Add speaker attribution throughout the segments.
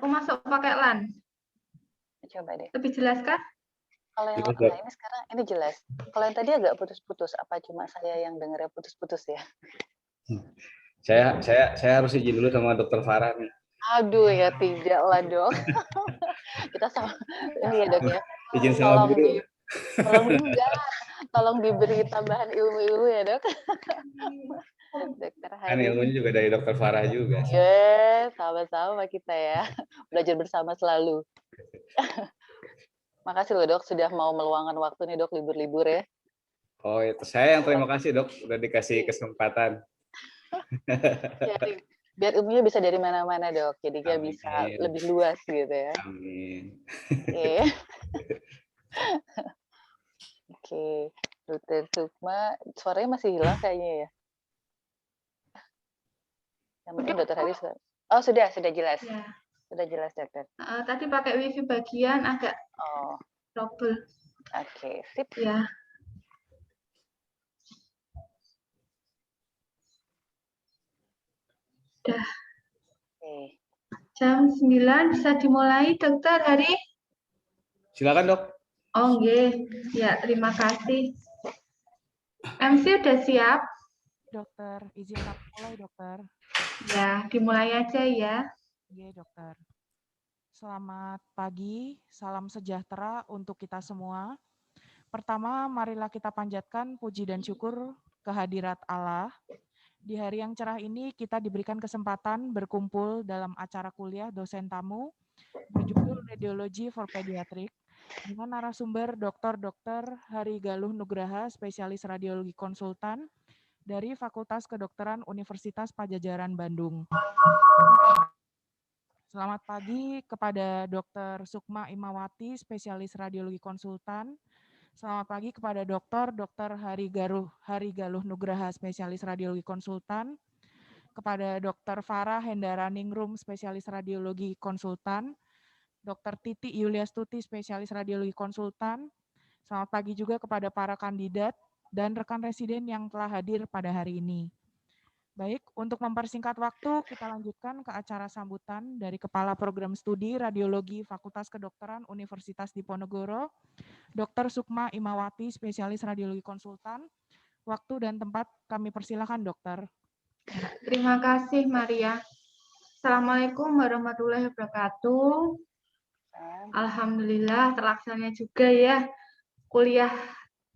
Speaker 1: Aku masuk pakai LAN.
Speaker 2: Coba deh.
Speaker 1: Lebih jelas kah?
Speaker 2: Kalau yang
Speaker 3: Jelas,
Speaker 2: enggak,
Speaker 3: Dok.
Speaker 2: ini sekarang ini jelas. Kalau yang tadi agak putus-putus, apa cuma saya yang dengarnya putus-putus ya?
Speaker 3: Saya harus izin dulu sama Dokter Farah nih.
Speaker 2: Aduh ya tidak lah dong. Kita sama ini ya dok ya.
Speaker 3: Izin sama guru.
Speaker 2: Tolong enggak, tolong diberi tambahan ilmu-ilmu ya dok. Dokter
Speaker 3: Kan
Speaker 2: Hari.
Speaker 3: ilmunya juga dari Dokter Farah juga.
Speaker 2: Sama-sama kita ya. Belajar bersama selalu. Makasih loh dok sudah mau meluangkan waktu nih dok libur-libur ya.
Speaker 3: Oh, itu saya yang terima kasih Dok udah dikasih kesempatan.
Speaker 2: Biar ilmunya bisa dari mana-mana dok, jadi dia bisa
Speaker 3: Amin.
Speaker 2: lebih luas gitu ya.
Speaker 3: Amin.
Speaker 2: Oke. Oke, Dokter Sukma, suaranya masih hilang kayaknya ya. Yang penting Dokter Hari sudah. Oh sudah jelas.
Speaker 1: Ya.
Speaker 2: Sudah jelas dokter.
Speaker 1: Tadi pakai wifi bagian agak trouble.
Speaker 2: Oke, sip.
Speaker 1: Ya. Udah.
Speaker 2: Oke.
Speaker 1: Jam 9 bisa dimulai, Dokter Hari?
Speaker 3: Silakan Dok.
Speaker 1: Oh, nggih. Ya, terima kasih. MC udah siap?
Speaker 4: Dokter, izinkan mulai dokter.
Speaker 1: Ya, dimulai aja ya.
Speaker 4: Iya dokter. Selamat pagi, salam sejahtera untuk kita semua. Pertama, marilah kita panjatkan puji dan syukur kehadirat Allah. Di hari yang cerah ini kita diberikan kesempatan berkumpul dalam acara kuliah dosen tamu berjudul Radiology for Pediatric dengan narasumber Dr. Hari Galuh Nugraha, spesialis radiologi konsultan dari Fakultas Kedokteran Universitas Padjadjaran Bandung. Selamat pagi kepada Dr. Sukma Imawati, spesialis radiologi konsultan. Selamat pagi kepada Dr. Hari Galuh Nugraha, spesialis radiologi konsultan. Kepada Dr. Farah Hendaraning-Rum, spesialis radiologi konsultan. Dr. Titi Yuliastuti, spesialis radiologi konsultan. Selamat pagi juga kepada para kandidat dan rekan residen yang telah hadir pada hari ini. Baik, untuk mempersingkat waktu, kita lanjutkan ke acara sambutan dari Kepala Program Studi Radiologi Fakultas Kedokteran Universitas Diponegoro, Dr. Sukma Imawati, spesialis radiologi konsultan. Waktu dan tempat kami persilakan, dokter.
Speaker 1: Terima kasih, Maria. Assalamualaikum warahmatullahi wabarakatuh. Alhamdulillah terlaksananya juga ya kuliah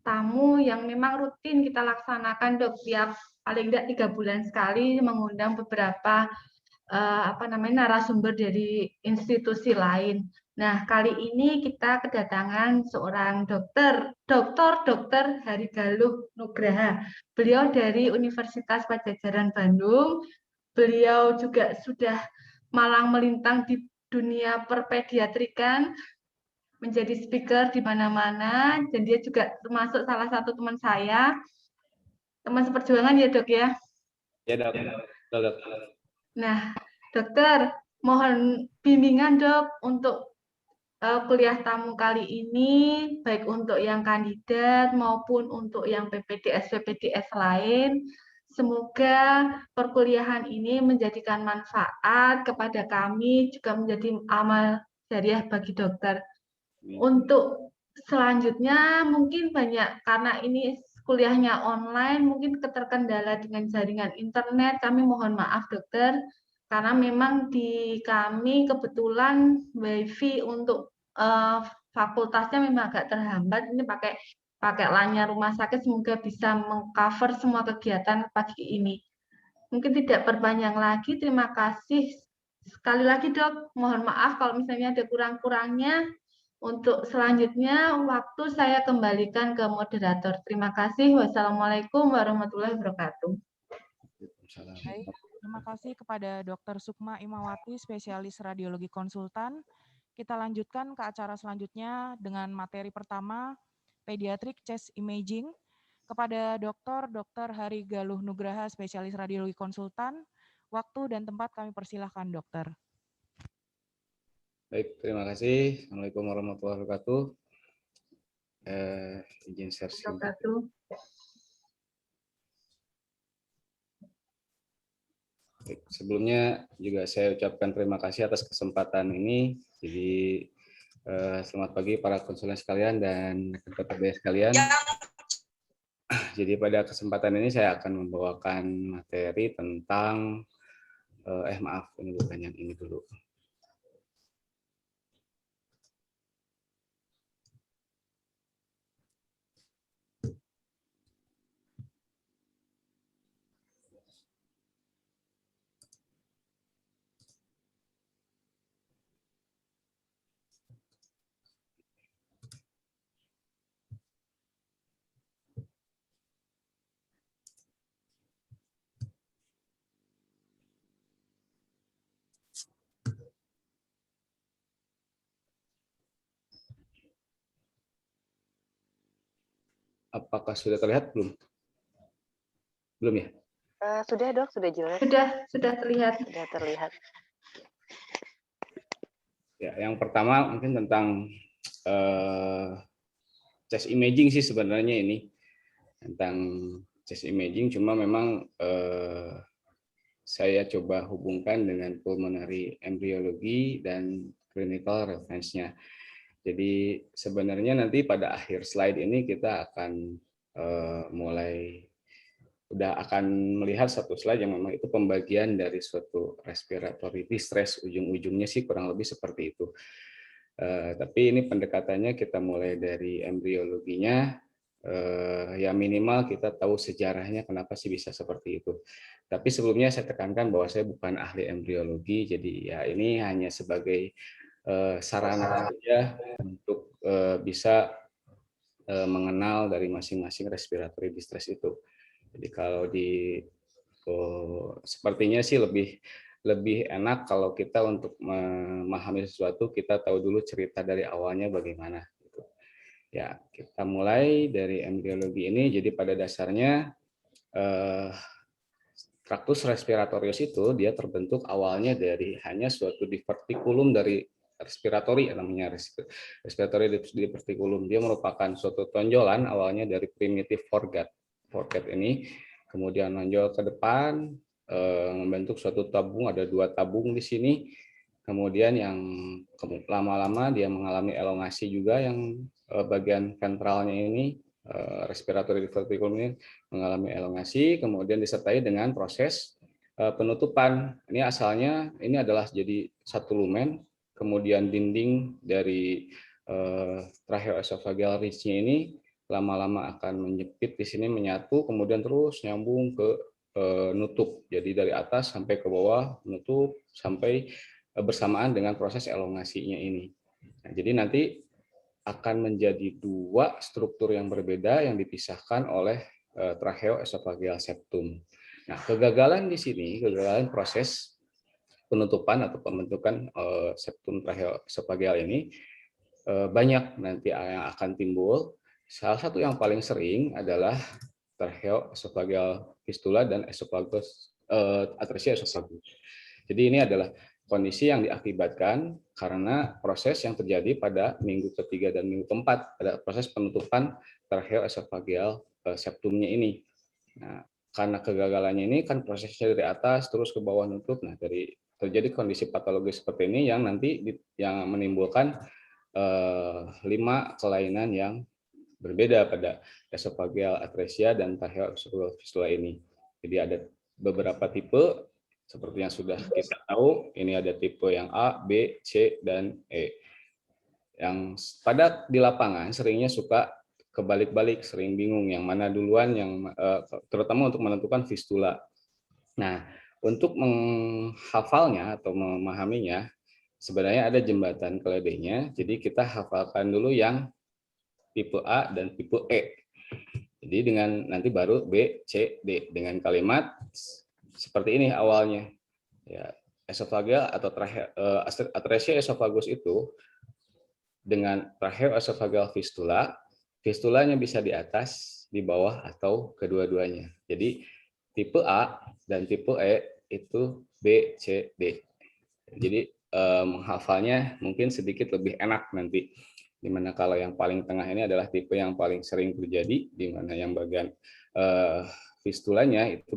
Speaker 1: tamu yang memang rutin kita laksanakan dok, tiap paling tidak 3 bulan sekali mengundang beberapa narasumber dari institusi lain. Nah, kali ini kita kedatangan seorang Dokter Hari Galuh Nugraha. Beliau dari Universitas Padjadjaran Bandung. Beliau juga sudah malang melintang di dunia perpediatrikan, menjadi speaker di mana-mana, dan dia juga termasuk salah satu teman saya, teman seperjuangan ya dok ya?
Speaker 3: Ya dok. Dok.
Speaker 1: Nah, dokter, mohon bimbingan dok untuk kuliah tamu kali ini, baik untuk yang kandidat maupun untuk yang PPDS lain. Semoga perkuliahan ini menjadikan manfaat kepada kami, juga menjadi amal jariah bagi dokter. Untuk selanjutnya mungkin banyak, karena ini kuliahnya online, mungkin keterkendala dengan jaringan internet, kami mohon maaf dokter, karena memang di kami kebetulan wifi untuk fakultasnya memang agak terhambat, ini pakai LAN-nya rumah sakit, semoga bisa mengcover semua kegiatan pagi ini. Mungkin tidak perpanjang lagi, terima kasih. Sekali lagi dok, mohon maaf kalau misalnya ada kurang-kurangnya. Untuk selanjutnya, waktu saya kembalikan ke moderator. Terima kasih. Wassalamualaikum warahmatullahi wabarakatuh.
Speaker 4: Baik, terima kasih kepada Dr. Sukma Imawati, spesialis radiologi konsultan. Kita lanjutkan ke acara selanjutnya dengan materi pertama, Pediatric Chest Imaging. Kepada Dr. Hari Galuh Nugraha, spesialis radiologi konsultan. Waktu dan tempat kami persilahkan, dokter.
Speaker 3: Baik, terima kasih. Assalamualaikum warahmatullahi wabarakatuh. Izin share screen. Baik, sebelumnya juga saya ucapkan terima kasih atas kesempatan ini. Jadi selamat pagi para konsulen sekalian dan rekan-rekan sekalian. Jadi pada kesempatan ini saya akan membawakan materi tentang maaf, ini bukan yang ini dulu. Apakah sudah terlihat belum? Belum ya?
Speaker 2: Sudah dok, sudah jelas.
Speaker 1: Sudah terlihat.
Speaker 2: Sudah terlihat.
Speaker 3: Ya, yang pertama mungkin tentang chest imaging sih sebenarnya ini. Tentang chest imaging, cuma memang saya coba hubungkan dengan pulmonary embryologi dan clinical reference-nya. Jadi sebenarnya nanti pada akhir slide ini kita akan udah akan melihat satu slide yang memang itu pembagian dari suatu respiratory distress, ujung-ujungnya sih kurang lebih seperti itu. Tapi ini pendekatannya kita mulai dari embriologinya, ya minimal kita tahu sejarahnya kenapa sih bisa seperti itu. Tapi sebelumnya saya tekankan bahwa saya bukan ahli embriologi, jadi ya ini hanya sebagai sarana saja untuk bisa mengenal dari masing-masing respiratory distress itu. Jadi kalau sepertinya sih lebih enak kalau kita untuk memahami sesuatu kita tahu dulu cerita dari awalnya bagaimana. Gitu. Ya, kita mulai dari embriologi ini. Jadi pada dasarnya traktus respiratorius itu dia terbentuk awalnya dari hanya suatu divertikulum dari respiratori, namanya respiratory diverticulum. Dia merupakan suatu tonjolan awalnya dari primitif foregut ini, kemudian menonjol ke depan, membentuk suatu tabung, ada 2 tabung di sini. Kemudian yang lama-lama dia mengalami elongasi juga, yang bagian ventralnya ini, respiratory diverticulum ini mengalami elongasi, kemudian disertai dengan proses penutupan. Ini asalnya ini adalah jadi satu lumen, kemudian dinding dari tracheoesophageal ridge-nya ini lama-lama akan menjepit di sini, menyatu, kemudian terus nyambung ke nutup. Jadi dari atas sampai ke bawah menutup sampai bersamaan dengan proses elongasinya ini. Nah, jadi nanti akan menjadi 2 struktur yang berbeda yang dipisahkan oleh tracheoesophageal septum. Nah, kegagalan di sini, kegagalan proses penutupan atau pembentukan septum tracheoesophageal ini banyak nanti yang akan timbul. Salah satu yang paling sering adalah tracheoesophageal fistula dan esophagus atresia esophagus. Jadi ini adalah kondisi yang diakibatkan karena proses yang terjadi pada minggu ketiga dan minggu keempat, pada proses penutupan tracheoesophageal septumnya ini. Nah, karena kegagalannya ini kan prosesnya dari atas terus ke bawah nutup. Nah, dari terjadi kondisi patologis seperti ini yang nanti yang menimbulkan 5 kelainan yang berbeda pada esophageal atresia dan tracheoesophageal fistula ini. Jadi ada beberapa tipe. Seperti yang sudah kita tahu, ini ada tipe yang A, B, C, dan E. Yang pada di lapangan seringnya suka kebalik-balik, sering bingung yang mana duluan, yang terutama untuk menentukan fistula. Nah, untuk menghafalnya atau memahaminya, sebenarnya ada jembatan keledainya. Jadi kita hafalkan dulu yang tipe A dan tipe E. Jadi dengan nanti baru B, C, D dengan kalimat seperti ini awalnya. Ya, esophageal atau atresia esophagus itu dengan tracheoesophageal fistula, fistulanya bisa di atas, di bawah, atau kedua-duanya. Jadi tipe A dan tipe E itu B, C, D. Jadi menghafalnya mungkin sedikit lebih enak nanti. Dimana kalau yang paling tengah ini adalah tipe yang paling sering terjadi, di mana yang bagian fistulanya itu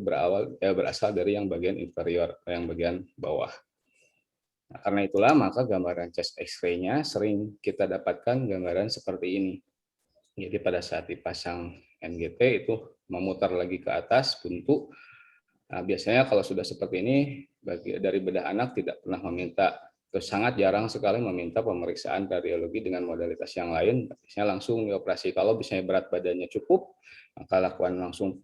Speaker 3: berasal dari yang bagian inferior, yang bagian bawah. Nah, karena itulah maka gambaran chest X-ray-nya sering kita dapatkan gambaran seperti ini. Jadi pada saat dipasang NGT itu memutar lagi ke atas buntu. Nah, biasanya kalau sudah seperti ini dari bedah anak tidak pernah meminta, atau sangat jarang sekali meminta pemeriksaan radiologi dengan modalitas yang lain. Biasanya langsung dioperasi. Kalau misalnya berat badannya cukup, maka lakukan langsung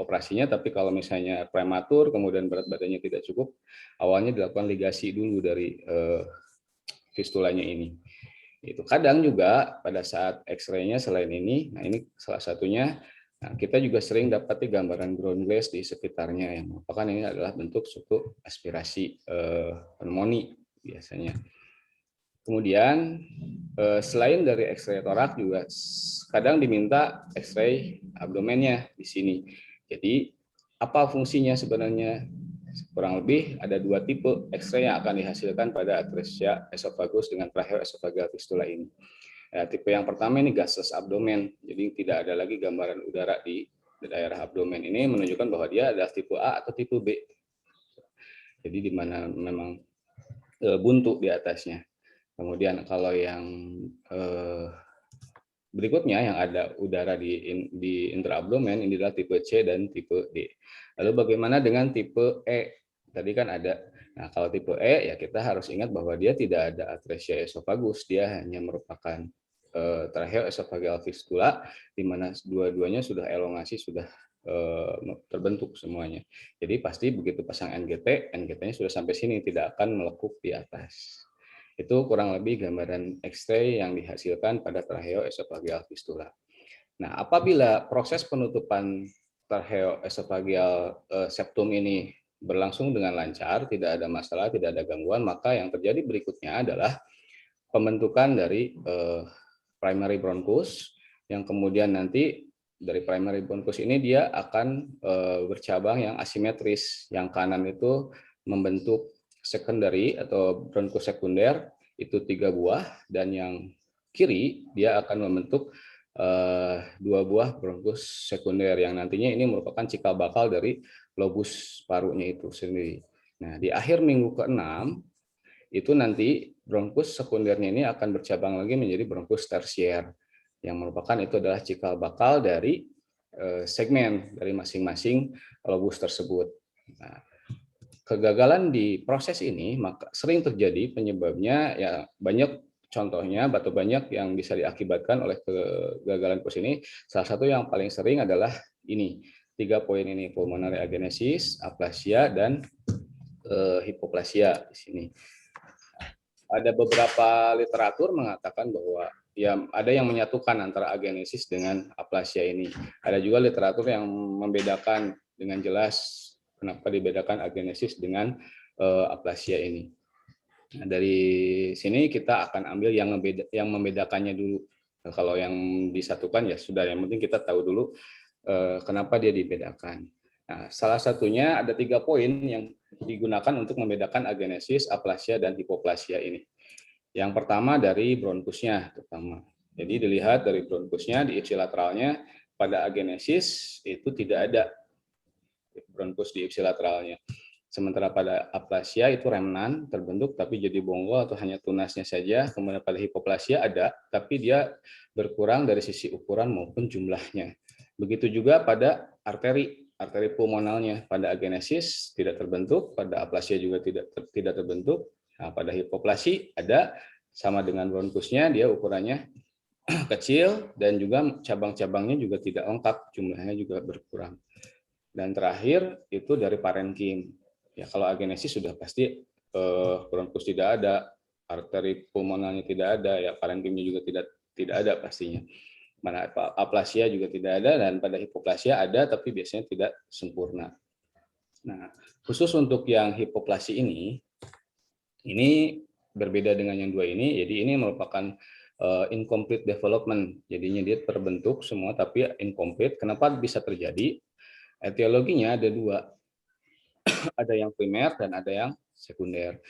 Speaker 3: operasinya. Tapi kalau misalnya prematur kemudian berat badannya tidak cukup, awalnya dilakukan ligasi dulu dari fistulanya ini. Itu kadang juga pada saat X-ray-nya selain ini, nah ini salah satunya. Nah, kita juga sering dapati gambaran ground glass di sekitarnya yang merupakan ini adalah bentuk suatu aspirasi pneumonia biasanya. Kemudian selain dari X-ray torak juga kadang diminta X-ray abdomennya di sini. Jadi apa fungsinya sebenarnya? Kurang lebih ada 2 tipe X-ray yang akan dihasilkan pada atresia esofagus dengan tracheoesophageal fistula ini. Ya, tipe yang pertama ini gaseous abdomen, jadi tidak ada lagi gambaran udara di daerah abdomen. Ini menunjukkan bahwa dia adalah tipe A atau tipe B. Jadi di mana memang buntu di atasnya. Kemudian kalau yang berikutnya yang ada udara di intraabdomen, ini adalah tipe C dan tipe D. Lalu bagaimana dengan tipe E? Tadi kan ada. Nah, kalau tipe E ya kita harus ingat bahwa dia tidak ada atresia esofagus, dia hanya merupakan tracheoesophageal fistula di mana dua-duanya sudah elongasi, sudah terbentuk semuanya. Jadi pasti begitu pasang NGT, NGT-nya sudah sampai sini, tidak akan melekuk di atas. Itu kurang lebih gambaran X-ray yang dihasilkan pada tracheoesophageal fistula. Nah, apabila proses penutupan tracheoesophageal septum ini berlangsung dengan lancar, tidak ada masalah, tidak ada gangguan, maka yang terjadi berikutnya adalah pembentukan dari primary bronchus, yang kemudian nanti dari primary bronchus ini dia akan bercabang yang asimetris. Yang kanan itu membentuk secondary atau bronchus sekunder, itu 3 buah, dan yang kiri dia akan membentuk 2 buah bronchus sekunder yang nantinya ini merupakan cikal bakal dari lobus parunya itu sendiri. Nah, di akhir minggu ke-6 itu nanti bronkus sekundernya ini akan bercabang lagi menjadi bronkus tersier, yang merupakan itu adalah cikal bakal dari segmen dari masing-masing lobus tersebut. Nah, kegagalan di proses ini maka sering terjadi, penyebabnya ya banyak, contohnya atau banyak yang bisa diakibatkan oleh kegagalan proses ini. Salah satu yang paling sering adalah ini 3 poin ini, pulmonary agenesis, aplasia, dan hipoplasia di sini. Ada beberapa literatur mengatakan bahwa ya ada yang menyatukan antara agenesis dengan aplasia ini. Ada juga literatur yang membedakan dengan jelas kenapa dibedakan agenesis dengan aplasia ini. Nah, dari sini kita akan ambil yang membedakannya dulu. Nah, kalau yang disatukan ya sudah, yang penting kita tahu dulu kenapa dia dibedakan. Nah, salah satunya ada 3 poin yang digunakan untuk membedakan agenesis, aplasia, dan hipoplasia ini. Yang pertama dari bronkusnya terutama. Jadi dilihat dari bronkusnya di ipsilateralnya, pada agenesis itu tidak ada bronkus di ipsilateralnya. Sementara pada aplasia itu remnan terbentuk tapi jadi bonggol atau hanya tunasnya saja. Kemudian pada hipoplasia ada tapi dia berkurang dari sisi ukuran maupun jumlahnya. Begitu juga pada arteri pulmonalnya, pada agenesis tidak terbentuk, pada aplasia juga tidak terbentuk. Nah, pada hipoplasi ada, sama dengan bronkusnya, dia ukurannya kecil dan juga cabang-cabangnya juga tidak lengkap, jumlahnya juga berkurang. Dan terakhir itu dari parenkim. Ya, kalau agenesis sudah pasti bronkus tidak ada, arteri pulmonalnya tidak ada, ya parenkimnya juga tidak ada pastinya. Mana aplasia juga tidak ada, dan pada hipoplasia ada tapi biasanya tidak sempurna. Nah, khusus untuk yang hipoplasi ini berbeda dengan yang 2 ini. Jadi ini merupakan incomplete development. Jadinya dia terbentuk semua tapi incomplete. Kenapa bisa terjadi? Etiologinya ada 2. Ada yang primer dan ada yang sekunder.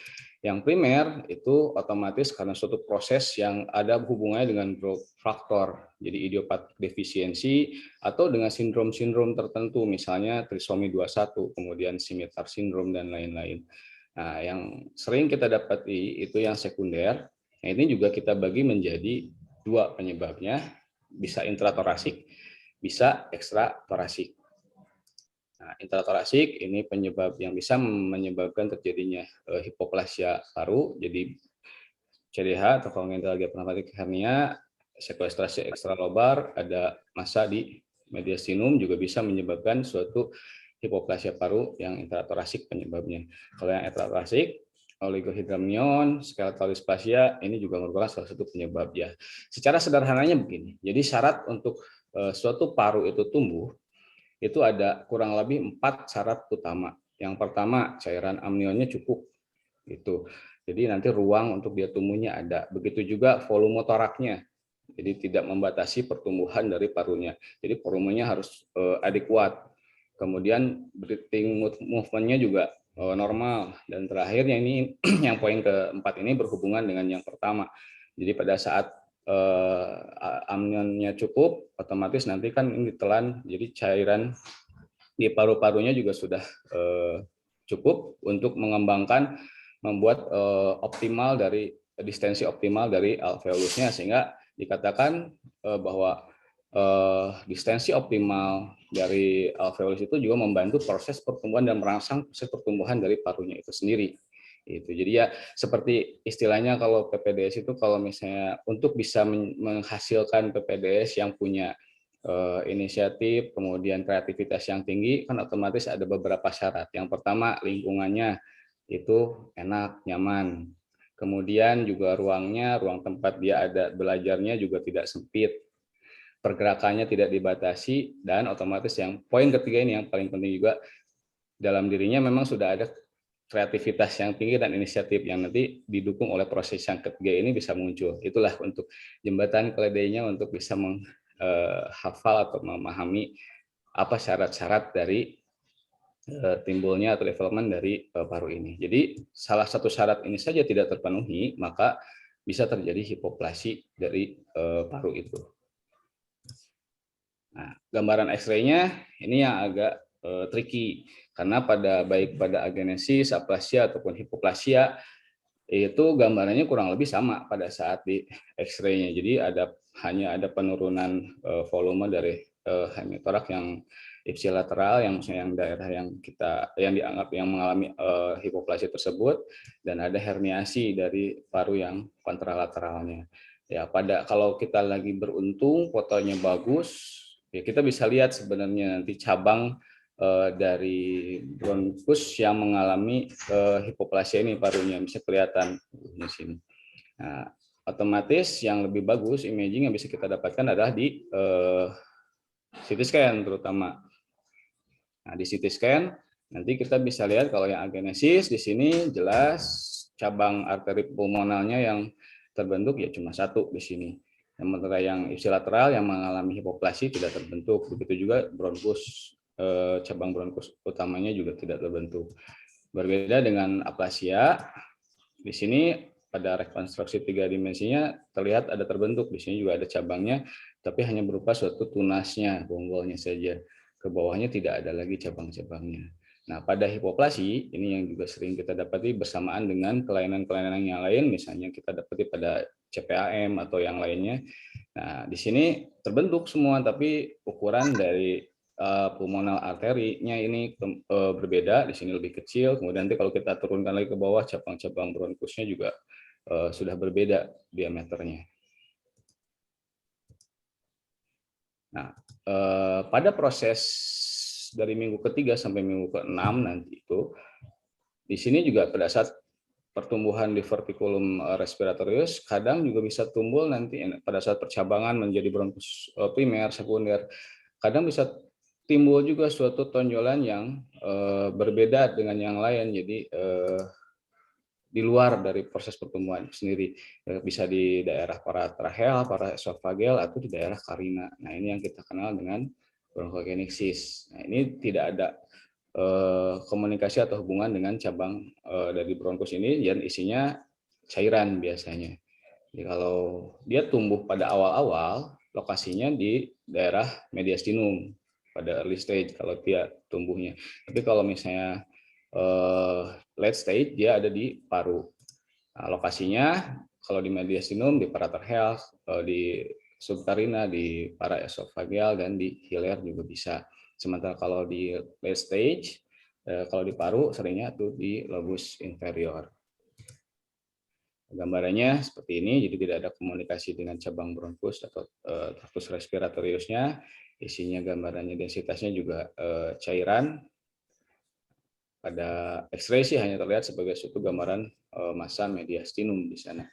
Speaker 3: Yang primer itu otomatis karena suatu proses yang ada hubungannya dengan growth factor, jadi idiopatik defisiensi atau dengan sindrom-sindrom tertentu, misalnya trisomi 21, kemudian Scimitar syndrome dan lain-lain. Nah, yang sering kita dapati itu yang sekunder. Nah, ini juga kita bagi menjadi dua penyebabnya, bisa intratorasik, bisa ekstratorasik. Nah, intratorasik ini penyebab yang bisa menyebabkan terjadinya hipoplasia paru, jadi CDH atau congenital diaphragmatic hernia, sekuestrasi ekstralobar, ada massa di mediastinum juga bisa menyebabkan suatu hipoplasia paru yang intratorasik penyebabnya. Kalau yang ekstratorasik, oligohydramnion, skeletal dysplasia, ini juga merupakan salah satu penyebab ya. Secara sederhananya begini, jadi syarat untuk suatu paru itu tumbuh, itu ada kurang lebih 4 syarat utama. Yang pertama, cairan amnionnya cukup. Gitu. Jadi nanti ruang untuk dia tumbuhnya ada. Begitu juga volume toraknya. Jadi tidak membatasi pertumbuhan dari parunya. Jadi volumenya harus adekuat. Kemudian breathing movement-nya juga normal. Dan terakhir yang ini yang poin keempat ini berhubungan dengan yang pertama. Jadi pada saat amnionnya cukup, otomatis nanti kan ini ditelan, jadi cairan di paru-parunya juga sudah cukup untuk mengembangkan, membuat optimal dari distensi optimal dari alveolusnya, sehingga dikatakan bahwa distensi optimal dari alveolus itu juga membantu proses pertumbuhan dan merangsang proses pertumbuhan dari parunya itu sendiri. Itu jadi ya seperti istilahnya kalau PPDS itu kalau misalnya untuk bisa menghasilkan PPDS yang punya inisiatif kemudian kreativitas yang tinggi kan otomatis ada beberapa syarat. Yang pertama lingkungannya itu enak nyaman, kemudian juga ruang tempat dia ada belajarnya juga tidak sempit, pergerakannya tidak dibatasi, dan otomatis yang poin ketiga ini yang paling penting juga dalam dirinya memang sudah ada kreativitas yang tinggi dan inisiatif yang nanti didukung oleh proses yang ketiga ini bisa muncul. Itulah untuk jembatan keledainya untuk bisa menghafal atau memahami apa syarat-syarat dari timbulnya atau development dari paru ini. Jadi salah satu syarat ini saja tidak terpenuhi, maka bisa terjadi hipoplasi dari paru itu. Nah, gambaran X-ray-nya ini yang agak tricky karena baik pada agenesis, aplasia ataupun hipoplasia itu gambarannya kurang lebih sama pada saat di X-ray-nya. Jadi hanya ada penurunan volume dari hemitorak yang ipsilateral yang daerah yang dianggap yang mengalami hipoplasia tersebut, dan ada herniasi dari paru yang kontralateralnya. Ya, kalau kita lagi beruntung fotonya bagus, ya kita bisa lihat sebenarnya nanti cabang dari bronkus yang mengalami hipoplasia ini parunya bisa kelihatan di sini. Nah, otomatis yang lebih bagus imaging yang bisa kita dapatkan adalah di CT scan terutama. Nah, di CT scan nanti kita bisa lihat kalau yang agenesis di sini jelas cabang arteri pulmonalnya yang terbentuk ya cuma satu di sini. Sementara yang ipsilateral yang mengalami hipoplasi tidak terbentuk. Begitu juga bronkus, cabang bronkus utamanya juga tidak terbentuk. Berbeda dengan aplasia, di sini pada rekonstruksi 3 dimensinya terlihat ada terbentuk. Di sini juga ada cabangnya, tapi hanya berupa suatu tunasnya, bonggolnya saja. Ke bawahnya tidak ada lagi cabang-cabangnya. Nah, pada hipoplasi, ini yang juga sering kita dapati bersamaan dengan kelainan-kelainan yang lain, misalnya kita dapati pada CPAM atau yang lainnya. Nah, di sini terbentuk semua, tapi ukuran dari pulmonal arterinya ini berbeda, di sini lebih kecil, kemudian nanti kalau kita turunkan lagi ke bawah, cabang-cabang bronkusnya juga sudah berbeda diameternya. Nah, pada proses dari minggu ketiga sampai minggu ke-6 nanti itu, di sini juga pada saat pertumbuhan di verticulum respiratorius kadang juga bisa tumbuh nanti pada saat percabangan menjadi bronkus primer, sekunder, kadang bisa timbul juga suatu tonjolan yang berbeda dengan yang lain, jadi di luar dari proses pertumbuhan sendiri, bisa di daerah paratracheal, paraesofagel, atau di daerah karina. Nah, ini yang kita kenal dengan bronkogenesis. Nah, ini tidak ada komunikasi atau hubungan dengan cabang dari bronkus ini, dan isinya cairan biasanya. Jadi kalau dia tumbuh pada awal-awal, lokasinya di daerah mediastinum pada early stage kalau dia tumbuhnya. Tapi kalau misalnya late stage, dia ada di paru. Nah, lokasinya kalau di mediastinum, di paratracheal, di subtarina, di paraesophageal, dan di hiler juga bisa. Sementara kalau di late stage, kalau di paru seringnya tuh di lobus inferior. Gambarannya seperti ini, jadi tidak ada komunikasi dengan cabang bronkus atau tractus respiratoriusnya. Isinya gambarannya, densitasnya juga cairan. Pada X-ray sih hanya terlihat sebagai suatu gambaran massa mediastinum di sana.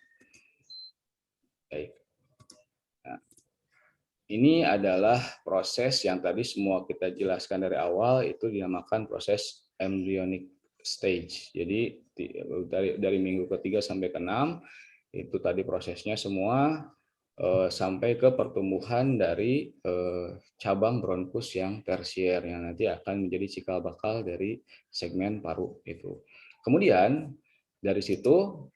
Speaker 3: Baik. Nah, ini adalah proses yang tadi semua kita jelaskan dari awal, itu dinamakan proses embryonic stage. Jadi dari minggu ke-3 sampai ke-6 itu tadi prosesnya semua sampai ke pertumbuhan dari cabang bronkus yang tersier yang nanti akan menjadi cikal bakal dari segmen paru itu. Kemudian dari situ,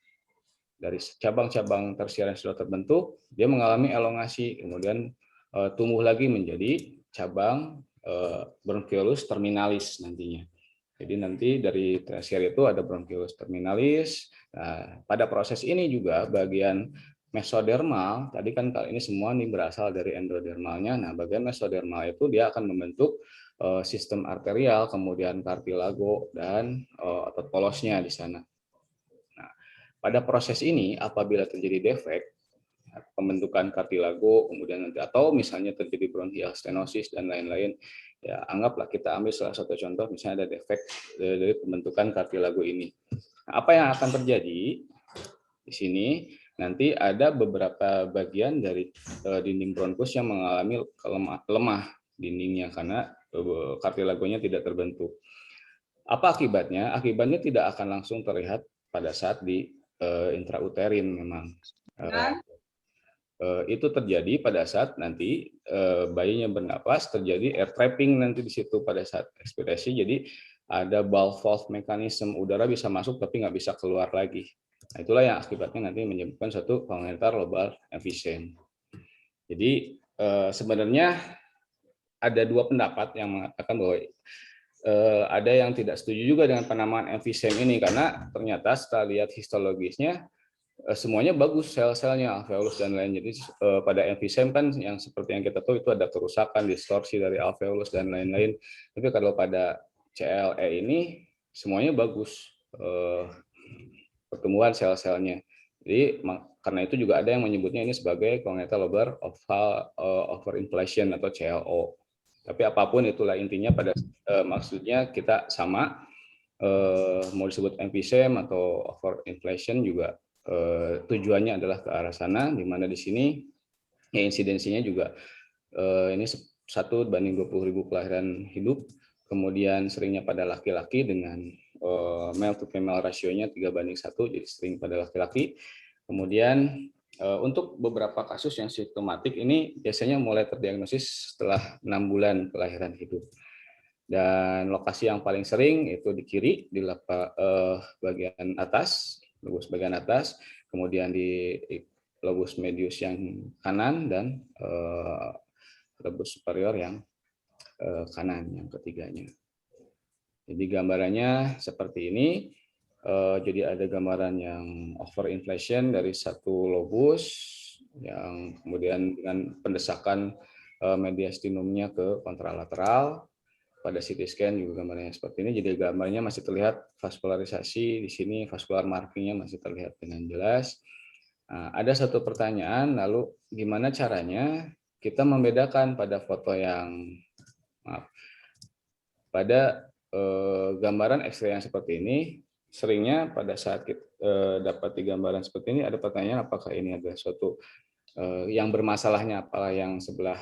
Speaker 3: dari cabang-cabang tersier yang sudah terbentuk, dia mengalami elongasi, kemudian tumbuh lagi menjadi cabang bronchiolus terminalis nantinya. Jadi nanti dari tersier itu ada bronchiolus terminalis. Nah, pada proses ini juga bagian mesodermal, tadi kan kali ini semua nih berasal dari endodermalnya. Nah, bagian mesodermal itu dia akan membentuk sistem arterial, kemudian kartilago, dan otot polosnya di sana. Nah, pada proses ini apabila terjadi defek, pembentukan kartilago, kemudian nanti atau misalnya terjadi bronchial stenosis dan lain-lain, ya anggaplah kita ambil salah satu contoh, misalnya ada defek dari pembentukan kartilago ini. Nah, apa yang akan terjadi di sini? Nanti ada beberapa bagian dari dinding bronkus yang mengalami lemah dindingnya karena kartilagonya tidak terbentuk. Apa akibatnya? Akibatnya tidak akan langsung terlihat pada saat di intrauterin memang. Itu terjadi pada saat nanti bayinya bernapas, terjadi air trapping nanti di situ pada saat ekspirasi. Jadi ada valve mechanism, udara bisa masuk tapi nggak bisa keluar lagi. Nah, itulah yang akibatnya nanti menyebabkan suatu congenital lobar emphysema. Jadi sebenarnya ada dua pendapat yang mengatakan bahwa ada yang tidak setuju juga dengan penamaan emphysema ini karena ternyata setelah lihat histologisnya semuanya bagus, sel-selnya alveolus dan lain. Jadi pada emphysema kan yang seperti yang kita tahu itu ada kerusakan, distorsi dari alveolus dan lain-lain. Tapi kalau pada CLE ini semuanya bagus pertumbuhan sel-selnya. Jadi karena itu juga ada yang menyebutnya ini sebagai congenital lobar overinflation atau CLO. Tapi apapun itulah intinya pada maksudnya kita sama, mau disebut emphysema atau overinflation juga tujuannya adalah ke arah sana, di mana di sini ya insidensinya juga ini 1 banding 20.000 kelahiran hidup, kemudian seringnya pada laki-laki dengan male to female rasionya 3:1, jadi sering pada laki-laki. Kemudian untuk beberapa kasus yang simptomatik ini biasanya mulai terdiagnosis setelah 6 bulan kelahiran hidup. Dan lokasi yang paling sering itu di kiri, di bagian atas, lobus bagian atas, kemudian di lobus medius yang kanan, dan lobus superior yang kanan, yang ketiganya. Jadi gambarannya seperti ini. Jadi ada gambaran yang overinflation dari satu lobus, yang kemudian dengan pendesakan mediastinumnya ke kontralateral. Pada CT scan juga gambarnya seperti ini. Jadi gambarnya masih terlihat vaskularisasi di sini, vaskular markingnya masih terlihat dengan jelas. Nah, ada satu pertanyaan, lalu gimana caranya kita membedakan pada foto yang, pada gambaran X-ray yang seperti ini, seringnya pada saat kita dapat di gambaran seperti ini ada pertanyaan apakah ini ada suatu yang bermasalahnya, apakah yang sebelah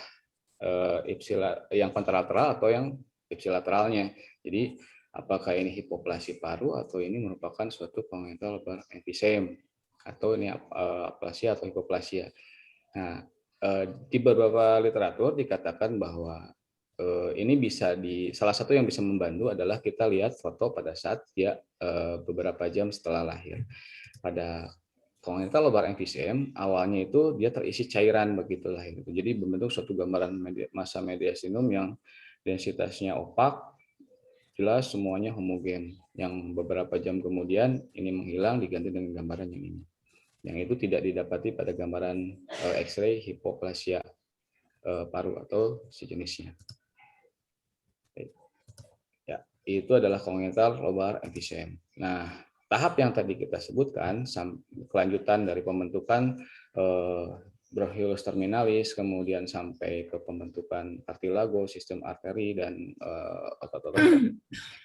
Speaker 3: yang kontralateral atau yang ipsilateralnya. Jadi apakah ini hipoplasi paru atau ini merupakan suatu congenital lobar emphysema atau ini aplasia atau hipoplasia. Nah, di beberapa literatur dikatakan bahwa ini bisa salah satu yang bisa membantu adalah kita lihat foto pada saat dia beberapa jam setelah lahir. Pada kongenital lobar emfysem awalnya itu dia terisi cairan begitu lahir. Jadi membentuk suatu gambaran massa mediastinum yang densitasnya opak, jelas semuanya homogen. Yang beberapa jam kemudian ini menghilang diganti dengan gambaran yang ini. Yang itu tidak didapati pada gambaran X-ray hipoplasia paru atau sejenisnya. Ya, itu adalah kongenital lobar emfysem. Nah, tahap yang tadi kita sebutkan, kelanjutan dari pembentukan bronchiolus terminalis, kemudian sampai ke pembentukan cartilago, sistem arteri, dan otot-otot.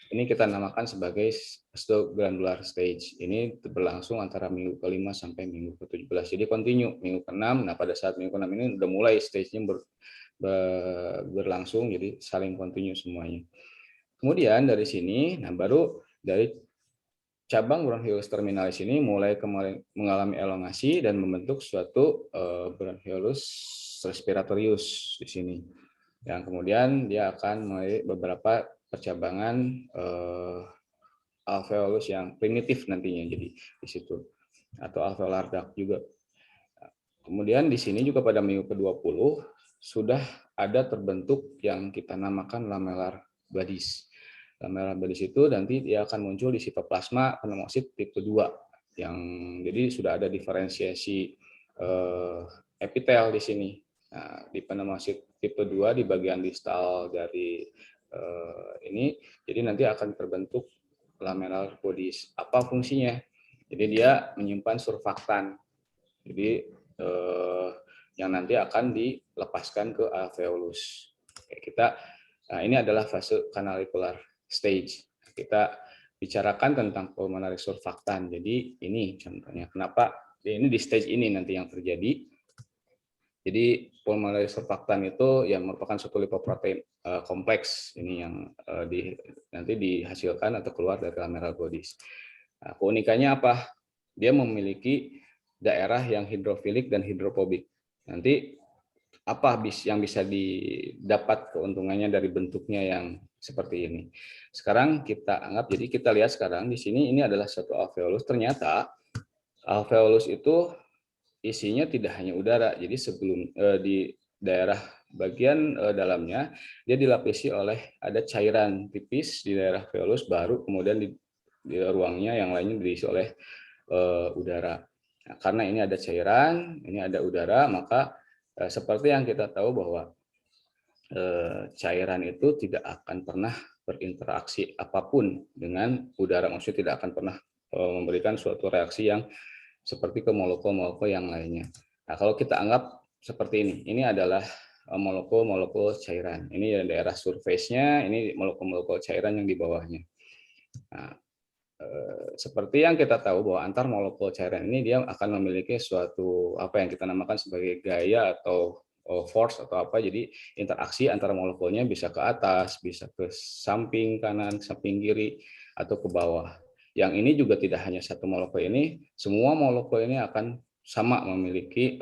Speaker 3: Ini kita namakan sebagai osteoglandular stage. Ini berlangsung antara minggu ke-5 sampai minggu ke-17. Jadi continue, minggu ke-6. Nah, pada saat minggu ke-6 ini udah mulai stage-nya berlangsung, jadi saling continue semuanya. Kemudian dari sini, nah baru dari cabang bronchiolus terminalis ini mulai mengalami elongasi dan membentuk suatu bronchiolus respiratorius di sini. Yang kemudian dia akan mulai beberapa percabangan alveolus yang primitif nantinya jadi di situ, atau alveolar duct juga. Kemudian di sini juga pada minggu ke-20 sudah ada terbentuk yang kita namakan lamellar bodies. Lamellar bodies itu nanti dia akan muncul di sitoplasma pneumosit tipe 2 yang jadi sudah ada diferensiasi epitel di sini. Nah, di pneumosit tipe 2 di bagian distal dari ini, jadi nanti akan terbentuk lamellar bodies. Apa fungsinya? Jadi dia menyimpan surfaktan. Jadi yang nanti akan dilepaskan ke alveolus. Nah, ini adalah fase canalicular stage. Kita bicarakan tentang pulmonary surfaktan. Jadi ini contohnya. Kenapa? Ini di stage ini nanti yang terjadi. Jadi pulmonary surfaktan itu yang merupakan suatu lipoprotein kompleks ini yang nanti dihasilkan atau keluar dari lamellar bodies. Nah, keunikannya apa? Dia memiliki daerah yang hidrofilik dan hidrofobik. Nanti apa yang bisa didapat keuntungannya dari bentuknya yang seperti ini. Sekarang kita anggap, jadi kita lihat sekarang di sini ini adalah satu alveolus. Ternyata alveolus itu isinya tidak hanya udara, jadi sebelum di daerah bagian dalamnya dia dilapisi oleh ada cairan tipis di daerah alveolus, baru kemudian di ruangnya yang lainnya diisi oleh udara. Nah, karena ini ada cairan, ini ada udara, maka seperti yang kita tahu bahwa cairan itu tidak akan pernah berinteraksi apapun dengan udara, maksudnya tidak akan pernah memberikan suatu reaksi yang seperti ke molekul-molekul yang lainnya. Nah, kalau kita anggap seperti ini adalah molekul-molekul cairan. Ini daerah surface-nya, ini molekul-molekul cairan yang di bawahnya. Nah, seperti yang kita tahu bahwa antar molekul cairan ini dia akan memiliki suatu apa yang kita namakan sebagai gaya atau force atau apa. Jadi interaksi antara molekulnya bisa ke atas, bisa ke samping kanan, samping kiri, atau ke bawah. Yang ini juga tidak hanya satu molekul ini, semua molekul ini akan sama memiliki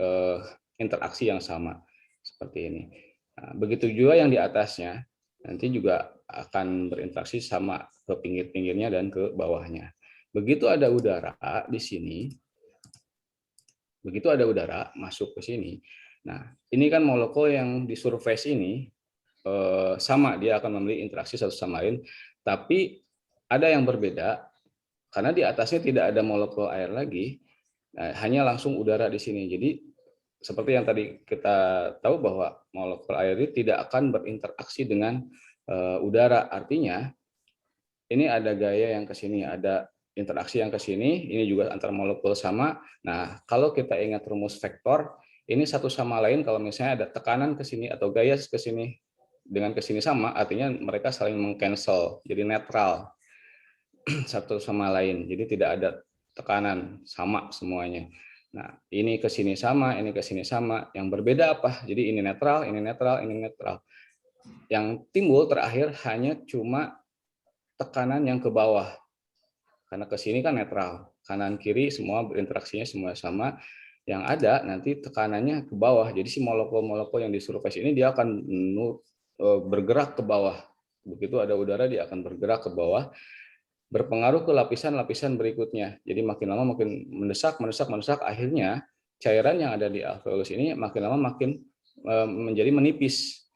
Speaker 3: interaksi yang sama seperti ini. Nah, begitu juga yang di atasnya nanti juga akan berinteraksi sama ke pinggir-pinggirnya dan ke bawahnya. Begitu ada udara di sini, begitu ada udara masuk ke sini. Nah, ini kan molekul yang di surface ini sama, dia akan memiliki interaksi satu sama lain, tapi ada yang berbeda. Karena di atasnya tidak ada molekul air lagi, hanya langsung udara di sini. Jadi seperti yang tadi kita tahu bahwa molekul air ini tidak akan berinteraksi dengan udara. Artinya ini ada gaya yang ke sini, ada interaksi yang ke sini, ini juga antar molekul sama. Nah, kalau kita ingat rumus vektor, ini satu sama lain kalau misalnya ada tekanan ke sini atau gaya ke sini dengan ke sini sama, artinya mereka saling meng-cancel, jadi netral satu sama lain, jadi tidak ada tekanan, sama semuanya. Nah, ini ke sini sama, ini ke sini sama. Yang berbeda apa? Jadi ini netral, ini netral, ini netral. Yang timbul terakhir hanya cuma tekanan yang ke bawah. Karena ke sini kan netral, kanan kiri semua berinteraksinya semua sama. Yang ada nanti tekanannya ke bawah. Jadi si molekul-molekul yang di surface ini dia akan bergerak ke bawah. Begitu ada udara, dia akan bergerak ke bawah, berpengaruh ke lapisan-lapisan berikutnya. Jadi makin lama makin mendesak, akhirnya cairan yang ada di alveolus ini makin lama makin menjadi menipis.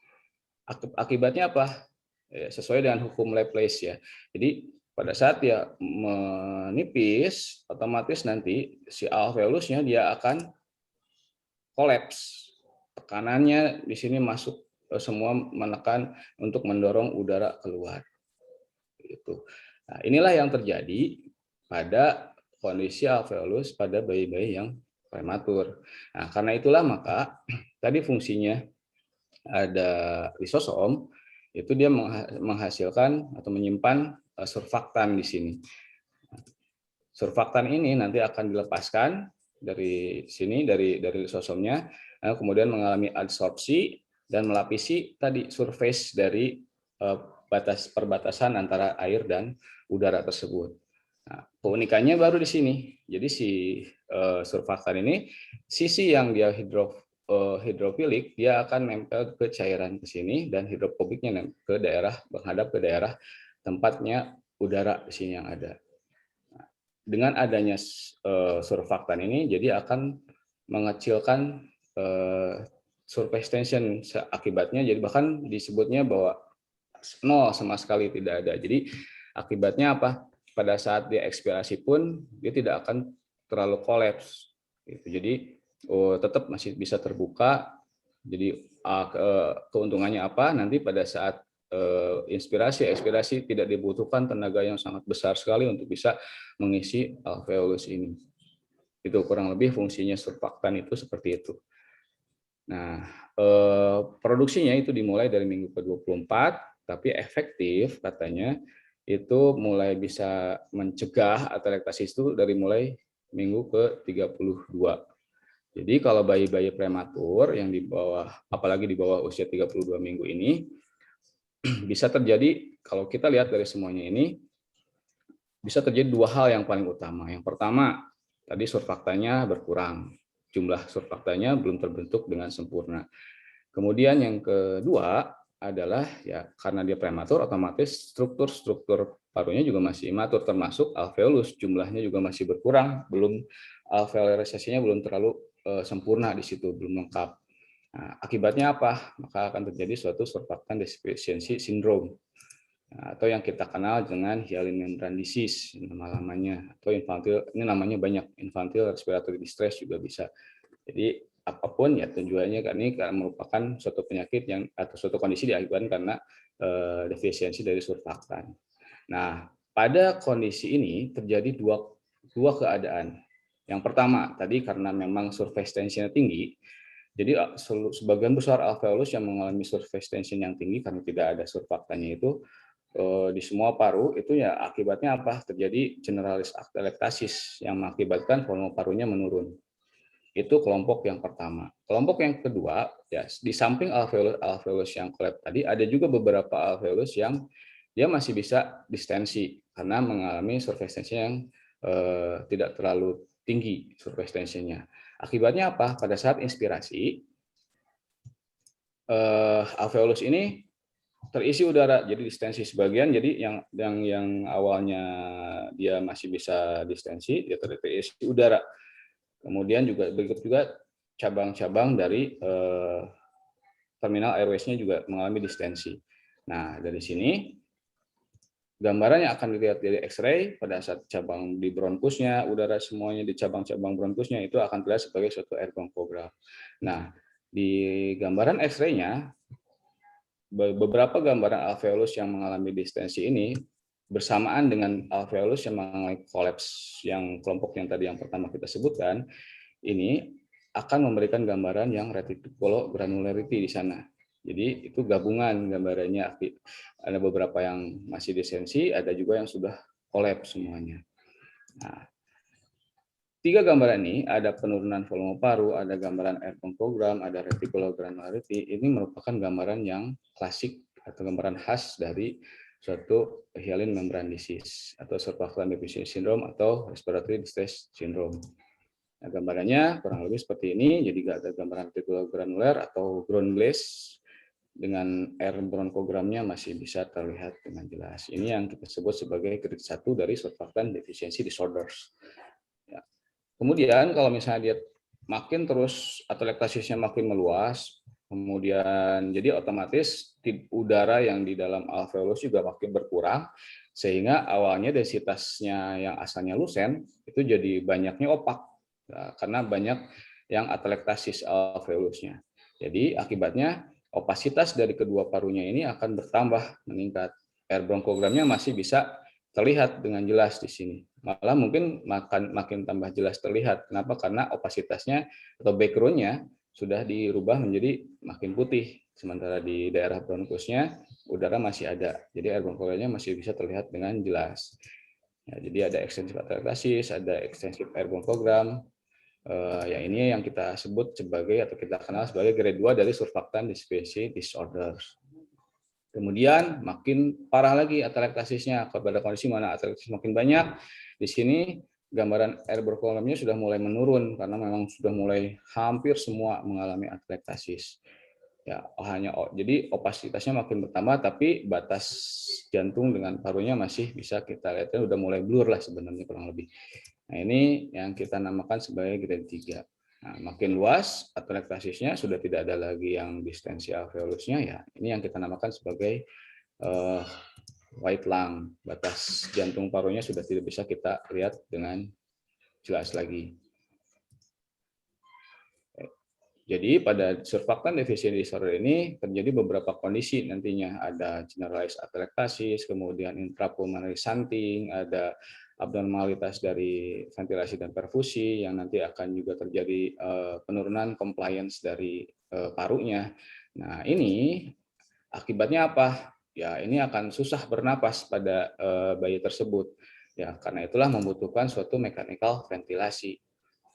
Speaker 3: Akibatnya apa? Sesuai dengan hukum Laplace ya. Jadi pada saat dia menipis, otomatis nanti si alveolusnya dia akan kolaps. Tekanannya di sini masuk semua menekan untuk mendorong udara keluar. Gitu. Nah, inilah yang terjadi pada kondisi alveolus pada bayi-bayi yang prematur. Nah, karena itulah maka tadi fungsinya ada lisosom, itu dia menghasilkan atau menyimpan surfaktan di sini. Surfaktan ini nanti akan dilepaskan dari sini, dari lisosomnya, kemudian mengalami adsorpsi dan melapisi tadi surface dari perbatasan antara air dan udara tersebut. Nah, keunikannya baru di sini. Jadi si surfaktan ini, sisi yang dia hidrofilik, dia akan nempel ke cairan ke sini, dan hidrofobiknya ke daerah, menghadap ke daerah tempatnya udara di sini yang ada. Nah, dengan adanya surfaktan ini, jadi akan mengecilkan surface tension, akibatnya jadi bahkan disebutnya bahwa nol sama sekali tidak ada. Jadi akibatnya apa? Pada saat dia ekspirasi pun dia tidak akan terlalu kolaps. Gitu. Jadi tetap masih bisa terbuka. Jadi keuntungannya apa? Nanti pada saat ekspirasi tidak dibutuhkan tenaga yang sangat besar sekali untuk bisa mengisi alveolus ini. Itu kurang lebih fungsinya surfaktan itu seperti itu. Nah, produksinya itu dimulai dari minggu ke-24, tapi efektif katanya itu mulai bisa mencegah atelektasis itu dari mulai minggu ke-32. Jadi kalau bayi-bayi prematur yang di bawah, apalagi di bawah usia 32 minggu ini, bisa terjadi, kalau kita lihat dari semuanya ini, bisa terjadi dua hal yang paling utama. Yang pertama, tadi surfaktanya berkurang. Jumlah surfaktanya belum terbentuk dengan sempurna. Kemudian yang kedua adalah ya karena dia prematur, otomatis struktur parunya juga masih imatur, termasuk alveolus jumlahnya juga masih berkurang, belum alveolarisasinya belum terlalu sempurna di situ, belum lengkap. Nah, akibatnya apa? Maka akan terjadi suatu surfactant deficiency syndrome, atau yang kita kenal dengan hyaline membrane disease nama-namanya, atau infantile, ini namanya banyak, infantile respiratory distress juga bisa. Jadi apapun ya tujuannya kan ini karena merupakan suatu penyakit yang atau suatu kondisi diakibatkan karena defisiensi dari surfaktan. Nah, pada kondisi ini terjadi dua keadaan. Yang pertama tadi karena memang surface tension tinggi, jadi sebagian besar alveolus yang mengalami surface tension yang tinggi karena tidak ada surfaktannya itu di semua paru itu ya akibatnya apa? Terjadi generalis atelektasis yang mengakibatkan volume parunya menurun. Itu kelompok yang pertama. Kelompok yang kedua, ya di samping alveolus yang kolaps tadi, ada juga beberapa alveolus yang dia masih bisa distensi karena mengalami surface tension yang tidak terlalu tinggi surface tensionnya. Akibatnya apa? Pada saat inspirasi, alveolus ini terisi udara, jadi distensi sebagian. Jadi yang awalnya dia masih bisa distensi, dia terisi udara. Kemudian juga berikut juga cabang-cabang dari terminal airways-nya juga mengalami distensi. Nah, dari sini gambaran yang akan dilihat dari X-ray pada saat cabang di bronkusnya, udara semuanya di cabang-cabang bronkusnya itu akan terlihat sebagai suatu air bronchogram. Nah, di gambaran X-ray-nya beberapa gambaran alveolus yang mengalami distensi ini bersamaan dengan alveolus yang mengalami kolaps yang kelompok yang tadi yang pertama kita sebutkan, ini akan memberikan gambaran yang reticulogranularity di sana. Jadi itu gabungan gambarannya, ada beberapa yang masih distensi, ada juga yang sudah kolaps semuanya. Nah, tiga gambaran ini, ada penurunan volume paru, ada gambaran air bronchogram, ada reticulogranularity, ini merupakan gambaran yang klasik atau gambaran khas dari suatu hyaline membrane disease atau surfactant deficiency syndrome atau respiratory distress syndrome. Nah, gambarannya kurang lebih seperti ini. Jadi ada gambaran reticulogranular atau ground glass dengan air bronkogramnya masih bisa terlihat dengan jelas. Ini yang kita sebut sebagai grade 1 dari surfactant deficiency disorders. Ya. Kemudian kalau misalnya dia makin terus atelektasisnya makin meluas, kemudian jadi otomatis udara yang di dalam alveolus juga makin berkurang, sehingga awalnya densitasnya yang asalnya lusen itu jadi banyaknya opak, ya, karena banyak yang atelektasis alveolusnya. Jadi akibatnya opasitas dari kedua parunya ini akan bertambah, meningkat. Air bronkogramnya masih bisa terlihat dengan jelas di sini. Malah mungkin makin tambah jelas terlihat. Kenapa? Karena opasitasnya atau background-nya sudah dirubah menjadi makin putih. Sementara di daerah bronkusnya udara masih ada. Jadi air bronkogramnya masih bisa terlihat dengan jelas. Ya, jadi ada ekstensif atelektasis, ada ekstensif air bronkogram. Ya ini yang kita sebut sebagai atau kita kenal sebagai grade 2 dari surfactant deficiency disorders. Kemudian makin parah lagi atelektasisnya, pada kondisi mana atelektasis makin banyak. Di sini gambaran air bronkogramnya sudah mulai menurun karena memang sudah mulai hampir semua mengalami atelektasis. Ya, jadi opasitasnya makin bertambah, tapi batas jantung dengan parunya masih bisa kita lihat, udah mulai blur lah sebenarnya kurang lebih. Nah, ini yang kita namakan sebagai grade 3. Nah, makin luas atelektasisnya, sudah tidak ada lagi yang distensi alveolusnya, ya ini yang kita namakan sebagai white lung. Batas jantung parunya sudah tidak bisa kita lihat dengan jelas lagi. Jadi pada surfactant deficiency disorder ini terjadi beberapa kondisi nantinya. Ada generalized atelektasis, kemudian intrapulmonary shunting, ada abnormalitas dari ventilasi dan perfusi yang nanti akan juga terjadi penurunan compliance dari parunya. Nah, ini akibatnya apa? Ya, ini akan susah bernapas pada bayi tersebut. Ya, karena itulah membutuhkan suatu mechanical ventilasi.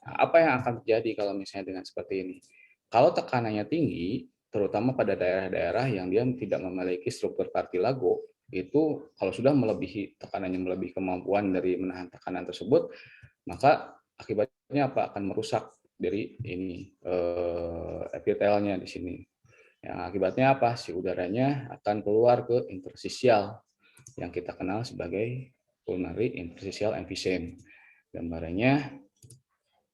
Speaker 3: Nah, apa yang akan terjadi kalau misalnya dengan seperti ini? Kalau tekanannya tinggi, terutama pada daerah-daerah yang dia tidak memiliki struktur kartilago, itu kalau sudah melebihi tekanannya, melebihi kemampuan dari menahan tekanan tersebut, maka akibatnya apa? Akan merusak dari ini epitelnya di sini. Yang akibatnya apa? Si udaranya akan keluar ke interstisial yang kita kenal sebagai pulmonary interstitial emphysema. Gambarannya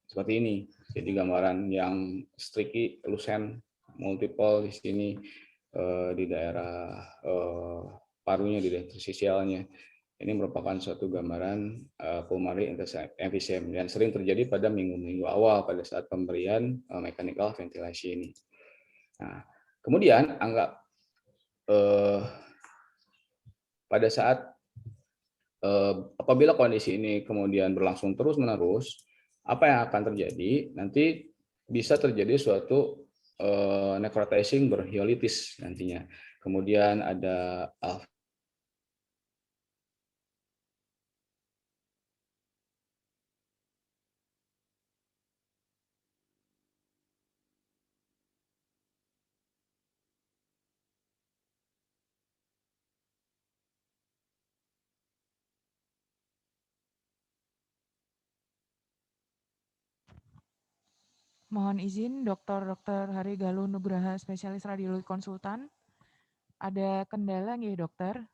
Speaker 3: seperti ini. Jadi gambaran yang streaky, lucent, multiple di sini di daerah parunya, di daerah interstisialnya. Ini merupakan suatu gambaran pulmonary emphysema yang sering terjadi pada minggu-minggu awal pada saat pemberian mechanical ventilasi ini. Nah, kemudian anggap pada saat apabila kondisi ini kemudian berlangsung terus-menerus, apa yang akan terjadi? Nanti bisa terjadi suatu necrotizing bronchiolitis nantinya. Kemudian ada
Speaker 4: Mohon izin, Dr. Hari Galuh Nugraha, spesialis radiologi konsultan. Ada kendala nggih, dokter?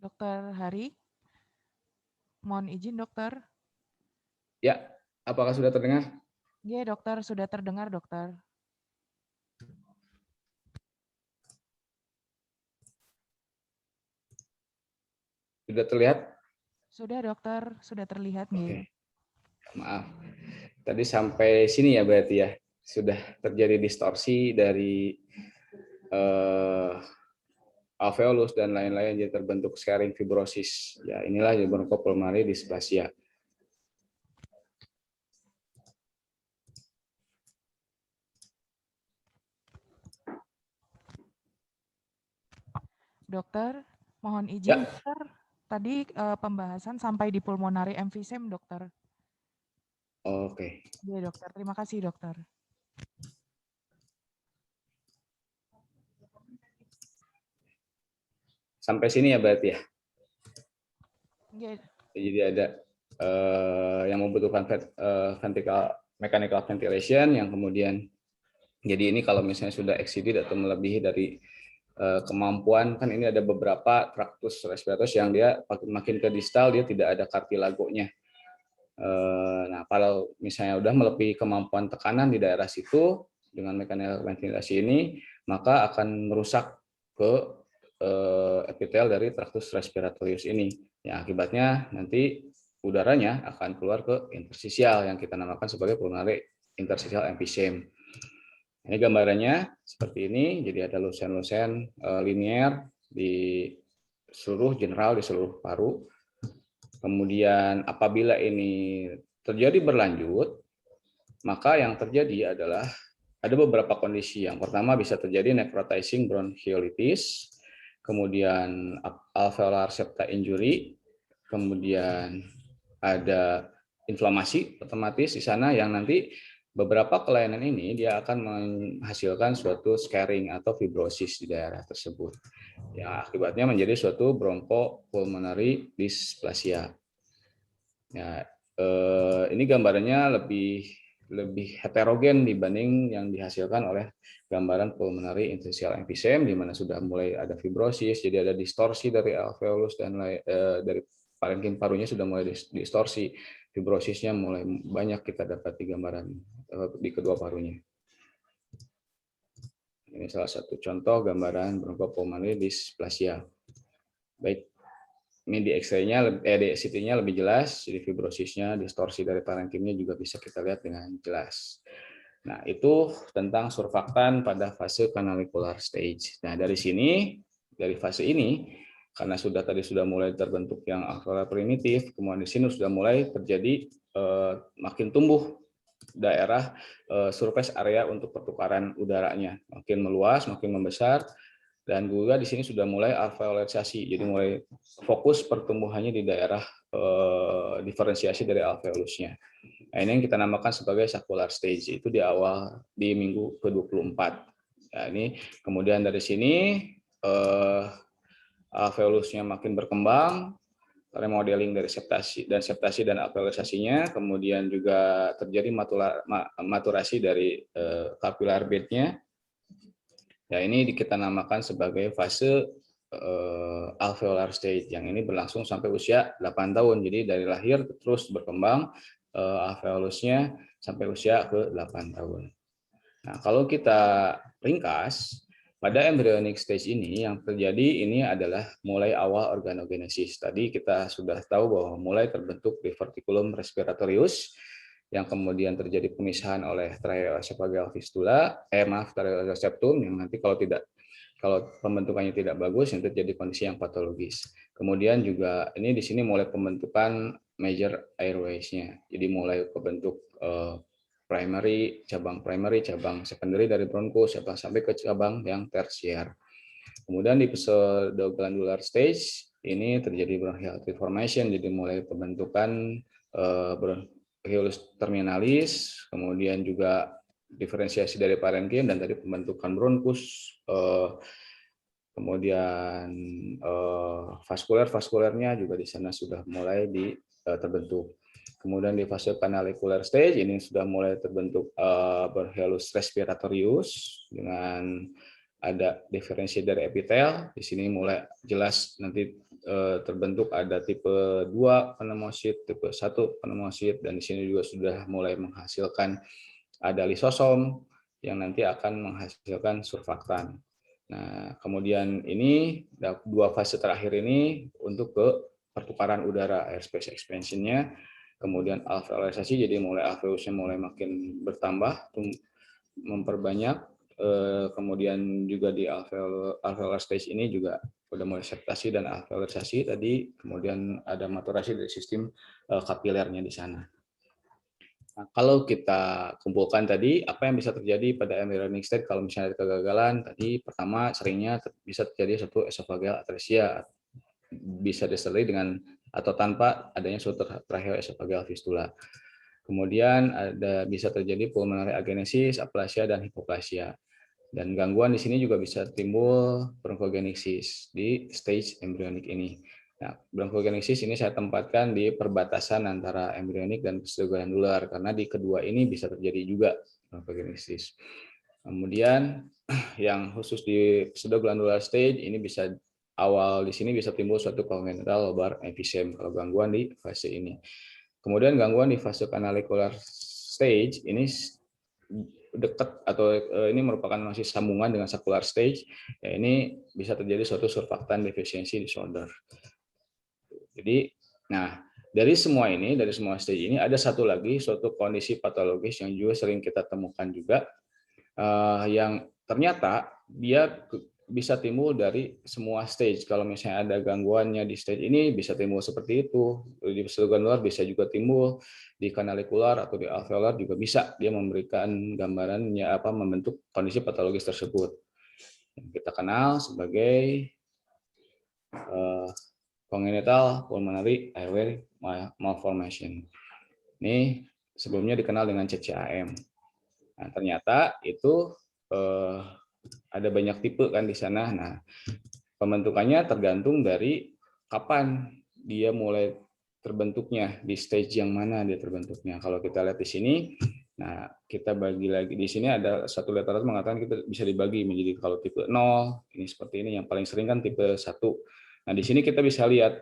Speaker 4: Dokter Hari? Mohon izin, dokter.
Speaker 3: ya, apakah sudah terdengar?
Speaker 4: Iya, dokter, sudah terdengar, dokter.
Speaker 3: Sudah terlihat?
Speaker 4: Sudah, dokter, sudah terlihat
Speaker 3: Oke.
Speaker 4: nggih.
Speaker 3: Maaf. Tadi sampai sini ya berarti ya. Sudah terjadi distorsi dari alveolus dan lain-lain, jadi terbentuk scarring fibrosis. Ya, inilah bronchopulmonary dysplasia.
Speaker 4: Dokter, mohon izin,
Speaker 3: Ya.
Speaker 4: dokter. Tadi pembahasan sampai di pulmonary emphysema, dokter.
Speaker 3: Oke.
Speaker 4: Iya, dokter. Terima kasih, dokter.
Speaker 3: Sampai sini ya berarti ya.
Speaker 4: Iya.
Speaker 3: Jadi ada yang membutuhkan mechanical ventilation, yang kemudian jadi ini kalau misalnya sudah exceeded atau melebihi dari kemampuan, kan ini ada beberapa traktus respiratus yang dia makin ke distal dia tidak ada kartilagonya. Nah, kalau misalnya udah melebihi kemampuan tekanan di daerah situ dengan mechanical ventilasi ini, maka akan merusak ke epitel dari traktus respiratorius ini. Yang akibatnya nanti udaranya akan keluar ke interstisial yang kita namakan sebagai pulmonary interstitial emphysema. Ini gambarannya seperti ini. Jadi ada lusen-lusen linier di seluruh general, di seluruh paru. Kemudian apabila ini terjadi berlanjut, maka yang terjadi adalah ada beberapa kondisi. Yang pertama bisa terjadi necrotizing bronchiolitis, kemudian alveolar septa injury, kemudian ada inflamasi otomatis di sana yang nanti beberapa kelainan ini dia akan menghasilkan suatu scarring atau fibrosis di daerah tersebut. Yang akibatnya menjadi suatu bronchopulmonary dysplasia. Ya, ini gambarannya lebih heterogen dibanding yang dihasilkan oleh gambaran pulmonary interstitial emphysema, di mana sudah mulai ada fibrosis, jadi ada distorsi dari alveolus dan dari parenkim parunya sudah mulai distorsi, fibrosisnya mulai banyak kita dapat di gambaran di kedua parunya. Ini salah satu contoh gambaran bronchopulmonary dysplasia. Baik, ini di X-ray-nya, di CT-nya lebih jelas, jadi fibrosisnya, distorsi dari parenkimnya juga bisa kita lihat dengan jelas. Nah, itu tentang surfaktan pada fase canalicular stage. Nah, dari sini, dari fase ini, karena tadi sudah mulai terbentuk yang alveolar primitif, kemudian di sini sudah mulai terjadi makin tumbuh daerah surface area untuk pertukaran udaranya, makin meluas, makin membesar. Dan juga di sini sudah mulai alveolarisasi, jadi mulai fokus pertumbuhannya di daerah diferensiasi dari alveolusnya. Nah, ini yang kita namakan sebagai scapular stage, itu di minggu ke-24. Nah, ini kemudian dari sini alveolusnya makin berkembang, remodeling dari septasi dan alveolisasinya, kemudian juga terjadi maturasi dari capillary bed-nya. Ya, ini kita namakan sebagai fase alveolar stage, yang ini berlangsung sampai usia 8 tahun. Jadi dari lahir terus berkembang alveolusnya sampai usia ke-8 tahun. Nah, kalau kita ringkas, pada embryonic stage ini yang terjadi ini adalah mulai awal organogenesis. Tadi kita sudah tahu bahwa mulai terbentuk diverticulum respiratorius, yang kemudian terjadi pemisahan oleh tracheoesophageal fistula, tracheal septum, yang nanti kalau pembentukannya tidak bagus, yang terjadi kondisi yang patologis. Kemudian juga ini di sini mulai pembentukan major airways-nya, jadi mulai kebentuk cabang primary, cabang secondary dari bronkus, sampai ke cabang yang tersier. Kemudian di pseudoglandular stage ini terjadi bronchial formation, jadi mulai pembentukan bronchiolus terminalis, kemudian juga diferensiasi dari parenkim dan tadi pembentukan bronkus, kemudian vaskulernya juga di sana sudah mulai terbentuk. Kemudian di fase canalicular stage ini sudah mulai terbentuk bronchiolus respiratorius dengan ada diferensi dari epitel. Di sini mulai jelas nanti terbentuk ada tipe 2 pneumocyte, tipe 1 pneumocyte, dan di sini juga sudah mulai menghasilkan ada lisosom yang nanti akan menghasilkan surfaktan. Nah, kemudian ini dua fase terakhir ini untuk ke pertukaran udara, airspace expansion-nya. kemudian alveolarisasi, jadi mulai alveolusnya mulai makin bertambah, memperbanyak, kemudian juga di alveolar stage ini juga udah mulai septasi dan alveolarisasi tadi, kemudian ada maturasi dari sistem kapilernya di sana. Nah, kalau kita kumpulkan tadi, apa yang bisa terjadi pada embryonic state kalau misalnya ada kegagalan? Tadi pertama seringnya bisa terjadi suatu esophageal atresia, bisa disertai dengan atau tanpa adanya suatu tracheoesophageal fistula. Kemudian bisa terjadi pulmonary agenesis, aplasia, dan hipoplasia. Dan gangguan di sini juga bisa timbul bronchogenesis di stage embryonic ini. Nah, bronchogenesis ini saya tempatkan di perbatasan antara embryonik dan pseudoglandular karena di kedua ini bisa terjadi juga bronchogenesis. Kemudian yang khusus di pseudoglandular stage ini bisa awal di sini bisa timbul suatu congenital lobar emphysema kalau gangguan di fase ini. Kemudian gangguan di fase canalicular stage ini dekat atau ini merupakan masih sambungan dengan saccular stage, ya ini bisa terjadi suatu surfactant deficiency disorder. Jadi, nah dari semua stage ini ada satu lagi suatu kondisi patologis yang juga sering kita temukan juga, yang ternyata dia bisa timbul dari semua stage. Kalau misalnya ada gangguannya di stage ini bisa timbul seperti itu. Di pseudoglandular bisa juga timbul, di canalicular atau di alveolar juga bisa dia memberikan gambarannya membentuk kondisi patologis tersebut. Yang kita kenal sebagai congenital pulmonary airway malformation. Ini sebelumnya dikenal dengan CCAM. Nah, ternyata itu ada banyak tipe kan di sana. Nah, pembentukannya tergantung dari kapan dia mulai terbentuknya, di stage yang mana dia terbentuknya. Kalau kita lihat di sini, nah kita bagi lagi di sini ada satu literatur mengatakan kita bisa dibagi menjadi kalau tipe 0, ini seperti ini, yang paling sering kan tipe 1. Nah, di sini kita bisa lihat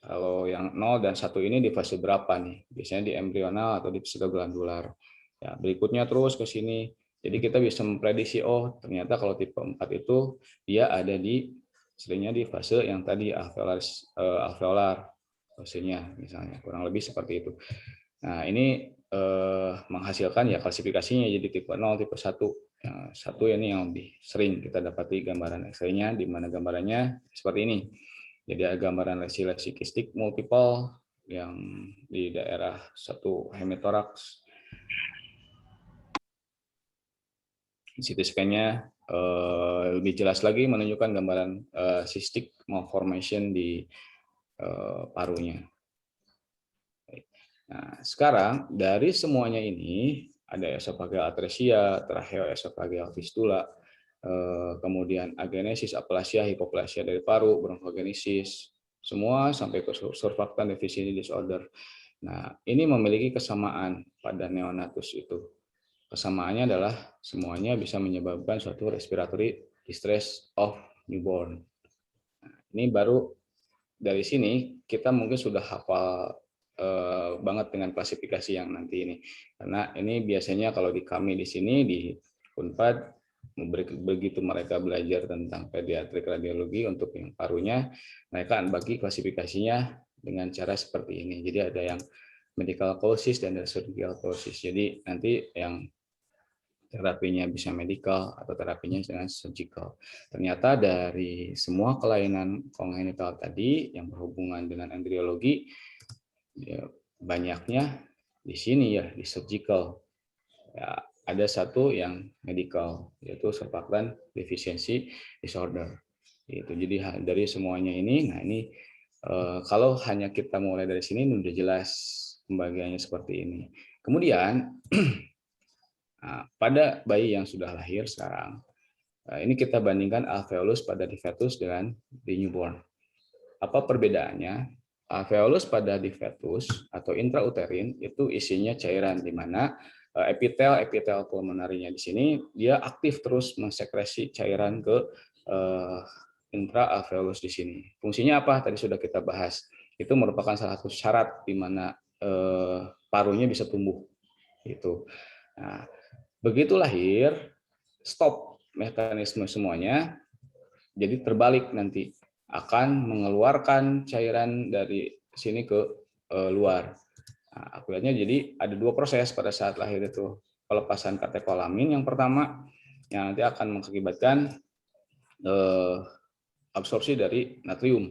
Speaker 3: kalau yang 0 dan 1 ini di fase berapa nih? Biasanya di embrional atau di pseudoglandular. Ya, berikutnya terus ke sini. Jadi kita bisa memprediksi, oh ternyata kalau tipe 4 itu dia ada di seringnya di fase yang tadi alveolar fasenya misalnya, kurang lebih seperti itu. Nah, ini menghasilkan ya klasifikasinya jadi tipe 0, tipe 1. Yang 1 ini yang lebih sering kita dapati gambaran X-ray-nya, di mana gambarannya seperti ini. Jadi ada gambaran lesi-lesi kistik multiple yang di daerah satu hemitoraks. CT scan-nya lebih jelas lagi menunjukkan gambaran cystic malformation di parunya. Nah, sekarang dari semuanya ini ada esophageal atresia, tracheoesophageal fistula, kemudian agenesis, aplasia, hipoplasia dari paru, bronchogenesis, semua sampai ke surfactant deficiency disorder. Nah, ini memiliki kesamaan pada neonatus itu. Kesamaannya adalah semuanya bisa menyebabkan suatu respiratory distress of newborn. Nah, ini baru dari sini kita mungkin sudah hafal banget dengan klasifikasi yang nanti ini. Karena ini biasanya kalau di kami di sini di Unpad, begitu mereka belajar tentang pediatrik radiologi untuk yang parunya, mereka bagi klasifikasinya dengan cara seperti ini. Jadi ada yang medical causes dan surgical causes. Jadi nanti yang terapinya bisa medical atau terapinya dengan surgical. Ternyata dari semua kelainan kongenital tadi yang berhubungan dengan embriologi, ya, banyaknya di sini ya di surgical. Ya, ada satu yang medical yaitu surfactant deficiency disorder. Itu jadi dari semuanya ini, nah ini kalau hanya kita mulai dari sini udah jelas pembagiannya seperti ini. Kemudian nah, pada bayi yang sudah lahir sekarang, ini kita bandingkan alveolus pada di fetus dengan di newborn. Apa perbedaannya? Alveolus pada di fetus atau intrauterin itu isinya cairan, di mana epitel pulmonarinya di sini dia aktif terus mensekresi cairan ke intraalveolus di sini. Fungsinya apa? Tadi sudah kita bahas. Itu merupakan salah satu syarat di mana parunya bisa tumbuh. Itu. Nah, begitu lahir, stop mekanisme semuanya, jadi terbalik nanti akan mengeluarkan cairan dari sini ke luar. Nah, akuliatnya jadi ada 2 proses pada saat lahir itu. Pelepasan katekolamin yang pertama, yang nanti akan mengakibatkan absorpsi dari natrium.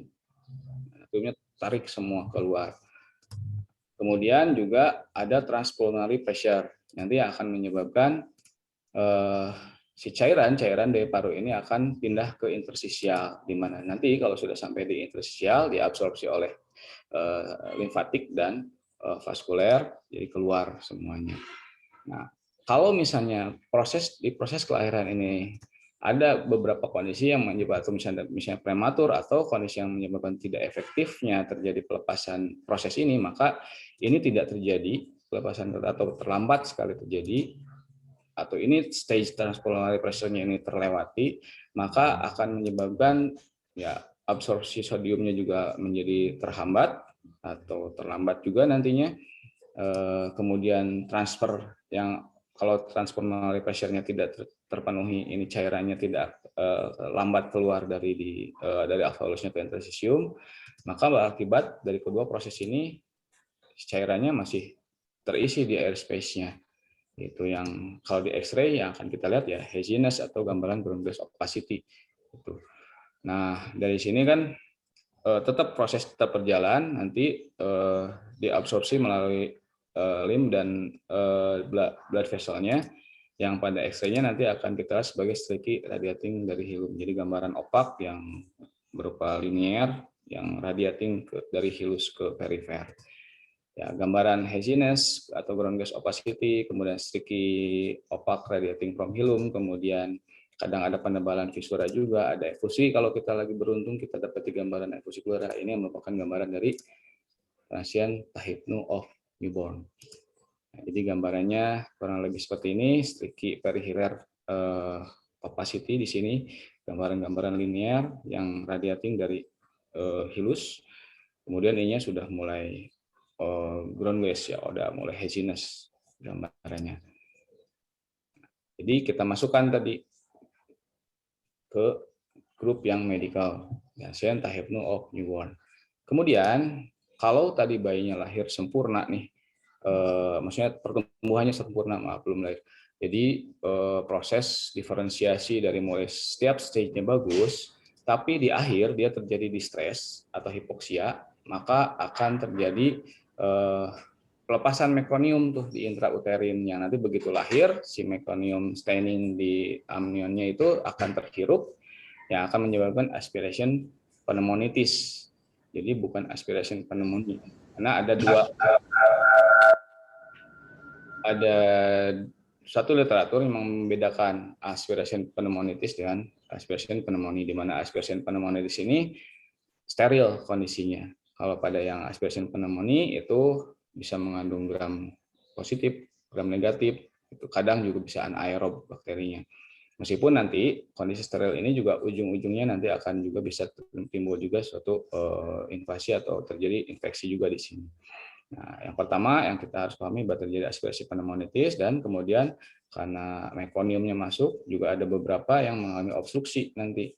Speaker 3: Natriumnya tarik semua keluar. Kemudian juga ada transpulmonary pressure, nanti akan menyebabkan si cairan dari paru ini akan pindah ke interstisial, di mana nanti kalau sudah sampai di interstisial diabsorpsi oleh limfatik dan vaskuler, jadi keluar semuanya. Nah, kalau misalnya proses kelahiran ini ada beberapa kondisi yang menyebabkan misalnya prematur atau kondisi yang menyebabkan tidak efektifnya terjadi pelepasan proses ini, maka ini tidak terjadi pelepasan atau terlambat sekali terjadi, atau ini stage transpulmonary pressure-nya ini terlewati, maka akan menyebabkan ya absorpsi sodiumnya juga menjadi terhambat atau terlambat juga nantinya. Kemudian transfer yang kalau transpulmonary pressure-nya tidak terpenuhi, ini cairannya tidak lambat keluar dari alveolusnya ke interstisium, maka berakibat dari kedua proses ini cairannya masih terisi di airspace-nya. Itu yang kalau di X-ray yang akan kita lihat ya haziness atau gambaran ground glass opacity. Itu. Nah, dari sini kan tetap proses tetap berjalan, nanti diabsorpsi melalui limb dan blood vessel-nya, yang pada X-ray-nya nanti akan kita lihat sebagai streaky radiating dari hilum. Jadi gambaran opak yang berupa linear yang radiating dari hilus ke perifer. Ya, gambaran haziness atau ground glass opacity, kemudian streaky opak radiating from hilum, kemudian kadang ada penebalan visura juga, ada efusi. Kalau kita lagi beruntung kita dapat gambaran efusi pleura. Ini merupakan gambaran dari transient tachypnea of newborn. Nah, jadi gambarannya kurang lebih seperti ini, streaky perihilar opacity di sini, gambaran-gambaran linear yang radiating dari hilus. Kemudian ini sudah mulai ground glass ya, udah mulai haziness gambarannya. Jadi kita masukkan tadi ke grup yang medical, transient tachypnea of newborn. Kemudian kalau tadi bayinya lahir sempurna nih, maksudnya pertumbuhannya sempurna, belum lahir. Jadi proses diferensiasi dari mulai setiap stage-nya bagus, tapi di akhir dia terjadi distress atau hipoksia, maka akan terjadi pelepasan mekonium tuh di intrauterin, yang nanti begitu lahir si mekonium staining di amnionnya itu akan terhirup, yang akan menyebabkan aspiration pneumonitis. Jadi bukan aspiration pneumonia, karena ada satu literatur yang membedakan aspiration pneumonitis dengan aspiration pneumonia, di mana aspiration pneumonitis ini steril kondisinya. Kalau pada yang aspiration pneumonia itu bisa mengandung gram positif, gram negatif, itu kadang juga bisa anaerob bakterinya. Meskipun nanti kondisi steril ini juga ujung-ujungnya nanti akan juga bisa timbul juga suatu invasi atau terjadi infeksi juga di sini. Nah, yang pertama yang kita harus pahami bahwa terjadi aspirasi pneumonitis, dan kemudian karena mekoniumnya masuk juga ada beberapa yang mengalami obstruksi nanti.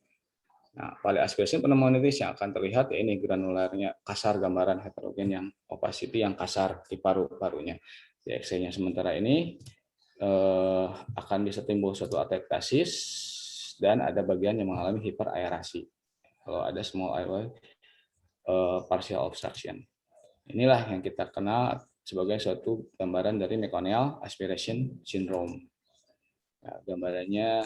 Speaker 3: Nah, pada aspirasi pneumonitis yang akan terlihat ya ini granularnya kasar, gambaran heterogen yang opacity yang kasar di paru-parunya. Di X-ray-nya sementara ini akan bisa timbul suatu atektasis dan ada bagian yang mengalami hiperaerasi. Kalau ada small airway partial obstruction. Inilah yang kita kenal sebagai suatu gambaran dari meconial aspiration syndrome. Nah, gambarannya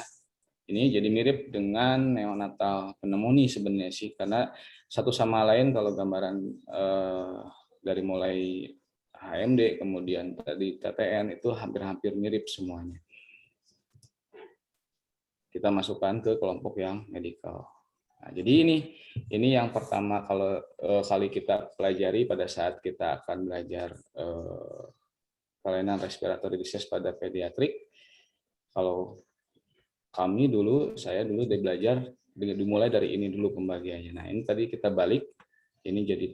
Speaker 3: ini jadi mirip dengan neonatal pneumonia sebenarnya sih, karena satu sama lain kalau gambaran dari mulai HMD kemudian tadi TTN itu hampir-hampir mirip semuanya. Kita masukkan ke kelompok yang medical. Nah, jadi ini yang pertama kalau kali kita pelajari pada saat kita akan belajar kelainan respiratory disease pada pediatrik. Kalau saya dulu belajar dimulai dari ini dulu pembagiannya. Nah, ini tadi kita balik, ini jadi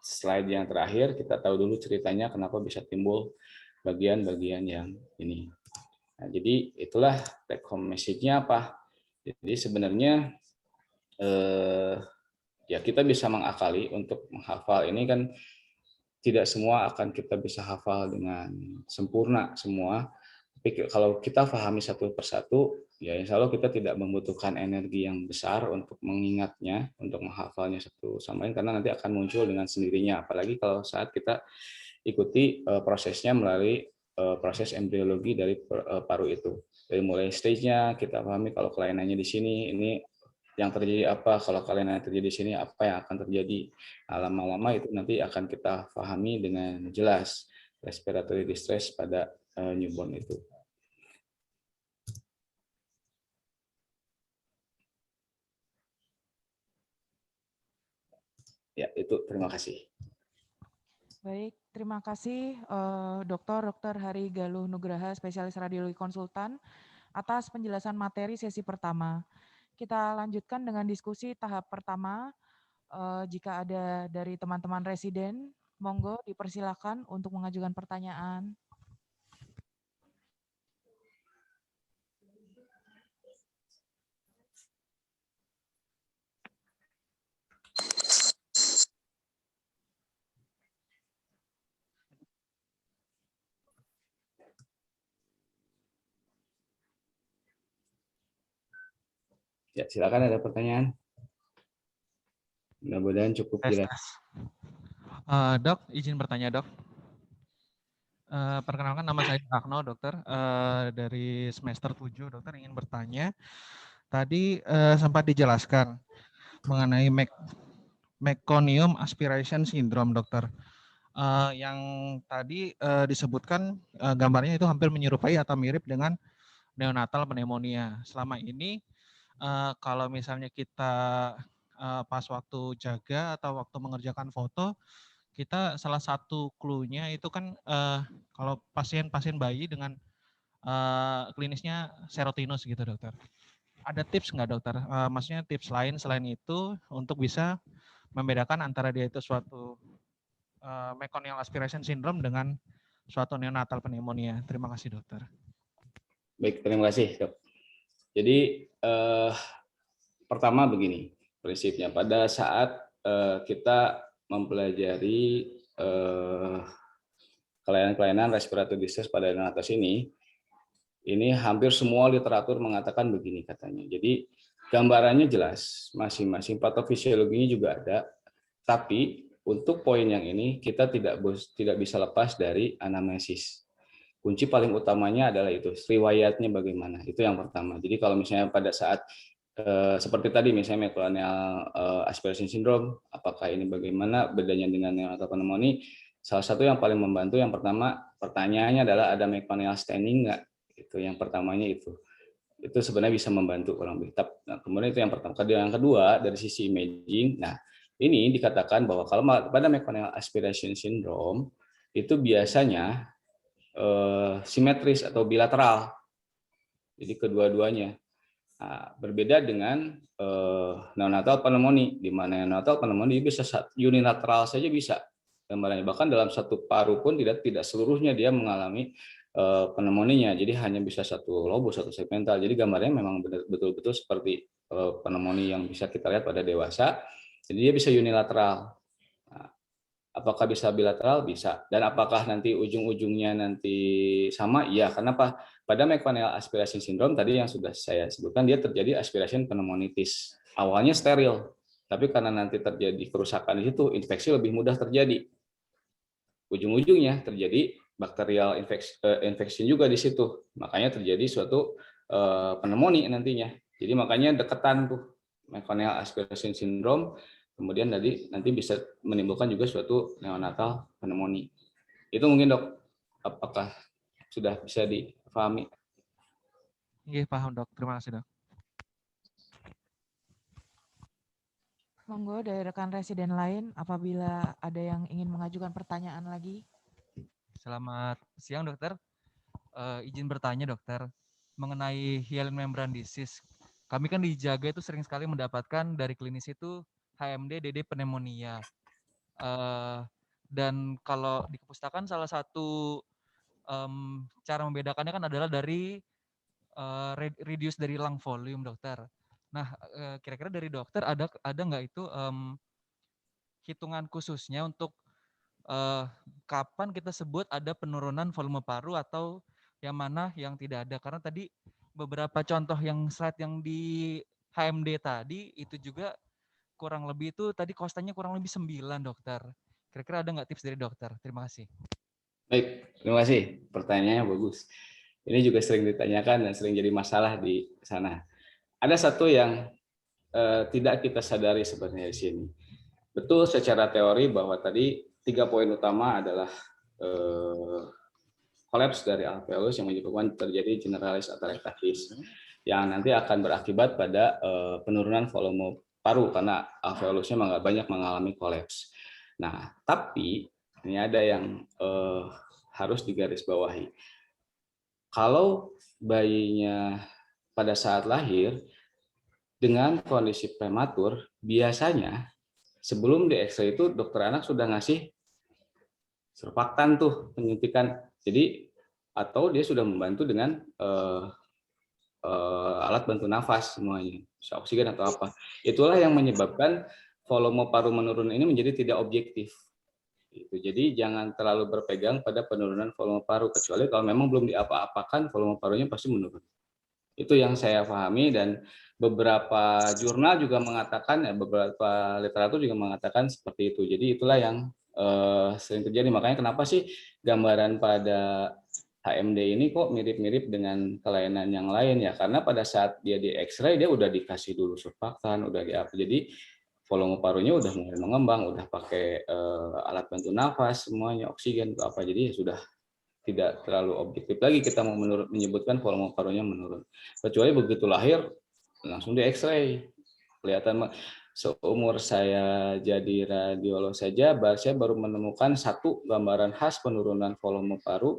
Speaker 3: slide yang terakhir, kita tahu dulu ceritanya kenapa bisa timbul bagian-bagian yang ini. Nah, jadi itulah take home message-nya apa. Jadi sebenarnya ya kita bisa mengakali untuk menghafal ini kan tidak semua akan kita bisa hafal dengan sempurna semua. Tapi kalau kita pahami satu persatu, ya insya Allah kita tidak membutuhkan energi yang besar untuk mengingatnya, untuk menghafalnya satu sama lain, karena nanti akan muncul dengan sendirinya. Apalagi kalau saat kita ikuti prosesnya melalui proses embriologi dari paru itu. Dari mulai stage-nya kita pahami kalau kelainannya di sini, ini yang terjadi apa, kalau kalian yang terjadi di sini apa yang akan terjadi. Lama-lama itu nanti akan kita pahami dengan jelas respiratory distress pada newborn itu. Ya, itu terima kasih.
Speaker 4: Baik, terima kasih Dr. Hari Galuh Nugraha, spesialis radiologi konsultan, atas penjelasan materi sesi pertama. Kita lanjutkan dengan diskusi tahap pertama. Jika ada dari teman-teman residen, monggo dipersilakan untuk mengajukan pertanyaan.
Speaker 3: Ya, silakan ada pertanyaan. Mudah-mudahan cukup jelas.
Speaker 5: Dok, izin bertanya, Dok. Perkenalkan, nama saya Akno, dokter. Dari semester 7, dokter ingin bertanya. Tadi sempat dijelaskan mengenai meconium aspiration syndrome, dokter. Yang tadi disebutkan gambarnya itu hampir menyerupai atau mirip dengan neonatal pneumonia. Selama ini kalau misalnya kita pas waktu jaga atau waktu mengerjakan foto, kita salah satu clue-nya itu kan kalau pasien-pasien bayi dengan klinisnya serotinus gitu, dokter. Ada tips nggak, dokter? Maksudnya tips lain selain itu untuk bisa membedakan antara dia itu suatu meconial aspiration syndrome dengan suatu neonatal pneumonia. Terima kasih, dokter.
Speaker 3: Baik, terima kasih, Dok. Jadi pertama begini prinsipnya, pada saat kita mempelajari kelainan-kelainan respiratory distress pada neonatus ini hampir semua literatur mengatakan begini katanya. Jadi gambarannya jelas, masing-masing patofisiologinya juga ada, tapi untuk poin yang ini kita tidak bisa lepas dari anamnesis. Kunci paling utamanya adalah itu, riwayatnya bagaimana, itu yang pertama. Jadi kalau misalnya pada saat seperti tadi misalnya meconial aspiration syndrome, apakah ini bagaimana bedanya dengan neonatal pneumonia? Salah satu yang paling membantu yang pertama pertanyaannya adalah ada meconial staining nggak? Itu yang pertamanya itu sebenarnya bisa membantu kurang lebih. Nah, kemudian itu yang pertama. Yang kedua dari sisi imaging, nah ini dikatakan bahwa kalau pada meconial aspiration syndrome itu biasanya simetris atau bilateral, jadi kedua-duanya. Nah, berbeda dengan neonatal pneumonia, di mana neonatal pneumonia bisa unilateral saja bisa gambarannya, bahkan dalam satu paru pun tidak seluruhnya dia mengalami pneumonia, jadi hanya bisa satu lobus, satu segmental. Jadi gambarnya memang betul-betul seperti pneumonia yang bisa kita lihat pada dewasa, jadi dia bisa unilateral. Nah, apakah bisa bilateral? Bisa. Dan apakah nanti ujung-ujungnya nanti sama? Iya. Kenapa? Pada meconial aspiration syndrome tadi yang sudah saya sebutkan, dia terjadi aspiration pneumonitis. Awalnya steril, tapi karena nanti terjadi kerusakan di situ, infeksi lebih mudah terjadi. Ujung-ujungnya terjadi bakterial infeksi juga di situ. Makanya terjadi suatu pneumonia nantinya. Jadi makanya deketan tuh meconial aspiration syndrome, kemudian nanti bisa menimbulkan juga suatu neonatal pneumonia. Itu mungkin, Dok. Apakah sudah bisa dipahami?
Speaker 5: Iya, paham, Dok. Terima kasih, Dok.
Speaker 4: Monggo dari rekan residen lain apabila ada yang ingin mengajukan pertanyaan lagi.
Speaker 6: Selamat siang, dokter. Izin bertanya, dokter, mengenai hyaline membrane disease. Kami kan di Jaga itu sering sekali mendapatkan dari klinis itu HMD, DD pneumonia. Dan kalau di kepustakaan salah satu cara membedakannya kan adalah dari reduce dari lung volume, dokter. Nah, kira-kira dari dokter ada nggak itu hitungan khususnya untuk kapan kita sebut ada penurunan volume paru atau yang mana yang tidak ada. Karena tadi beberapa contoh yang slide yang di HMD tadi itu juga kurang lebih itu tadi kostanya kurang lebih 9 dokter. Kira-kira ada nggak tips dari dokter? Terima kasih.
Speaker 3: Baik, terima kasih. Pertanyaannya bagus. Ini juga sering ditanyakan dan sering jadi masalah di sana. Ada satu yang tidak kita sadari sebenarnya di sini. Betul secara teori bahwa tadi 3 poin utama adalah kolaps dari alveolus yang menyebabkan terjadi generalis atau rectavis yang nanti akan berakibat pada penurunan volume paru karena alveolusnya banyak mengalami kolaps. Nah, tapi ini ada yang harus digarisbawahi. Kalau bayinya pada saat lahir dengan kondisi prematur, biasanya sebelum di X-ray itu dokter anak sudah ngasih surfaktan tuh penyuntikan. Jadi atau dia sudah membantu dengan alat bantu nafas semuanya, bisa oksigen atau apa. Itulah yang menyebabkan volume paru menurun ini menjadi tidak objektif. Jadi jangan terlalu berpegang pada penurunan volume paru, kecuali kalau memang belum diapa-apakan volume parunya pasti menurun. Itu yang saya pahami dan beberapa jurnal juga mengatakan, beberapa literatur juga mengatakan seperti itu. Jadi itulah yang sering terjadi. Makanya kenapa sih gambaran pada HMD ini kok mirip-mirip dengan kelainan yang lain ya? Karena pada saat dia di X-ray dia udah dikasih dulu surfaktan, udah diapa. Jadi volume parunya udah mulai mengembang, udah pakai alat bantu nafas semuanya, oksigen atau apa. Jadi sudah tidak terlalu objektif lagi kita mau menyebutkan volume parunya menurun. Kecuali begitu lahir langsung di X-ray. Kelihatan seumur saya jadi radiolog saja, saya baru menemukan satu gambaran khas penurunan volume paru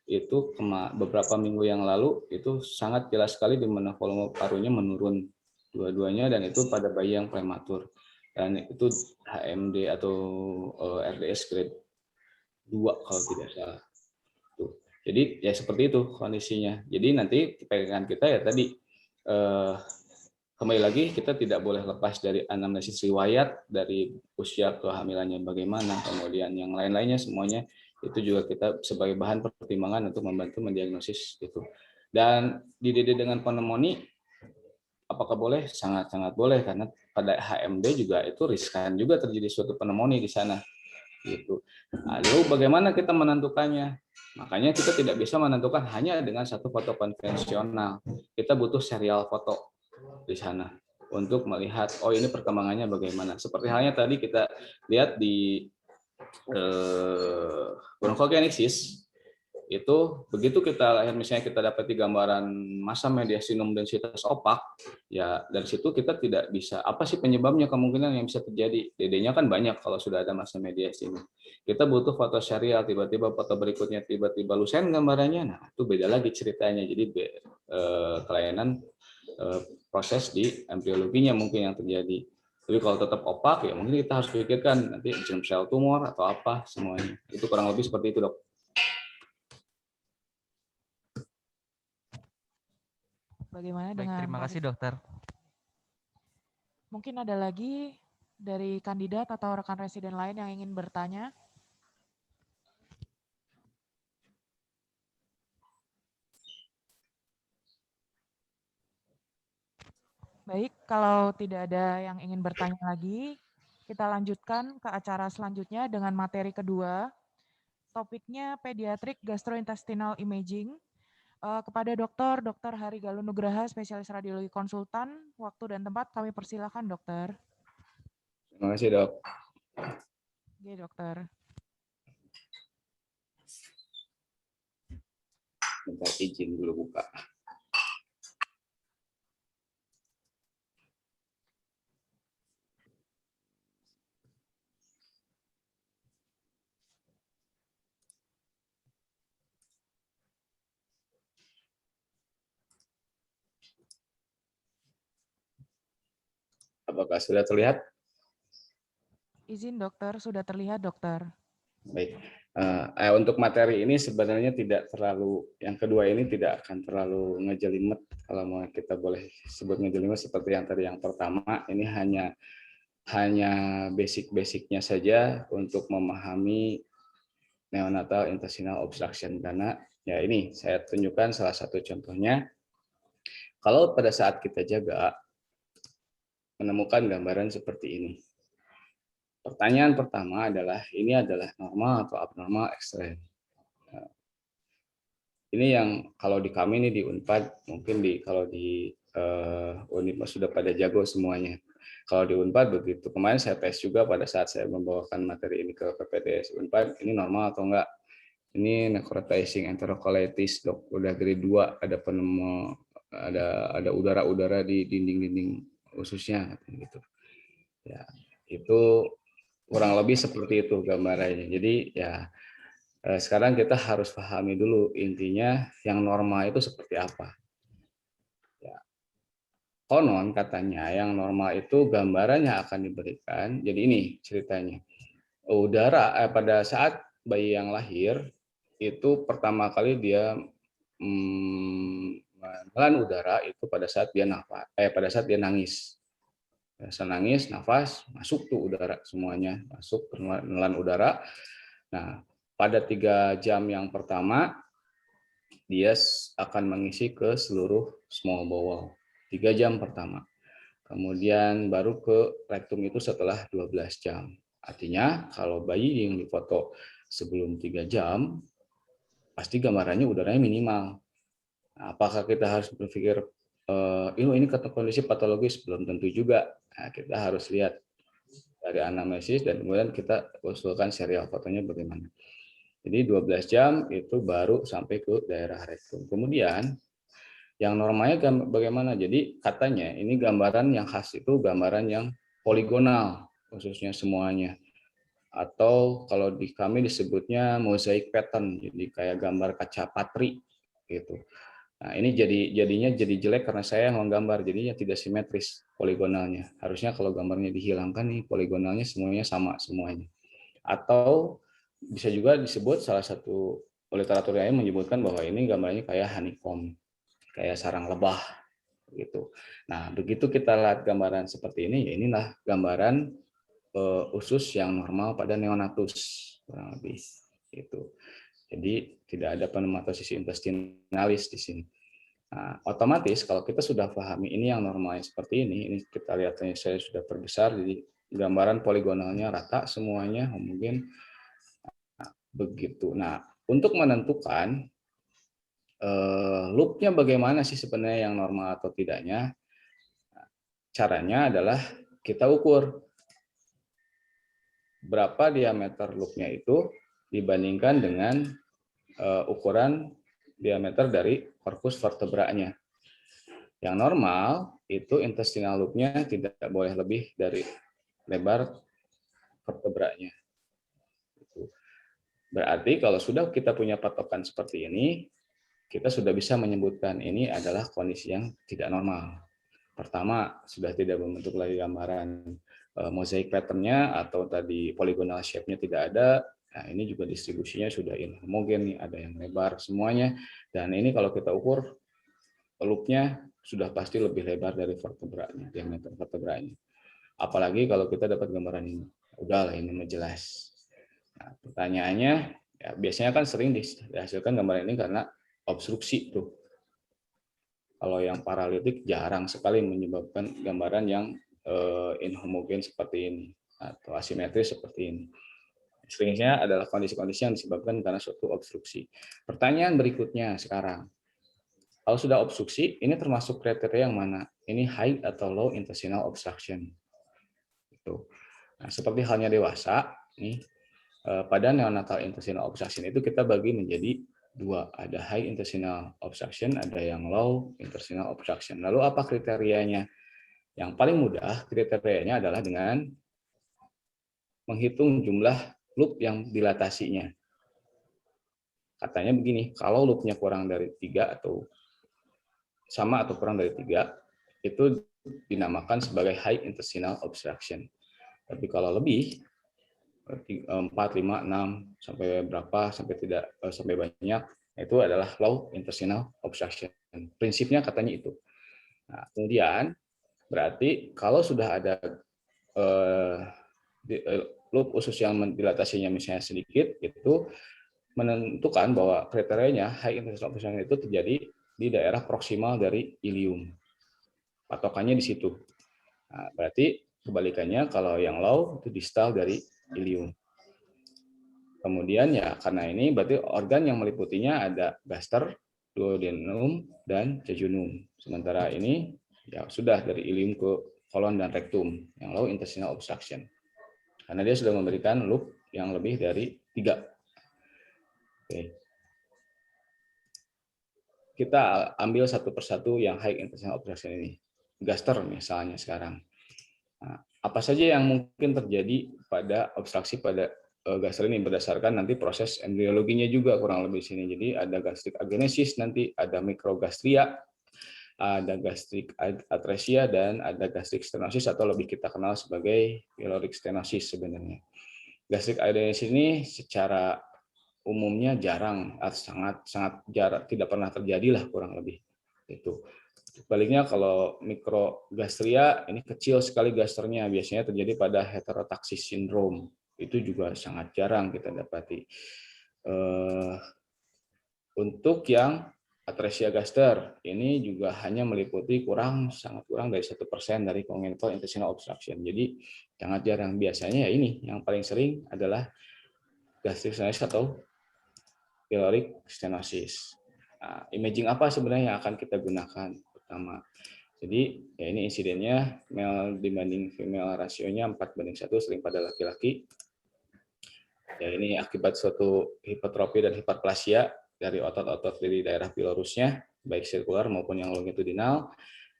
Speaker 3: itu beberapa minggu yang lalu, itu sangat jelas sekali di mana volume parunya menurun dua-duanya dan itu pada bayi yang prematur. Dan itu HMD atau RDS grade 2 kalau tidak salah. Jadi ya seperti itu kondisinya. Jadi nanti pegangan kita ya tadi kembali lagi kita tidak boleh lepas dari anamnesis riwayat dari usia kehamilannya bagaimana, kemudian yang lain-lainnya semuanya itu juga kita sebagai bahan pertimbangan untuk membantu mendiagnosis itu. Dan dididik dengan pneumonia apakah boleh? Sangat-sangat boleh karena pada HMD juga itu riskan juga terjadi suatu pneumonia di sana. Gitu. Lalu bagaimana kita menentukannya? Makanya kita tidak bisa menentukan hanya dengan satu foto konvensional. Kita butuh serial foto di sana untuk melihat oh ini perkembangannya bagaimana. Seperti halnya tadi kita lihat di bronkogenesis itu begitu kita lahir misalnya kita dapat di gambaran massa mediastinum densitas opak ya dari situ kita tidak bisa apa sih penyebabnya kemungkinan yang bisa terjadi DD-nya kan banyak kalau sudah ada massa mediastinum kita butuh foto serial tiba-tiba foto berikutnya tiba-tiba lusen gambarannya nah itu beda lagi ceritanya jadi kelainan proses di embriologinya mungkin yang terjadi tapi kalau tetap opak ya mungkin kita harus pikirkan nanti germ cell tumor atau apa semuanya itu kurang lebih seperti itu dok.
Speaker 4: Bagaimana
Speaker 6: Baik,
Speaker 4: dengan
Speaker 6: terima kasih dokter.
Speaker 4: Mungkin ada lagi dari kandidat atau rekan residen lain yang ingin bertanya? Baik, kalau tidak ada yang ingin bertanya lagi, kita lanjutkan ke acara selanjutnya dengan materi kedua. Topiknya pediatric gastrointestinal imaging. Kepada Dr. Hari Galuh Nugraha, spesialis radiologi konsultan, waktu dan tempat kami persilakan dokter.
Speaker 3: Terima kasih dok.
Speaker 4: Oke dokter.
Speaker 3: Minta izin dulu buka. Apakah sudah terlihat?
Speaker 4: Izin dokter, sudah terlihat dokter.
Speaker 3: Baik. Untuk materi ini sebenarnya tidak terlalu, yang kedua ini tidak akan terlalu ngejelimet kalau mau kita boleh sebut ngejelimet seperti yang tadi yang pertama ini hanya basic-basicnya saja untuk memahami neonatal intestinal obstruction. Karena ya ini saya tunjukkan salah satu contohnya. Kalau pada saat kita jaga menemukan gambaran seperti ini. Pertanyaan pertama adalah, ini adalah normal atau abnormal ekstrem? Ini yang kalau di kami ini di Unpad, mungkin kalau di Unip sudah pada jago semuanya. Kalau di Unpad begitu. Kemarin saya tes juga pada saat saya membawakan materi ini ke PPDS Unpad, ini normal atau enggak? Ini necrotizing enterocolitis, dok. Udah grade 2, ada penemu, ada udara-udara di dinding-dinding ususnya gitu. Ya, itu kurang lebih seperti itu gambarannya. Jadi ya sekarang kita harus pahami dulu intinya yang normal itu seperti apa. Ya. Konon katanya yang normal itu gambarannya akan diberikan. Jadi ini ceritanya. Udara pada saat bayi yang lahir itu pertama kali dia menelan udara itu pada saat dia pada saat dia nangis. Saya nangis, nafas, masuk tuh udara semuanya, masuk penelan udara. Nah, pada 3 jam yang pertama, dia akan mengisi ke seluruh small bowel. 3 jam pertama. Kemudian baru ke rektum itu setelah 12 jam. Artinya, kalau bayi yang difoto sebelum 3 jam, pasti gambarannya udaranya minimal. Nah, apakah kita harus berpikir, ini kondisi patologis? Belum tentu juga. Nah, kita harus lihat dari anamnesis dan kemudian kita usulkan serial fotonya bagaimana. Jadi 12 jam itu baru sampai ke daerah rektum. Kemudian yang normalnya bagaimana? Jadi katanya ini gambaran yang khas itu gambaran yang poligonal khususnya semuanya. Atau kalau di kami disebutnya mosaic pattern, jadi kayak gambar kaca patri gitu. Nah, ini jadinya jelek karena saya menggambar, jadinya tidak simetris poligonalnya. Harusnya kalau gambarnya dihilangkan nih poligonalnya semuanya sama semuanya. Atau bisa juga disebut salah satu literatur yang menyebutkan bahwa ini gambarnya kayak honeycomb, kayak sarang lebah gitu. Nah, begitu kita lihat gambaran seperti ini, ya inilah gambaran usus yang normal pada neonatus kurang lebih gitu. Jadi tidak ada pneumatosis intestinalis di sini. Nah, otomatis kalau kita sudah pahami ini yang normalnya seperti ini kita lihatnya saya sudah perbesar, jadi gambaran poligonalnya rata semuanya mungkin begitu. Nah, untuk menentukan loopnya bagaimana sih sebenarnya yang normal atau tidaknya, caranya adalah kita ukur berapa diameter loopnya itu dibandingkan dengan ukuran diameter dari korpus vertebranya. Yang normal itu intestinal loop-nya tidak boleh lebih dari lebar vertebranya. Berarti kalau sudah kita punya patokan seperti ini, kita sudah bisa menyebutkan ini adalah kondisi yang tidak normal. Pertama, sudah tidak membentuk lagi gambaran mosaic pattern-nya atau tadi polygonal shape-nya tidak ada. Nah, ini juga distribusinya sudah inhomogen nih, ada yang lebar semuanya. Dan ini kalau kita ukur loop-nya sudah pasti lebih lebar dari vertebranya, diameter vertebranya. Apalagi kalau kita dapat gambaran ini, udahlah ini jelas. Nah, pertanyaannya, ya, biasanya kan sering dihasilkan gambaran ini karena obstruksi tuh. Kalau yang paralitik jarang sekali menyebabkan gambaran yang inhomogen seperti ini atau asimetris seperti ini. Seringnya adalah kondisi-kondisi yang disebabkan karena suatu obstruksi. Pertanyaan berikutnya sekarang, kalau sudah obstruksi, ini termasuk kriteria yang mana? Ini high atau low intestinal obstruction. Gitu. Nah, seperti halnya dewasa, nih pada neonatal intestinal obstruction itu kita bagi menjadi 2. Ada high intestinal obstruction, ada yang low intestinal obstruction. Lalu apa kriterianya? Yang paling mudah kriterianya adalah dengan menghitung jumlah loop yang dilatasinya. Katanya begini, kalau loopnya kurang dari 3 atau sama atau kurang dari 3, itu dinamakan sebagai high intestinal obstruction. Tapi kalau lebih, 4, 5, 6, sampai berapa, sampai banyak, itu adalah low intestinal obstruction. Prinsipnya katanya itu. Nah, kemudian berarti kalau sudah ada loop usus yang dilatasinya misalnya sedikit, itu menentukan bahwa kriterianya high intentional obstruction itu terjadi di daerah proksimal dari ilium. Patokannya di situ. Nah, berarti kebalikannya kalau yang low itu distal dari ilium. Kemudian ya karena ini berarti organ yang meliputinya ada gaster, duodenum, dan jejunum. Sementara ini ya sudah dari ilium ke kolon dan rektum yang low intestinal obstruction. Karena dia sudah memberikan loop yang lebih dari 3. Oke. Kita ambil satu persatu yang high intestinal obstruction ini. Gaster misalnya sekarang. Nah, apa saja yang mungkin terjadi pada obstruksi pada gaster ini berdasarkan nanti proses embriologinya juga kurang lebih sini. Jadi ada gastric agenesis, nanti ada mikrogastria, ada gastric atresia, dan ada gastric stenosis atau lebih kita kenal sebagai pyloric stenosis sebenarnya. Gastric agenesis ini secara umumnya jarang, sangat jarang, tidak pernah terjadi lah kurang lebih itu. Sebaliknya kalau mikrogastria ini kecil sekali gasternya, biasanya terjadi pada heterotaxis syndrome. Itu juga sangat jarang kita dapati. Untuk yang atresia gaster ini juga hanya meliputi sangat kurang dari 1% dari congenital intestinal obstruction. Jadi sangat jarang. Biasanya ya ini yang paling sering adalah gastric stenosis atau pyloric stenosis. Nah, imaging apa sebenarnya yang akan kita gunakan pertama? Jadi ya ini insidennya male dibanding female rasionya 4:1 sering pada laki-laki. Ya ini akibat suatu hipertrofi dan hiperplasia dari otot-otot di daerah pilorusnya, baik sirkular maupun yang longitudinal.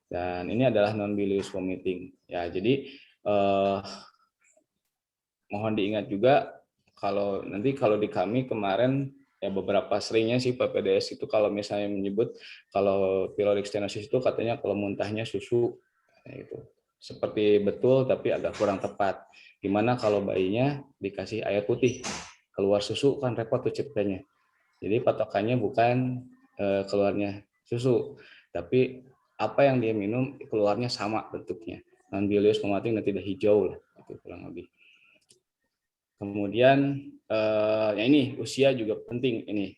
Speaker 3: Dan ini adalah non-bilious vomiting. Ya, jadi mohon diingat juga kalau di kami kemarin ya beberapa seringnya sih PPDS itu kalau misalnya menyebut kalau pyloric stenosis itu katanya kalau muntahnya susu itu seperti betul tapi agak kurang tepat. Gimana kalau bayinya dikasih air putih keluar susu kan repot tuh ceritanya. Jadi patokannya bukan keluarnya susu tapi apa yang dia minum keluarnya sama bentuknya, non-bilious vomiting dan tidak hijau lah itu kurang lebih. Kemudian ya ini usia juga penting ini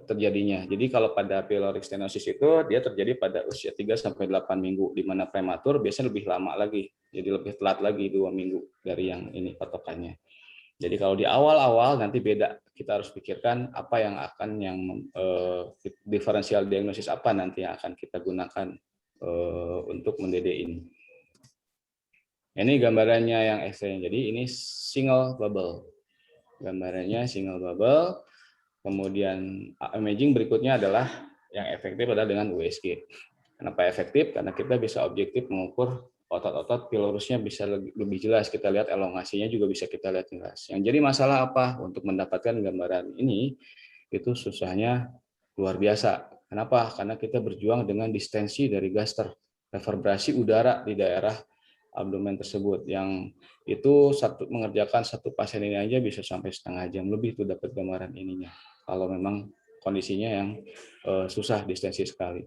Speaker 3: terjadinya. Jadi kalau pada pyloric stenosis itu dia terjadi pada usia 3-8 minggu, di mana prematur biasanya lebih lama lagi, jadi lebih telat lagi 2 minggu dari yang ini patokannya. Jadi kalau di awal-awal nanti beda, kita harus pikirkan apa yang akan diferensial diagnosis apa nanti yang akan kita gunakan untuk mendede ini. Ini gambarannya yang ekstrim. Jadi ini single bubble. Gambarannya single bubble. Kemudian imaging berikutnya adalah yang efektif adalah dengan USG. Kenapa efektif? Karena kita bisa objektif mengukur otot-otot pilorusnya bisa lebih jelas. Kita lihat elongasinya juga bisa kita lihat jelas. Yang jadi masalah apa? Untuk mendapatkan gambaran ini, itu susahnya luar biasa. Kenapa? Karena kita berjuang dengan distensi dari gaster, reverberasi udara di daerah abdomen tersebut, yang itu mengerjakan satu pasien ini aja bisa sampai setengah jam lebih tuh dapat gambaran ininya. Kalau memang kondisinya yang susah distensi sekali.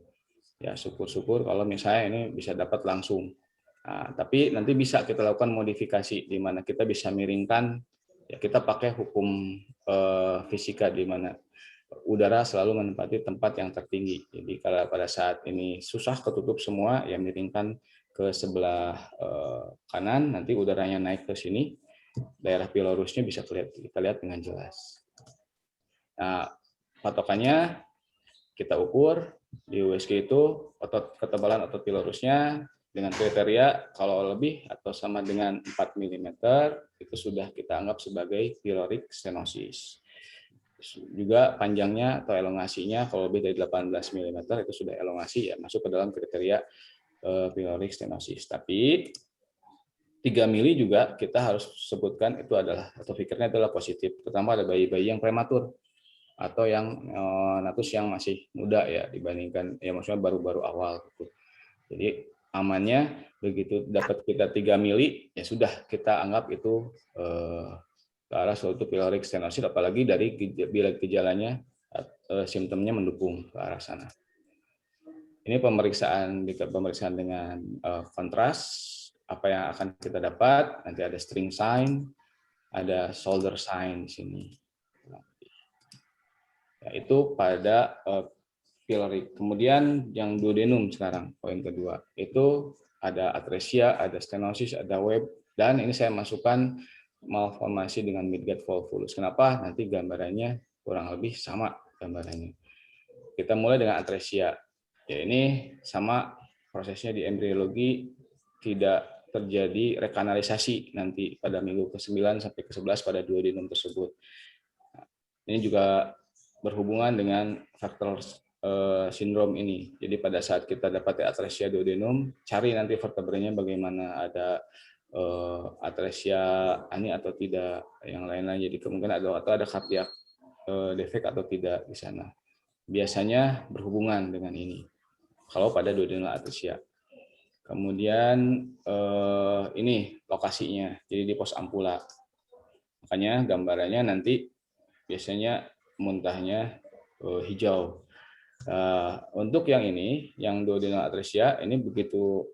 Speaker 3: Ya syukur-syukur kalau misalnya ini bisa dapat langsung. Nah, tapi nanti bisa kita lakukan modifikasi di mana kita bisa miringkan, ya kita pakai hukum fisika di mana udara selalu menempati tempat yang tertinggi. Jadi kalau pada saat ini susah ketutup semua, ya miringkan ke sebelah kanan, nanti udaranya naik ke sini, daerah pilorusnya bisa kita lihat dengan jelas. Nah, patokannya kita ukur di USG itu ketebalan otot pilorusnya dengan kriteria kalau lebih atau sama dengan 4 mm itu sudah kita anggap sebagai pyloric stenosis. Juga panjangnya atau elongasinya kalau lebih dari 18 mm itu sudah elongasi, ya masuk ke dalam kriteria pyloric stenosis. Tapi 3 mili juga kita harus sebutkan itu adalah atau pikirnya adalah positif. Terutama ada bayi-bayi yang prematur atau yang natus yang masih muda ya dibandingkan ya maksudnya baru-baru awal gitu. Jadi amannya begitu dapat kita 3 mili ya sudah kita anggap itu ke arah suatu pyloric stenosis, apalagi dari bila gejalanya simptomnya mendukung ke arah sana. Ini pemeriksaan dengan kontras, apa yang akan kita dapat, nanti ada string sign, ada shoulder sign di sini. yaitu pada pyloric. Kemudian yang duodenum sekarang, poin kedua, itu ada atresia, ada stenosis, ada web, dan ini saya masukkan malformasi dengan midgut volvulus. Kenapa? Nanti gambarannya kurang lebih sama gambarannya. Kita mulai dengan atresia. Ya, ini sama prosesnya di embriologi, tidak terjadi rekanalisasi nanti pada minggu ke-9 sampai ke-11 pada duodenum tersebut. Ini juga berhubungan dengan faktor sindrom ini. Jadi pada saat kita dapat atresia duodenum, cari nanti vertebranya bagaimana, ada atresia ani atau tidak, yang lain-lain. Jadi kemungkinan ada cardiac defek atau tidak di sana. Biasanya berhubungan dengan ini kalau pada duodenal atresia. Kemudian ini lokasinya, jadi di pos ampula. Makanya gambarannya nanti biasanya muntahnya hijau. Untuk yang ini, yang duodenal atresia, ini begitu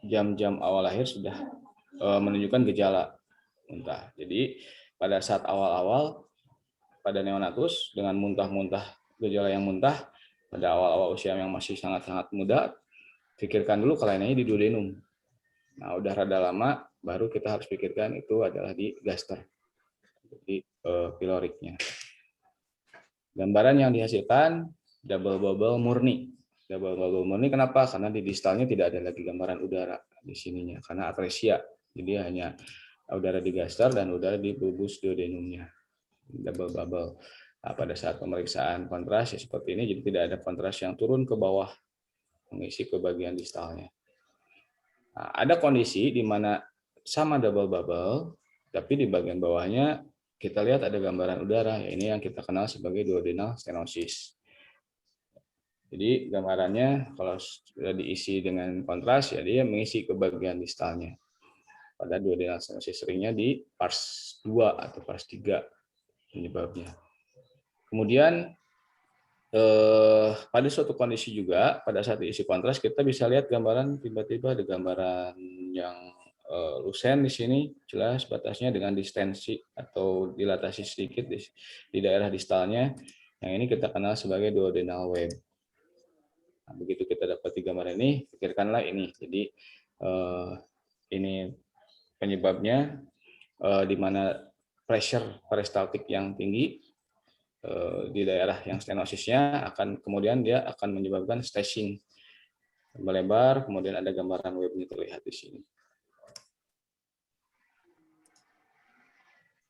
Speaker 3: jam-jam awal lahir sudah menunjukkan gejala muntah. Jadi pada saat awal-awal pada neonatus dengan muntah-muntah, gejala yang muntah pada awal-awal usia yang masih sangat-sangat muda, pikirkan dulu kelainannya di duodenum. Nah, udah rada lama, baru kita harus pikirkan itu adalah di gaster, di pyloricnya. Gambaran yang dihasilkan double bubble murni. Double bubble murni kenapa? Karena di distalnya tidak ada lagi gambaran udara di sininya, karena atresia. Jadi hanya udara di gaster dan udara di bulbus duodenumnya. Double bubble. Nah, pada saat pemeriksaan kontras ya seperti ini, jadi tidak ada kontras yang turun ke bawah mengisi ke bagian distalnya. Nah, ada kondisi di mana sama double bubble, tapi di bagian bawahnya kita lihat ada gambaran udara. Ya, ini yang kita kenal sebagai duodenal stenosis. Jadi gambarannya kalau sudah diisi dengan kontras, ya dia mengisi ke bagian distalnya. Pada duodenal stenosis seringnya di pars 2 atau pars 3 penyebabnya. Kemudian pada suatu kondisi juga pada saat diisi kontras kita bisa lihat gambaran, tiba-tiba ada gambaran yang lusen di sini, jelas batasnya dengan distensi atau dilatasi sedikit di daerah distalnya. Yang ini kita kenal sebagai duodenal web. Nah, begitu kita dapat gambaran ini, pikirkanlah ini. Jadi ini penyebabnya di mana pressure peristaltik yang tinggi di daerah yang stenosisnya akan kemudian dia akan menyebabkan stashing melebar, kemudian ada gambaran webnya terlihat di sini.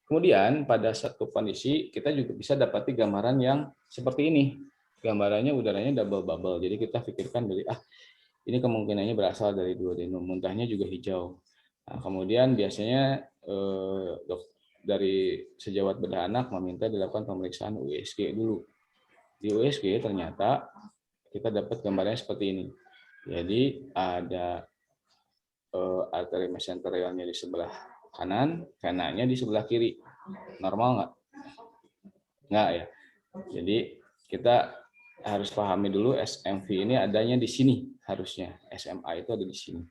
Speaker 3: Kemudian pada satu kondisi kita juga bisa dapati gambaran yang seperti ini. Gambarannya udaranya double bubble. Jadi kita pikirkan dari ini kemungkinannya berasal dari duodenum, muntahnya juga hijau. Nah, kemudian biasanya dari sejawat bedah anak meminta dilakukan pemeriksaan USG dulu. Di USG ternyata kita dapat gambarnya seperti ini. Jadi ada arteri mesenterialnya di sebelah kanan, venanya di sebelah kiri. Normal nggak? Nggak ya. Jadi kita harus pahami dulu SMV ini adanya di sini harusnya. SMA itu ada di sini.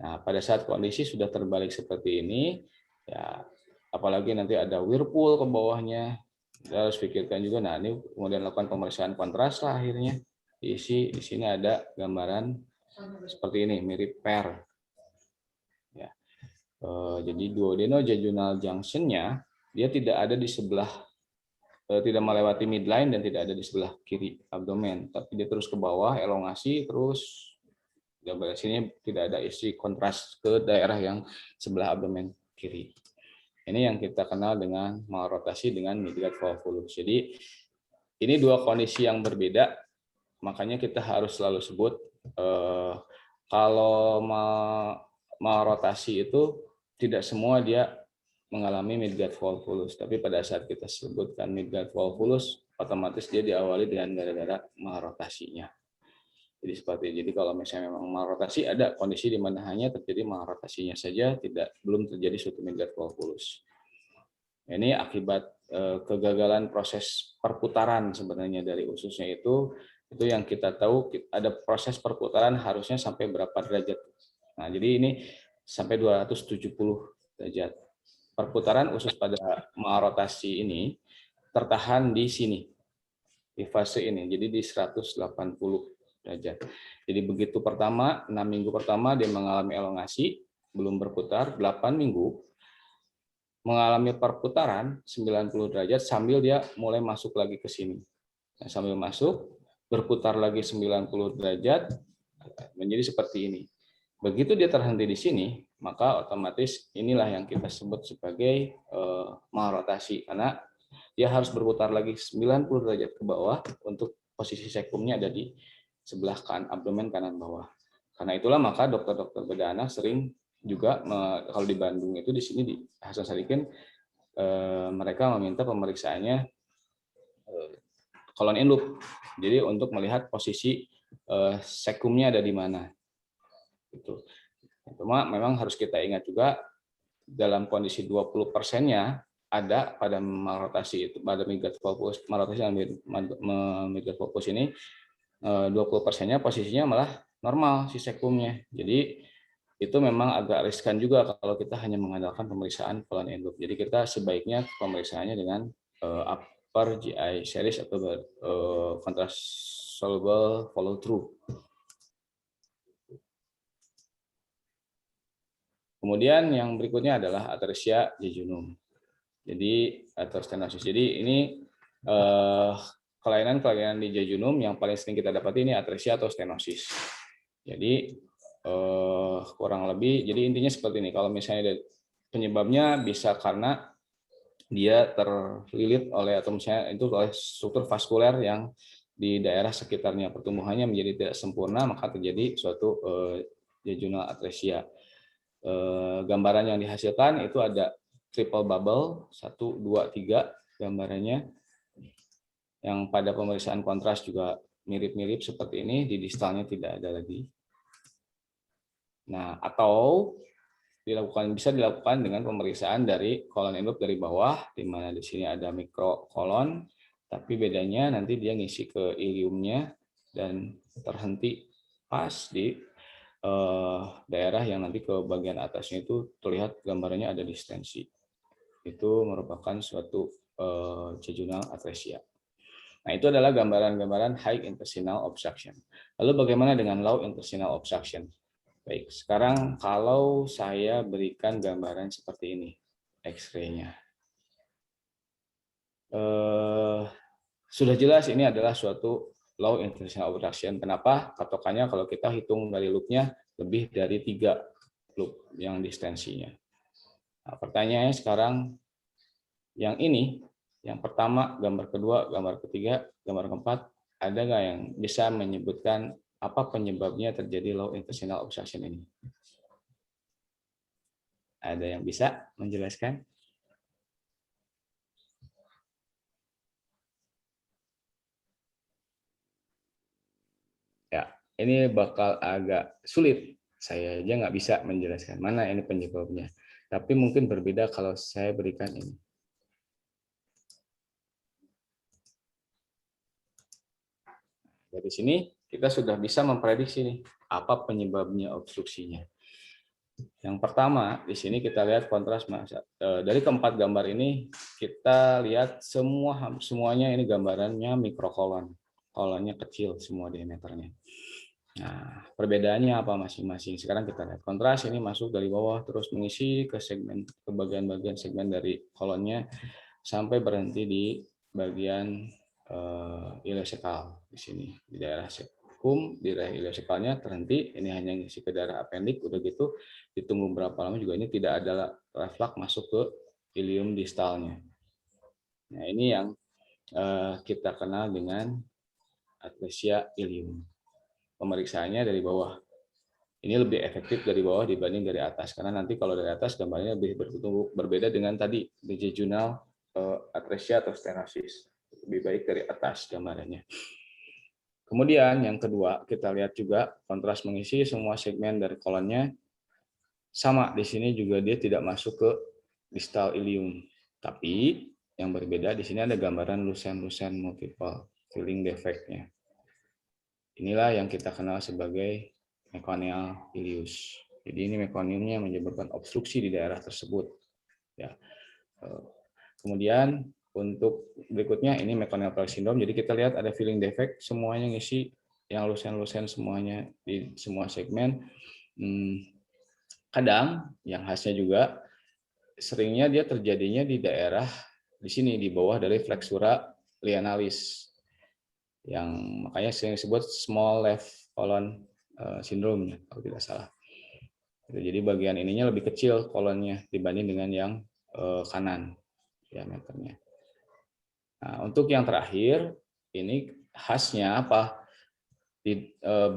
Speaker 3: Nah, pada saat kondisi sudah terbalik seperti ini, ya apalagi nanti ada whirlpool ke bawahnya, kita harus pikirkan juga. Nah, ini kemudian lakukan pemeriksaan kontras lah akhirnya. Diisi di sini ada gambaran seperti ini, mirip per. Ya. Jadi duodenojejunal junction-nya dia tidak ada di sebelah, tidak melewati midline dan tidak ada di sebelah kiri abdomen, tapi dia terus ke bawah, elongasi terus. Gambar sini tidak ada isi kontras ke daerah yang sebelah abdomen kiri. Ini yang kita kenal dengan malrotasi dengan midgut volvulus. Jadi ini dua kondisi yang berbeda, makanya kita harus selalu sebut kalau malrotasi itu tidak semua dia mengalami midgut volvulus, tapi pada saat kita sebutkan midgut volvulus, otomatis dia diawali dengan gara-gara malrotasinya. Jadi seperti itu. Jadi kalau misalnya memang malrotasi, ada kondisi di mana hanya terjadi malrotasinya saja, belum terjadi suatu midgut volvulus. Ini akibat kegagalan proses perputaran sebenarnya dari ususnya itu yang kita tahu ada proses perputaran harusnya sampai berapa derajat. Nah, jadi ini sampai 270 derajat. Perputaran usus pada malrotasi ini tertahan di sini. di fase ini. Jadi di 180 derajat. Jadi begitu pertama, 6 minggu pertama dia mengalami elongasi, belum berputar, 8 minggu mengalami perputaran 90 derajat sambil dia mulai masuk lagi ke sini. Nah, sambil masuk, berputar lagi 90 derajat, menjadi seperti ini. Begitu dia terhenti di sini, maka otomatis inilah yang kita sebut sebagai malrotasi, karena dia harus berputar lagi 90 derajat ke bawah untuk posisi sekumnya ada di sebelah abdomen kanan bawah. Karena itulah maka dokter-dokter bedah anak sering juga kalau di Bandung itu di sini di Hasan Sadikin mereka meminta pemeriksaannya kolon in loop. Jadi untuk melihat posisi sekumnya ada di mana. Itu. Cuma memang harus kita ingat juga dalam kondisi 20%-nya ada pada malrotasi itu, pada midgut fulvus, malrotasi dan midgut fulvus ini 20%-nya posisinya malah normal si sekumnya. Jadi itu memang agak riskan juga kalau kita hanya mengandalkan pemeriksaan kolon in loop. Jadi kita sebaiknya pemeriksaannya dengan upper GI series atau contrast soluble follow through. Kemudian yang berikutnya adalah atresia jejunum. Jadi atau stenosis. Jadi ini kelainan-kelainan di jejunum yang paling sering kita dapati ini atresia atau stenosis. Jadi kurang lebih, jadi intinya seperti ini. Kalau misalnya penyebabnya bisa karena dia terlilit oleh atau misalnya itu oleh struktur vaskuler yang di daerah sekitarnya pertumbuhannya menjadi tidak sempurna, maka terjadi suatu jejunal atresia. Gambaran yang dihasilkan itu ada triple bubble 1, 2, 3 gambarannya, yang pada pemeriksaan kontras juga mirip-mirip seperti ini, di distalnya tidak ada lagi. Nah, atau bisa dilakukan dengan pemeriksaan dari kolon in loop dari bawah, di mana di sini ada mikrokolon, tapi bedanya nanti dia ngisi ke iliumnya dan terhenti pas di daerah yang nanti ke bagian atasnya itu terlihat gambarannya ada distensi. Itu merupakan suatu jejunal atresia. Nah, itu adalah gambaran-gambaran high intestinal obstruction. Lalu bagaimana dengan low intestinal obstruction? Baik, sekarang kalau saya berikan gambaran seperti ini, X-ray-nya. Sudah jelas ini adalah suatu low intestinal obstruction. Kenapa? Patokannya kalau kita hitung dari loop-nya lebih dari 3 loop yang distensinya. Nah, pertanyaannya sekarang yang ini, yang pertama, gambar kedua, gambar ketiga, gambar keempat, ada nggak yang bisa menyebutkan apa penyebabnya terjadi low intestinal obstruction ini? Ada yang bisa menjelaskan? Ya, ini bakal agak sulit. Saya aja nggak bisa menjelaskan mana ini penyebabnya. Tapi mungkin berbeda kalau saya berikan ini. Dari sini kita sudah bisa memprediksi nih apa penyebabnya obstruksinya. Yang pertama di sini kita lihat kontras massa. Dari keempat gambar ini kita lihat semuanya ini gambarannya mikrokolon. Kolonnya kecil semua diameternya. Nah, perbedaannya apa masing-masing? Sekarang kita lihat kontras ini masuk dari bawah terus mengisi ke segmen, ke bagian-bagian segmen dari kolonnya sampai berhenti di bagian ileosekal di sini, di daerah sekum, di daerah ileosekalnya terhenti. Ini hanya ngisi ke daerah apendik. Udah gitu ditunggu berapa lama juga ini tidak ada reflux masuk ke ilium distalnya. Nah, ini yang kita kenal dengan atresia ilium. Pemeriksaannya dari bawah. Ini lebih efektif dari bawah dibanding dari atas, karena nanti kalau dari atas gambarnya lebih berbeda dengan tadi di jejunal atresia atau stenosis. Lebih baik dari atas gambarannya. Kemudian yang kedua kita lihat juga kontras mengisi semua segmen dari kolonnya. Sama di sini juga dia tidak masuk ke distal ilium. Tapi yang berbeda di sini ada gambaran lucent multiple filling defect-nya. Inilah yang kita kenal sebagai meconial ileus. Jadi ini meconiumnya menyebabkan obstruksi di daerah tersebut. Ya. Kemudian untuk berikutnya ini meconial pleural syndrome. Jadi kita lihat ada filling defect, semuanya ngisi yang lusen-lusen semuanya di semua segmen. Kadang yang khasnya juga seringnya dia terjadinya di daerah di sini di bawah dari flexura lianalis, yang makanya sering disebut small left colon syndrome kalau tidak salah. Jadi bagian ininya lebih kecil kolonnya dibanding dengan yang kanan diameternya. Nah, untuk yang terakhir ini khasnya apa?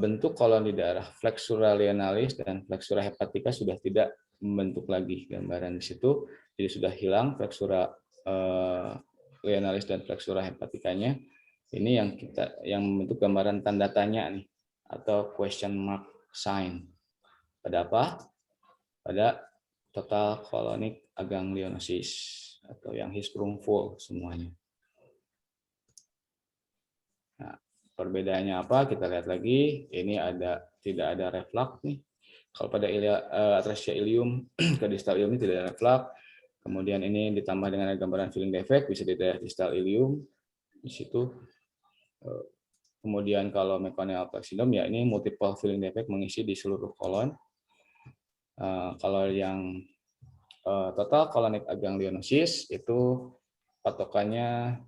Speaker 3: Bentuk kolon di daerah flexura lianalis dan flexura hepatica sudah tidak membentuk lagi gambaran di situ, jadi sudah hilang flexura lianalis dan flexura hepatikanya. Ini yang membentuk gambaran tanda tanya nih atau question mark sign. Pada apa? Pada total colonic aganglionosis atau yang Hirschsprung-Wohl semuanya. Nah, perbedaannya apa? Kita lihat lagi. Ini tidak ada reflux nih. Kalau pada atresia ilium ke distal ilium ini tidak ada reflux. Kemudian ini ditambah dengan gambaran filling defect bisa di daerah distal ilium di situ. Kemudian kalau meconial pleural syndrome ya ini multiple filling defect mengisi di seluruh kolon. Kalau yang total colonic aganglionosis itu patokannya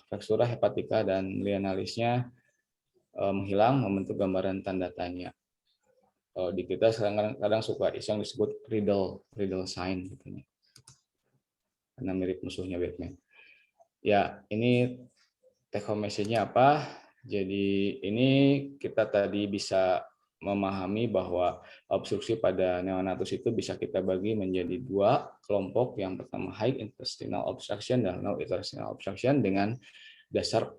Speaker 3: flexura hepatica dan lianalisnya menghilang, membentuk gambaran tanda tanya. Di kita kadang suka iseng disebut riddle sign gitu, karena mirip musuhnya Batman. Ya, ini take home message-nya apa? Jadi ini kita tadi bisa memahami bahwa obstruksi pada neonatus itu bisa kita bagi menjadi dua kelompok. Yang pertama high intestinal obstruction dan low intestinal obstruction dengan dasar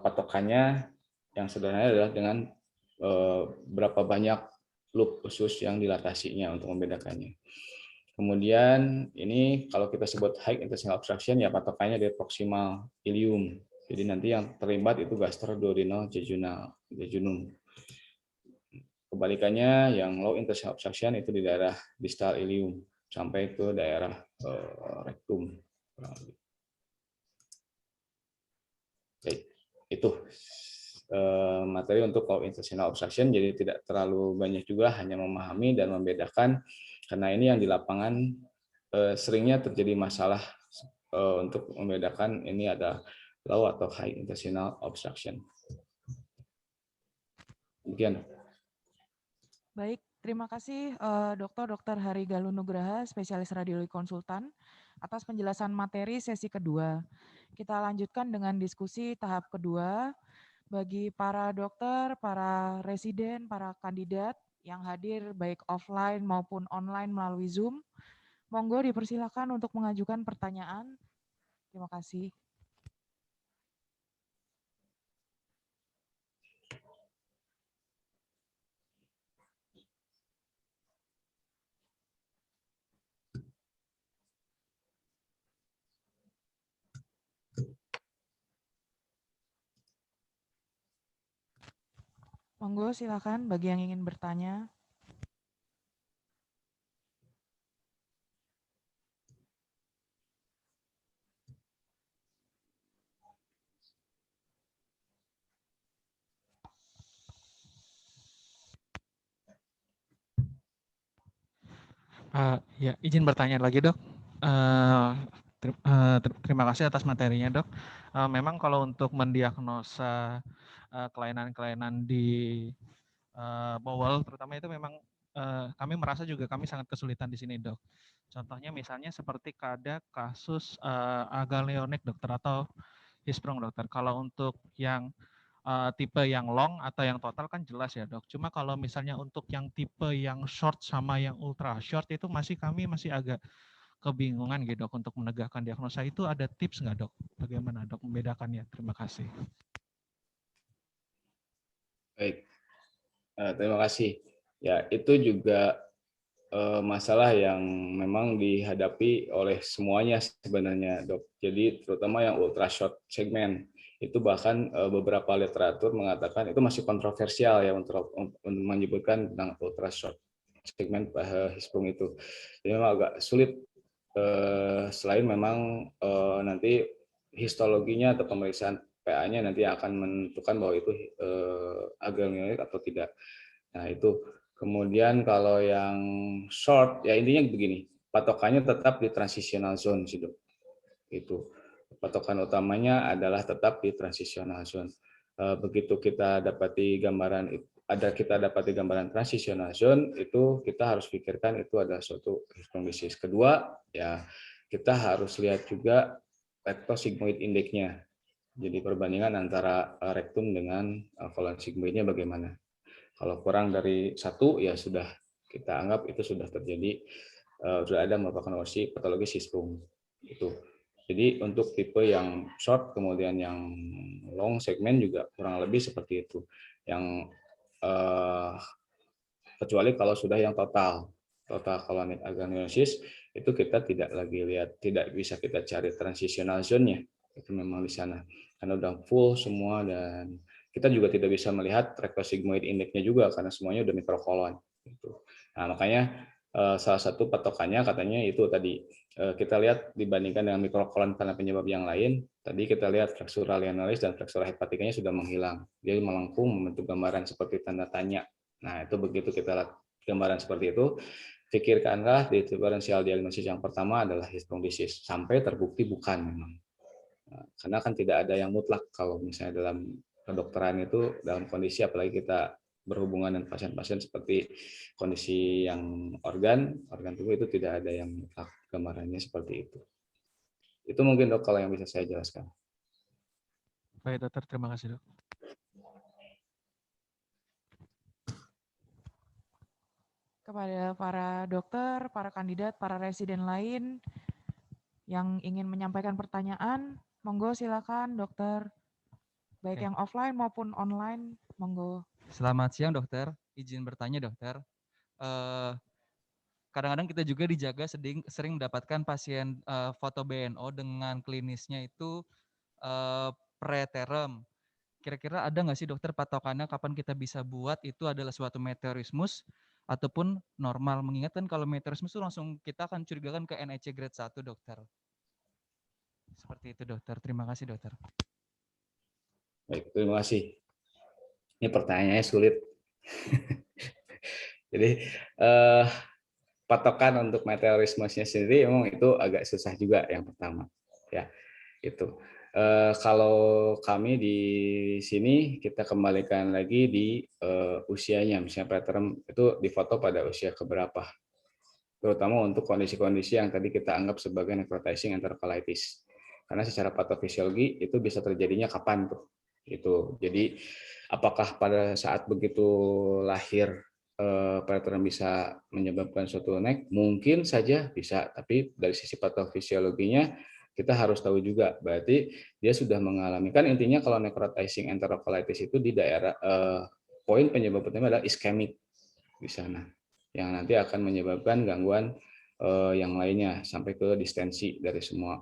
Speaker 3: patokannya yang sederhana adalah dengan berapa banyak loop usus yang dilatasinya untuk membedakannya. Kemudian ini kalau kita sebut high intestinal obstruction ya patokannya dari proximal ilium. Jadi nanti yang terlibat itu gastroduodenal jejunum. Kebalikannya yang low intestinal obstruction itu di daerah distal ilium sampai ke daerah rektum. Oke, itu materi untuk low intestinal obstruction, jadi tidak terlalu banyak juga, hanya memahami dan membedakan karena ini yang di lapangan seringnya terjadi masalah untuk membedakan ini ada low atau high intestinal obstruction. Demikian.
Speaker 4: Baik, terima kasih Dr. Hari Galuh Nugraha, spesialis radiologi konsultan, atas penjelasan materi sesi kedua. Kita lanjutkan dengan diskusi tahap kedua. Bagi para dokter, para residen, para kandidat yang hadir baik offline maupun online melalui Zoom, monggo dipersilakan untuk mengajukan pertanyaan. Terima kasih. Monggo silakan bagi yang ingin bertanya.
Speaker 5: Ya, izin bertanya lagi dok. Terima kasih atas materinya dok. Memang kalau untuk mendiagnosa kelainan-kelainan di bowel terutama itu memang kami merasa juga kami sangat kesulitan di sini dok. Contohnya misalnya seperti ada kasus aganglionik dokter atau Hirschsprung dokter. Kalau untuk yang tipe yang long atau yang total kan jelas ya dok. Cuma kalau misalnya untuk yang tipe yang short sama yang ultra short itu kami masih agak kebingungan gitu dok untuk menegakkan diagnosa. Itu ada tips nggak dok? Bagaimana dok membedakannya? Terima kasih.
Speaker 3: Baik, terima kasih. Ya itu juga masalah yang memang dihadapi oleh semuanya sebenarnya dok. Jadi terutama yang ultra short segmen itu bahkan beberapa literatur mengatakan itu masih kontroversial ya untuk menyebutkan tentang ultra short segmen Hirschsprung itu. Jadi memang agak sulit selain memang nanti histologinya atau pemeriksaan PA-nya nanti akan menentukan bahwa itu aganglionoid atau tidak. Nah itu kemudian kalau yang short ya intinya begini, patokannya tetap di transitional zone sih dok. Itu patokan utamanya adalah tetap di transitional zone. Begitu kita dapati gambaran transitional zone, itu kita harus pikirkan itu adalah suatu kondisi. Kedua ya kita harus lihat juga rectosigmoid index-nya. Jadi perbandingan antara rektum dengan kolon sigmoidnya bagaimana. Kalau kurang dari 1 ya sudah kita anggap itu sudah terjadi sudah ada merupakan patologi sistem itu. Jadi untuk tipe yang short kemudian yang long segmen juga kurang lebih seperti itu. Yang kecuali kalau sudah yang total colonic aganglionosis itu kita tidak lagi lihat, tidak bisa kita cari transitional zone-nya. Itu memang di sana karena udah full semua, dan kita juga tidak bisa melihat rectosigmoid index-nya juga karena semuanya udah mikrokolon gitu. Nah, makanya salah satu patokannya katanya itu tadi kita lihat dibandingkan dengan mikrokolon karena penyebab yang lain. Tadi kita lihat flexura linearis dan flexura hepatikanya sudah menghilang. Jadi melengkung membentuk gambaran seperti tanda tanya. Nah, itu begitu kita lihat gambaran seperti itu, pikirkanlah di differential diagnosis yang pertama adalah Hirschsprung disease sampai terbukti bukan memang. Karena kan tidak ada yang mutlak kalau misalnya dalam kedokteran itu dalam kondisi apalagi kita berhubungan dengan pasien-pasien seperti kondisi yang organ tubuh itu tidak ada yang mutlak gambarannya seperti itu. Itu mungkin dok kalau yang bisa saya jelaskan.
Speaker 5: Baik dokter, terima kasih dok.
Speaker 4: Kepada para dokter, para kandidat, para residen lain yang ingin menyampaikan pertanyaan, monggo silakan dokter. Baik
Speaker 6: Oke.
Speaker 4: yang offline maupun online, monggo.
Speaker 6: Selamat siang dokter, izin bertanya dokter. Kadang-kadang kita juga dijaga sering mendapatkan pasien foto BNO dengan klinisnya itu preterm. Kira-kira ada nggak sih dokter patokannya kapan kita bisa buat itu adalah suatu meteorismus ataupun normal? Mengingatkan kalau meteorismus itu langsung kita akan curigakan ke NEC grade 1 dokter. Seperti itu dokter. Terima kasih dokter.
Speaker 3: Baik, terima kasih. Ini pertanyaannya sulit. Jadi patokan untuk meteorismusnya sendiri memang itu agak susah juga yang pertama. Ya, itu. Kalau kami di sini kita kembalikan lagi di usianya, misalnya preterm itu difoto pada usia keberapa, terutama untuk kondisi-kondisi yang tadi kita anggap sebagai necrotizing enterocolitis. Karena secara patofisiologi itu bisa terjadinya kapan tuh? Itu. Jadi apakah pada saat begitu lahir preterm bisa menyebabkan suatu nek? Mungkin saja bisa, tapi dari sisi patofisiologinya kita harus tahu juga berarti dia sudah mengalami, kan intinya kalau necrotizing enterocolitis itu di daerah poin penyebab utama adalah iskemik di sana yang nanti akan menyebabkan gangguan yang lainnya sampai ke distensi dari semua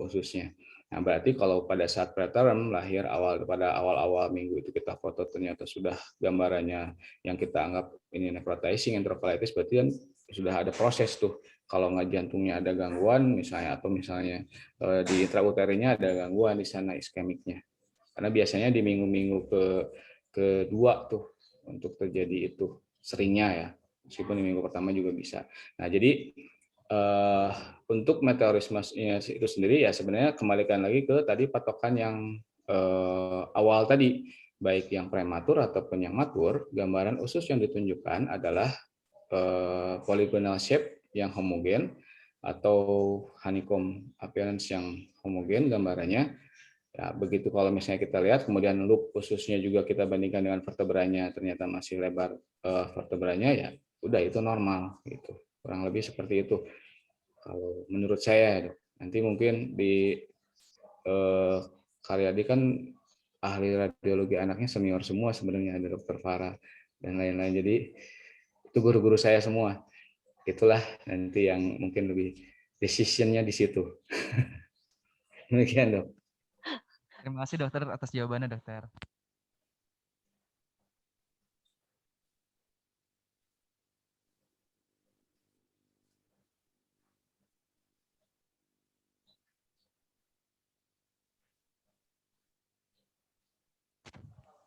Speaker 3: ususnya. Nah, berarti kalau pada saat preterm lahir pada awal-awal minggu itu kita foto ternyata sudah gambarannya yang kita anggap ini necrotizing enterocolitis, berarti kan sudah ada proses tuh. Kalau nggak jantungnya ada gangguan misalnya, atau misalnya di intrauterinnya ada gangguan di sana iskemiknya. Karena biasanya di minggu-minggu kedua tuh untuk terjadi itu seringnya ya, meskipun di minggu pertama juga bisa. Nah, jadi untuk meteorismusnya itu sendiri ya sebenarnya kembalikan lagi ke tadi patokan yang awal tadi, baik yang prematur ataupun yang matur, gambaran usus yang ditunjukkan adalah polygonal shape yang homogen atau honeycomb appearance yang homogen gambarannya. Ya, begitu kalau misalnya kita lihat, kemudian loop ususnya juga kita bandingkan dengan vertebranya, ternyata masih lebar vertebranya, ya udah itu normal gitu. Kurang lebih seperti itu. Kalau menurut saya, nanti mungkin di Karyadi kan ahli radiologi anaknya senior semua sebenarnya, ada dokter Farah dan lain-lain. Jadi itu guru-guru saya semua. Itulah nanti yang mungkin lebih decision-nya di situ. Demikian dok.
Speaker 6: Terima kasih dokter atas jawabannya dokter.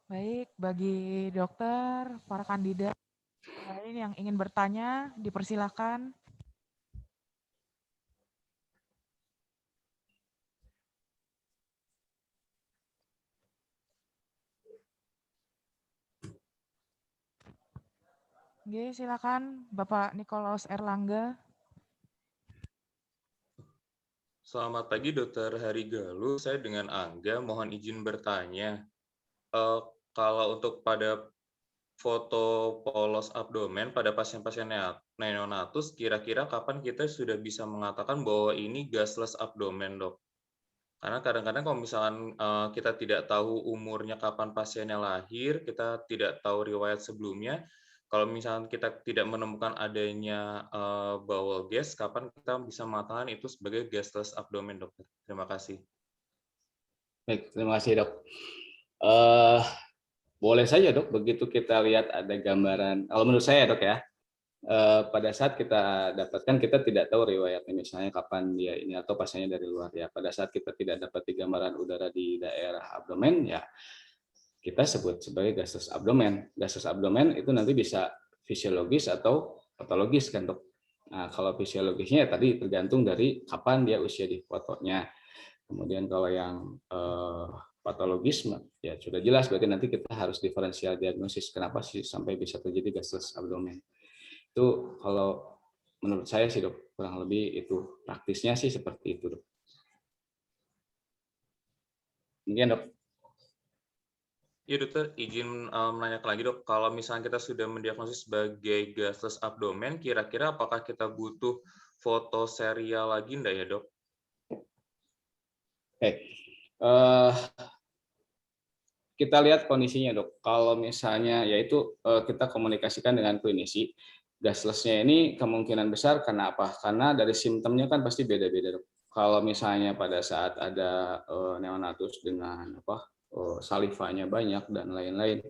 Speaker 4: Baik, bagi dokter, para kandidat lain yang ingin bertanya, dipersilakan. Oke, silakan Bapak Nikolaus Erlangga.
Speaker 7: Selamat pagi, Dokter Hari Galuh. Saya dengan Angga, mohon izin bertanya. Kalau untuk pada foto polos abdomen pada pasien-pasien neonatus, kira-kira kapan kita sudah bisa mengatakan bahwa ini gasless abdomen, dok? Karena kadang-kadang kalau misalkan kita tidak tahu umurnya kapan pasiennya lahir, kita tidak tahu riwayat sebelumnya, kalau misalkan kita tidak menemukan adanya bowel gas, kapan kita bisa mengatakan itu sebagai gasless abdomen, dokter? Terima kasih.
Speaker 3: Baik, terima kasih dok. Boleh saja dok, begitu kita lihat ada gambaran, kalau menurut saya dok ya, pada saat kita dapatkan, kita tidak tahu riwayatnya, misalnya kapan dia ini atau pasiennya dari luar ya. Pada saat kita tidak dapat gambaran udara di daerah abdomen ya, kita sebut sebagai gastrus abdomen. Gastrus abdomen itu nanti bisa fisiologis atau patologis kan dok. Nah kalau fisiologisnya tadi tergantung dari kapan dia usia di fotonya. Kemudian kalau yang patologis ya sudah jelas, berarti nanti kita harus diferensial diagnosis kenapa sih sampai bisa terjadi gastrus abdomen. Itu kalau menurut saya sih dok, kurang lebih itu praktisnya sih seperti itu dok. Mungkin dok.
Speaker 7: Iya dokter, izin menanyakan lagi dok, kalau misalnya kita sudah mendiagnosis sebagai gastrus abdomen, kira-kira apakah kita butuh foto serial lagi enggak ya dok?
Speaker 3: Oke. Kita lihat kondisinya dok. Kalau misalnya yaitu kita komunikasikan dengan klinisi, gaslessnya ini kemungkinan besar karena apa? Karena dari simptomnya kan pasti beda-beda dok. Kalau misalnya pada saat ada neonatus dengan salivanya banyak dan lain-lain,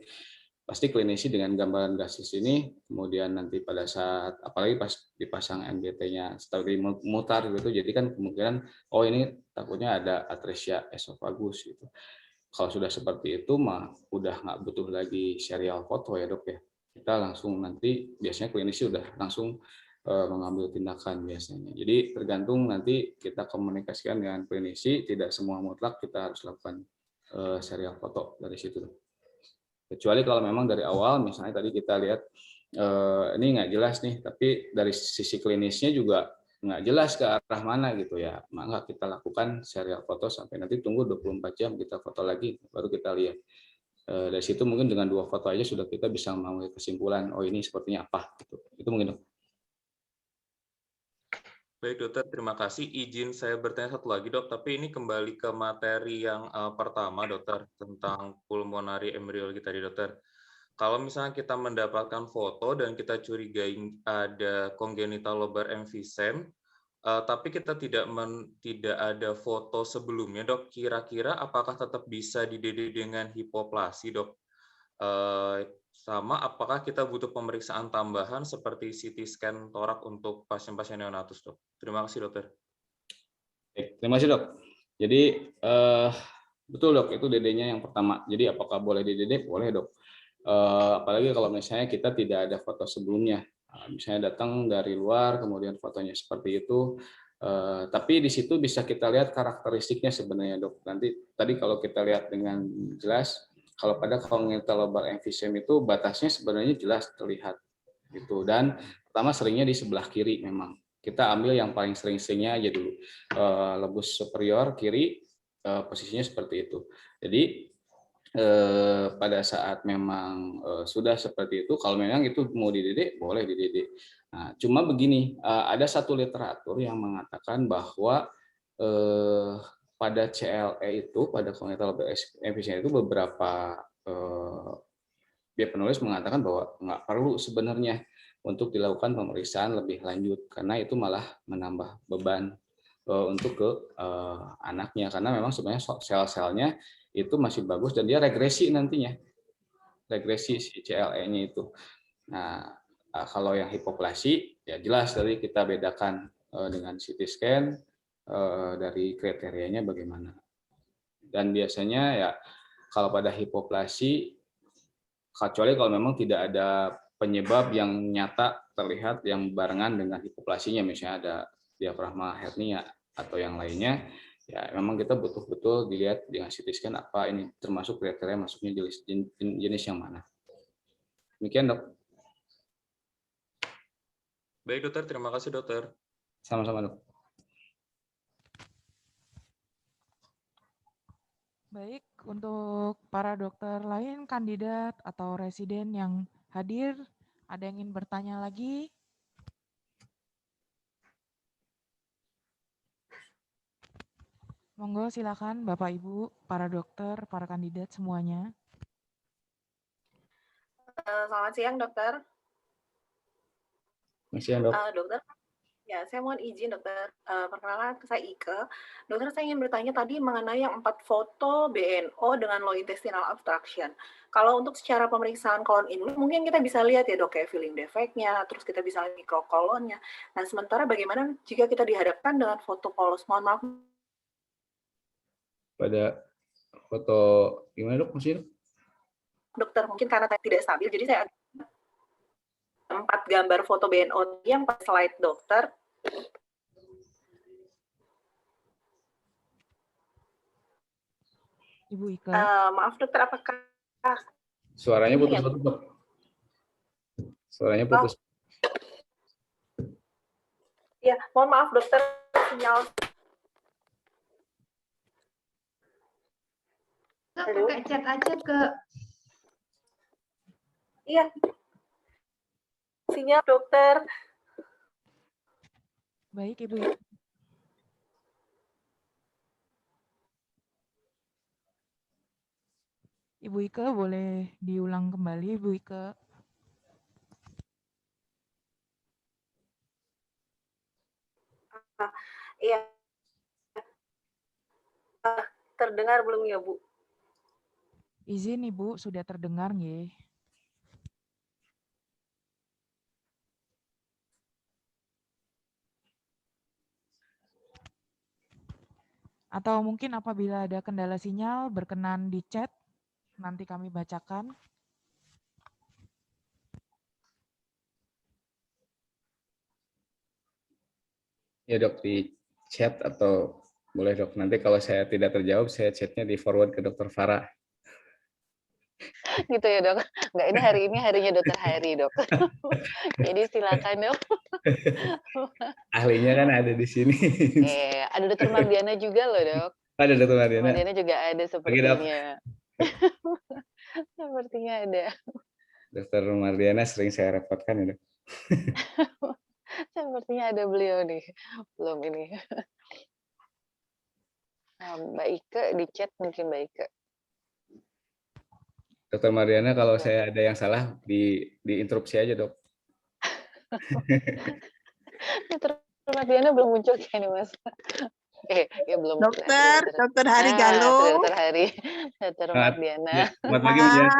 Speaker 3: pasti klinisi dengan gambaran gasless ini, kemudian nanti pada saat apalagi pas dipasang MGT-nya setelah dimutar gitu, jadi kan kemungkinan ini takutnya ada atresia esofagus gitu. Kalau sudah seperti itu mah udah nggak butuh lagi serial foto ya dok ya. Kita langsung nanti biasanya klinisi udah langsung mengambil tindakan biasanya. Jadi tergantung nanti kita komunikasikan dengan klinisi, tidak semua mutlak kita harus lakukan serial foto dari situ dok. Kecuali kalau memang dari awal misalnya tadi kita lihat ini nggak jelas nih, tapi dari sisi klinisnya juga nggak jelas ke arah mana gitu ya, maka kita lakukan serial foto sampai nanti tunggu 24 jam kita foto lagi baru kita lihat. Dari situ mungkin dengan 2 foto aja sudah kita bisa mengambil kesimpulan ini sepertinya apa gitu. Itu mungkin dok.
Speaker 7: Baik dokter, terima kasih. Izin saya bertanya satu lagi dok, tapi ini kembali ke materi yang pertama dokter tentang pulmonary embryologi tadi dokter. Kalau misalnya kita mendapatkan foto dan kita curigai ada congenital lobar emphysem, tapi kita tidak ada foto sebelumnya dok, kira-kira apakah tetap bisa dididik dengan hipoplasi dok? Sama apakah kita butuh pemeriksaan tambahan seperti CT scan torak untuk pasien-pasien neonatus dok? Terima kasih dokter.
Speaker 3: Baik, terima kasih dok. Jadi betul dok, itu DD-nya yang pertama. Jadi apakah boleh DD? Boleh dok. Apalagi kalau misalnya kita tidak ada foto sebelumnya. Misalnya datang dari luar, kemudian fotonya seperti itu. Tapi di situ bisa kita lihat karakteristiknya sebenarnya dok. Nanti tadi kalau kita lihat dengan jelas, kalau pada congenital lobar emphysem itu batasnya sebenarnya jelas terlihat gitu. Dan pertama seringnya di sebelah kiri memang. Kita ambil yang paling sering-seringnya aja dulu. Lebus superior kiri, posisinya seperti itu. Jadi pada saat memang sudah seperti itu, kalau memang itu mau dididik, boleh dididik. Nah, cuma begini, ada satu literatur yang mengatakan bahwa pada CLE itu, pada congenital lobar emphysem itu beberapa dia penulis mengatakan bahwa nggak perlu sebenarnya untuk dilakukan pemeriksaan lebih lanjut karena itu malah menambah beban untuk ke anaknya karena memang sebenarnya sel-selnya itu masih bagus dan dia regresi nantinya, regresi si CLE-nya itu. Nah, kalau yang hipoplasi ya jelas dari kita bedakan dengan CT scan dari kriterianya bagaimana. Dan biasanya ya kalau pada hipoplasi kecuali kalau memang tidak ada penyebab yang nyata terlihat yang barengan dengan hipoplasenya, misalnya ada diafragma hernia atau yang lainnya, ya memang kita betul-betul dilihat dengan CT scan apa ini termasuk kriteria masuknya jenis yang mana. Demikian, Dok.
Speaker 7: Baik, dokter. Terima kasih, dokter.
Speaker 3: Sama-sama, Dok.
Speaker 4: Baik, untuk para dokter lain, kandidat atau residen yang hadir, ada yang ingin bertanya lagi? Monggo silakan Bapak Ibu, para dokter, para kandidat semuanya.
Speaker 8: Selamat siang, dokter.
Speaker 3: Masih, Dok.
Speaker 8: Dokter, ya saya mohon izin, dokter. Perkenalkan, saya Ike. Dokter, saya ingin bertanya tadi mengenai yang 4 foto BNO dengan low intestinal obstruction. Kalau untuk secara pemeriksaan kolon ini, mungkin kita bisa lihat ya, dok, kayak filling defect-nya, terus kita bisa lihat mikrokolonnya. Nah, sementara bagaimana jika kita dihadapkan dengan foto polos? Mohon maaf.
Speaker 3: Pada foto gimana, Dok? Maksudnya, Dok?
Speaker 8: Dokter, mungkin karena tidak stabil, jadi saya 4 gambar foto BNO yang pas slide, dokter.
Speaker 4: Ibu Ike.
Speaker 8: Maaf, dokter, apakah
Speaker 3: Suaranya putus-putus, Dok. Suaranya putus.
Speaker 8: Ya, mohon maaf, dokter, sinyal.
Speaker 1: Pakai chat aja ke.
Speaker 8: Iya. Sinyal, dokter.
Speaker 4: Baik, Ibu Ike. Ibu Ike boleh diulang kembali, Ibu Ike.
Speaker 8: Iya. Terdengar belum ya, Bu?
Speaker 4: Izin Ibu, sudah terdengar nggih? Atau mungkin apabila ada kendala sinyal, berkenan di chat, nanti kami bacakan.
Speaker 3: Ya, Dok, di chat atau boleh, Dok. Nanti kalau saya tidak terjawab, saya chatnya di forward ke Dokter Farah.
Speaker 2: Gitu ya, Dok. Enggak, ini ini harinya Dokter Hari, Dok. Jadi silakan, Dok.
Speaker 3: Ahlinya kan ada di sini.
Speaker 2: Ada Dokter Mardiana juga loh, Dok.
Speaker 3: Ada Dokter
Speaker 2: Dokter
Speaker 3: Mardiana.
Speaker 2: Mardiana juga ada
Speaker 3: Dok.
Speaker 2: sepertinya. Sepertinya ada.
Speaker 3: Dokter Mardiana sering saya repotkan ya, Dok.
Speaker 2: Sepertinya ada beliau nih. Belum ini. Mbak Ike di chat mungkin Mbak Ike.
Speaker 3: Dokter Mariana, kalau saya ada yang salah diinterupsi aja, Dok.
Speaker 2: Dokter Mariana belum muncul ya nih, Mas. Ya belum.
Speaker 9: Dokter Hari Galuh.
Speaker 2: Dokter Hari, Dokter Mardiana.
Speaker 3: Selamat pagi, Dok.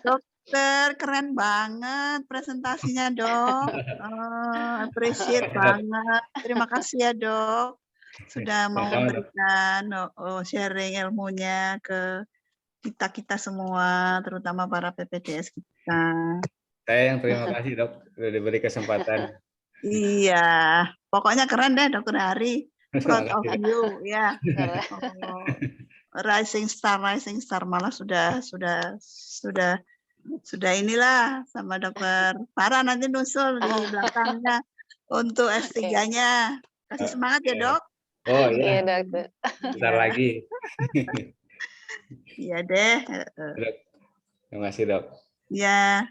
Speaker 9: Dokter, keren banget presentasinya, Dok. Appreciate banget. Terima kasih ya, Dok. Sudah mau memberikan sharing ilmunya ke kita semua, terutama para PPDS kita.
Speaker 3: Saya yang terima kasih, Dok, sudah diberi kesempatan.
Speaker 9: Iya, pokoknya keren deh, Dokter Hari. Proud of you, ya. Rising star malah sudah inilah sama Dokter Farah nanti nusul di belakangnya untuk S3-nya. Kasih semangat ya, Dok.
Speaker 3: Oh iya,
Speaker 2: Dokter.
Speaker 3: Bentar lagi.
Speaker 9: Iya deh.
Speaker 3: Terima kasih, Dok.
Speaker 9: Ya.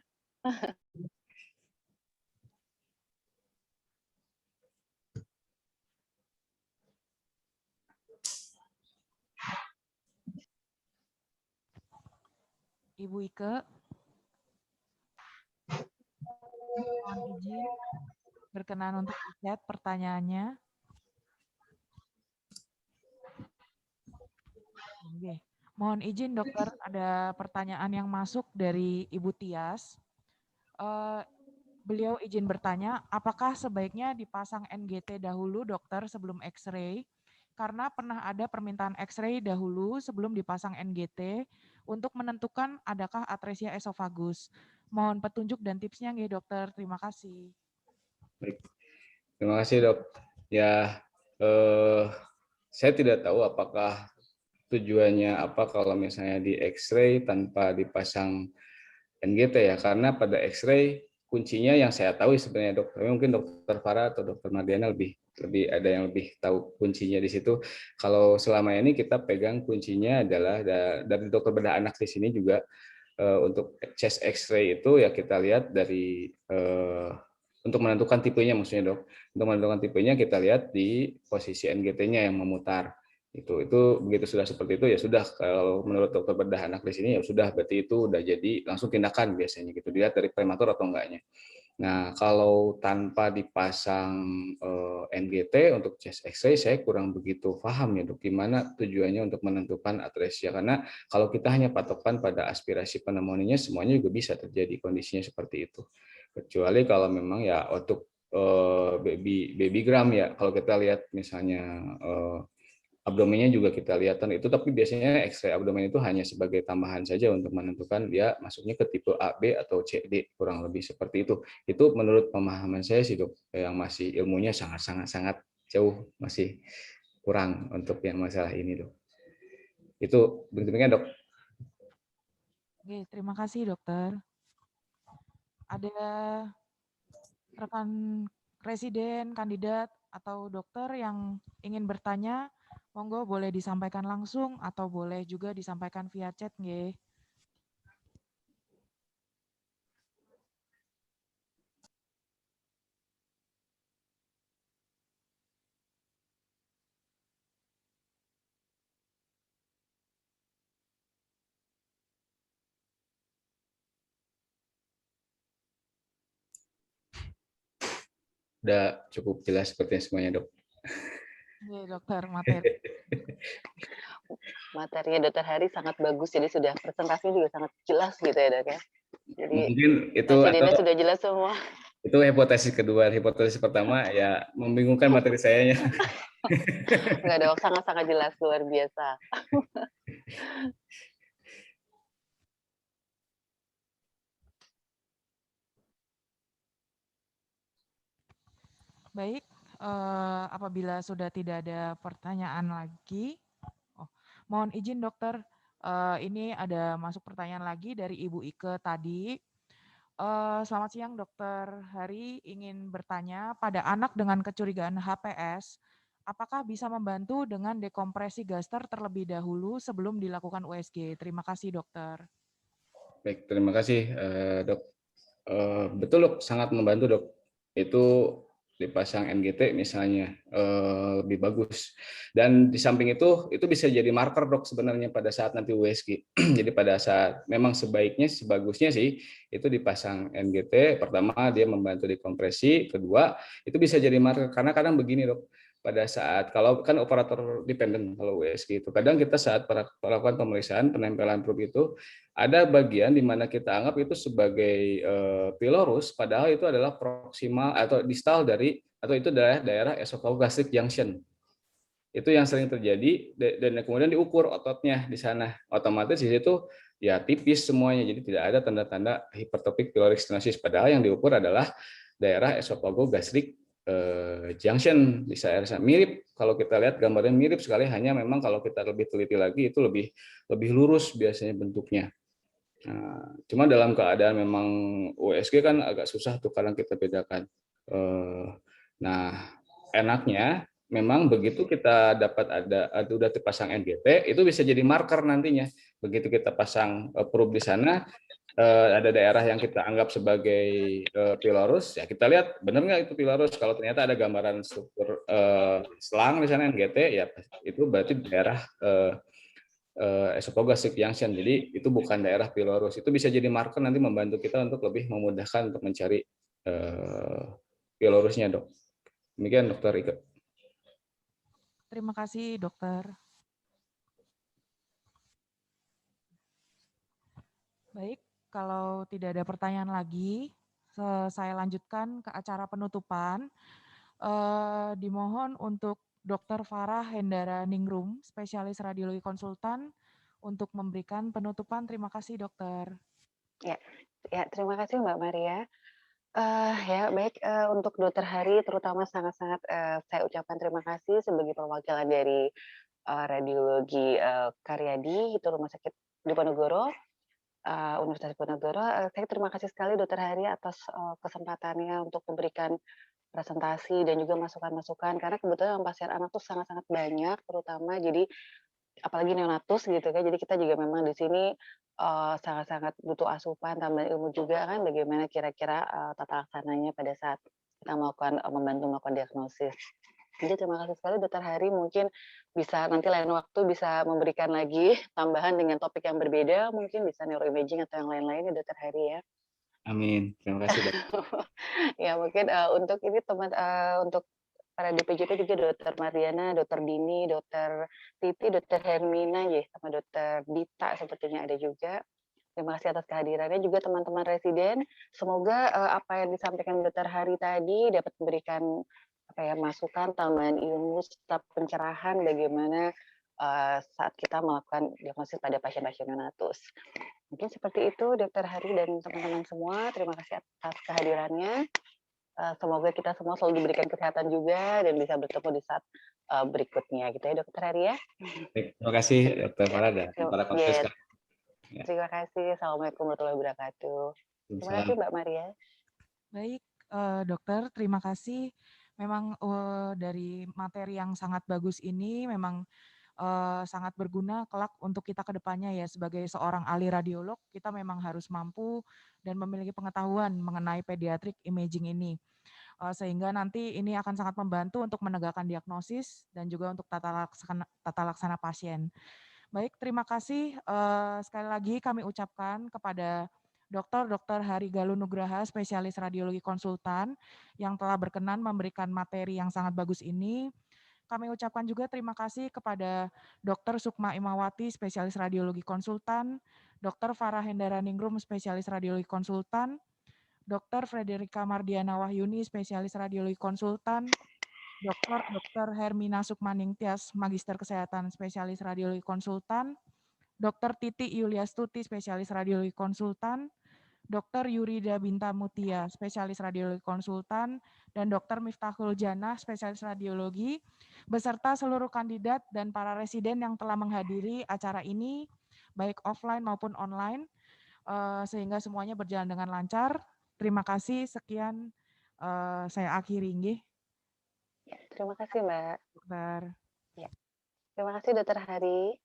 Speaker 4: Ibu Ike, mohon izin berkenan untuk chat pertanyaannya. Oke. Mohon izin dokter, ada pertanyaan yang masuk dari Ibu Tias. Beliau izin bertanya, apakah sebaiknya dipasang NGT dahulu dokter sebelum X-ray? Karena pernah ada permintaan X-ray dahulu sebelum dipasang NGT. untuk menentukan adakah atresia esofagus. Mohon petunjuk dan tipsnya nggih dokter. Terima kasih.
Speaker 3: Baik. Terima kasih dok. Ya, saya tidak tahu apakah tujuannya apa kalau misalnya di X-ray tanpa dipasang NGT ya, karena pada X-ray kuncinya yang saya tahu sebenarnya dok, tapi mungkin dokter Farah atau dokter Mardiana lebih ada yang lebih tahu kuncinya di situ. Kalau selama ini kita pegang kuncinya adalah dari dokter bedah anak di sini juga untuk chest X-ray itu ya kita lihat dari untuk menentukan tipenya maksudnya dok. Untuk menentukan tipenya kita lihat di posisi NGT-nya yang memutar. Itu begitu sudah seperti itu ya sudah, kalau menurut dokter bedah anak di sini ya sudah, berarti itu udah jadi langsung tindakan biasanya gitu, dilihat dari prematur atau enggaknya. Nah, kalau tanpa dipasang NGT untuk chest X-ray saya kurang begitu paham ya dok, gimana tujuannya untuk menentukan atresia, karena kalau kita hanya patokan pada aspirasi pneumonia semuanya juga bisa terjadi kondisinya seperti itu. Kecuali kalau memang ya untuk babygram ya, kalau kita lihat misalnya abdomennya juga kita lihat itu, tapi biasanya X-ray abdomen itu hanya sebagai tambahan saja untuk menentukan dia masuknya ke tipe A, B atau C, D, kurang lebih seperti itu. Itu menurut pemahaman saya sih dok, yang masih ilmunya sangat jauh, masih kurang untuk yang masalah ini dok. Itu bentuknya dok.
Speaker 4: Oke, terima kasih dokter. Ada rekan residen, kandidat, atau dokter yang ingin bertanya, monggo boleh disampaikan langsung atau boleh juga disampaikan via chat nggih.
Speaker 3: Udah cukup jelas sepertinya semuanya dok.
Speaker 4: Nggih dokter, materi.
Speaker 2: Materinya Dokter Hari sangat bagus, jadi sudah presentasinya juga sangat jelas gitu ya dok ya. Jadi
Speaker 3: Mungkin itu
Speaker 2: residennya
Speaker 3: atau
Speaker 2: sudah jelas semua.
Speaker 3: itu hipotesis kedua. Hipotesis pertama ya membingungkan materi saya.
Speaker 2: Enggak dok, sangat-sangat jelas, luar biasa.
Speaker 4: Baik, apabila sudah tidak ada pertanyaan lagi, mohon izin dokter, ini ada masuk pertanyaan lagi dari Ibu Ike tadi. Selamat siang dokter Hari, ingin bertanya pada anak dengan kecurigaan HPS, apakah bisa membantu dengan dekompresi gaster terlebih dahulu sebelum dilakukan USG? Terima kasih dokter.
Speaker 3: Baik, terima kasih dok. Betul dok, sangat membantu dok. Itu dipasang NGT misalnya lebih bagus. Dan di samping itu bisa jadi marker dok sebenarnya pada saat nanti USG. Jadi pada saat memang sebaiknya, sebagusnya sih itu dipasang NGT. Pertama dia membantu dekompresi, kedua itu bisa jadi marker karena kadang begini dok. Pada saat kalau kan operator dependent kalau USG itu kadang kita saat melakukan pemeriksaan penempelan probe itu ada bagian di mana kita anggap itu sebagai pylorus, padahal itu adalah proksimal atau distal dari atau itu daerah esophagogastric junction. Itu yang sering terjadi dan kemudian diukur ototnya di sana. Otomatis di situ ya tipis semuanya, jadi tidak ada tanda-tanda hypertrophic pyloric stenosis. Padahal yang diukur adalah daerah esophagogastric junction di daerah sana. Mirip kalau kita lihat gambarnya mirip sekali, hanya memang kalau kita lebih teliti lagi itu lebih lurus biasanya bentuknya. Nah, cuma dalam keadaan memang USG kan agak susah tuh kadang kita bedakan. Nah, enaknya memang begitu kita dapat udah terpasang NGT, itu bisa jadi marker nantinya. Begitu kita pasang probe di sana, ada daerah yang kita anggap sebagai pylorus, ya kita lihat benar nggak itu pylorus. Kalau ternyata ada gambaran struktur selang di sana NGT, ya itu berarti daerah esophagogastric junction. Jadi itu bukan daerah pylorus. Itu bisa jadi marker nanti membantu kita untuk lebih memudahkan untuk mencari pylorusnya dok. Demikian dokter Ike.
Speaker 4: Terima kasih dokter. Baik, kalau tidak ada pertanyaan lagi, saya lanjutkan ke acara penutupan. Dimohon untuk Dr. Farah Hendara Ningrum, spesialis radiologi konsultan, untuk memberikan penutupan. Terima kasih, Dokter.
Speaker 2: Ya, terima kasih Mbak Maria. Ya baik, untuk Dokter Hari terutama sangat-sangat saya ucapkan terima kasih sebagai perwakilan dari radiologi Karyadi itu Rumah Sakit Diponegoro, Universitas Diponegoro. Saya terima kasih sekali Dokter Hari atas kesempatannya untuk memberikan presentasi dan juga masukan-masukan karena kebetulan pasien anak tuh sangat-sangat banyak terutama jadi apalagi neonatus gitu kan. Jadi kita juga memang di sini sangat-sangat butuh asupan, tambahan ilmu juga kan bagaimana kira-kira tata laksananya pada saat kita membantu melakukan diagnosis. Jadi terima kasih sekali Dokter Hari, mungkin bisa nanti lain waktu bisa memberikan lagi tambahan dengan topik yang berbeda, mungkin bisa neuroimaging atau yang lain-lain ya Dokter Hari ya.
Speaker 3: Amin. Terima kasih, Dok.
Speaker 2: Ya mungkin untuk ini untuk para DPJP juga Dokter Mariana, Dokter Dini, Dokter Titi, Dokter Hermina ya, sama Dokter Dita sepertinya ada juga. Terima kasih atas kehadirannya juga teman-teman residen. Semoga apa yang disampaikan Dokter Hari tadi dapat memberikan masukan, tambahan ilmu, serta pencerahan bagaimana saat kita melakukan diagnosis pada pasien-pasien neonatus. Mungkin seperti itu Dokter Hari dan teman-teman semua. Terima kasih atas kehadirannya. Semoga kita semua selalu diberikan kesehatan juga dan bisa bertemu di saat berikutnya gitu ya Dokter Hari ya.
Speaker 3: Baik, terima kasih Dr. Farah dan para konses.
Speaker 2: Terima kasih. Assalamualaikum warahmatullahi wabarakatuh. Terima kasih Mbak Maria.
Speaker 4: Baik, Dokter, terima kasih. Memang dari materi yang sangat bagus ini memang sangat berguna kelak untuk kita ke depannya ya sebagai seorang ahli radiolog, kita memang harus mampu dan memiliki pengetahuan mengenai pediatric imaging ini. Sehingga nanti ini akan sangat membantu untuk menegakkan diagnosis dan juga untuk tata laksana pasien. Baik, terima kasih. Sekali lagi kami ucapkan kepada Dr. Hari Galuh Nugraha, spesialis radiologi konsultan, yang telah berkenan memberikan materi yang sangat bagus ini. Kami ucapkan juga terima kasih kepada Dr. Sukma Imawati, spesialis radiologi konsultan, Dr. Farah Hendaraningrum, spesialis radiologi konsultan, Dr. Frederika Mardiana Wahyuni, spesialis radiologi konsultan, Dr. Hermina Sukmaningtyas, Magister Kesehatan, spesialis radiologi konsultan, Dr. Titi Yuliastuti, spesialis radiologi konsultan, Dr. Yurida Bintamutia, spesialis radiologi konsultan, dan Dr. Miftahul Jannah, spesialis radiologi, beserta seluruh kandidat dan para residen yang telah menghadiri acara ini, baik offline maupun online, sehingga semuanya berjalan dengan lancar. Terima kasih, sekian saya akhiri.
Speaker 2: Ya, terima kasih Mbak.
Speaker 4: Dokter.
Speaker 2: Ya. Terima kasih Dokter Hari.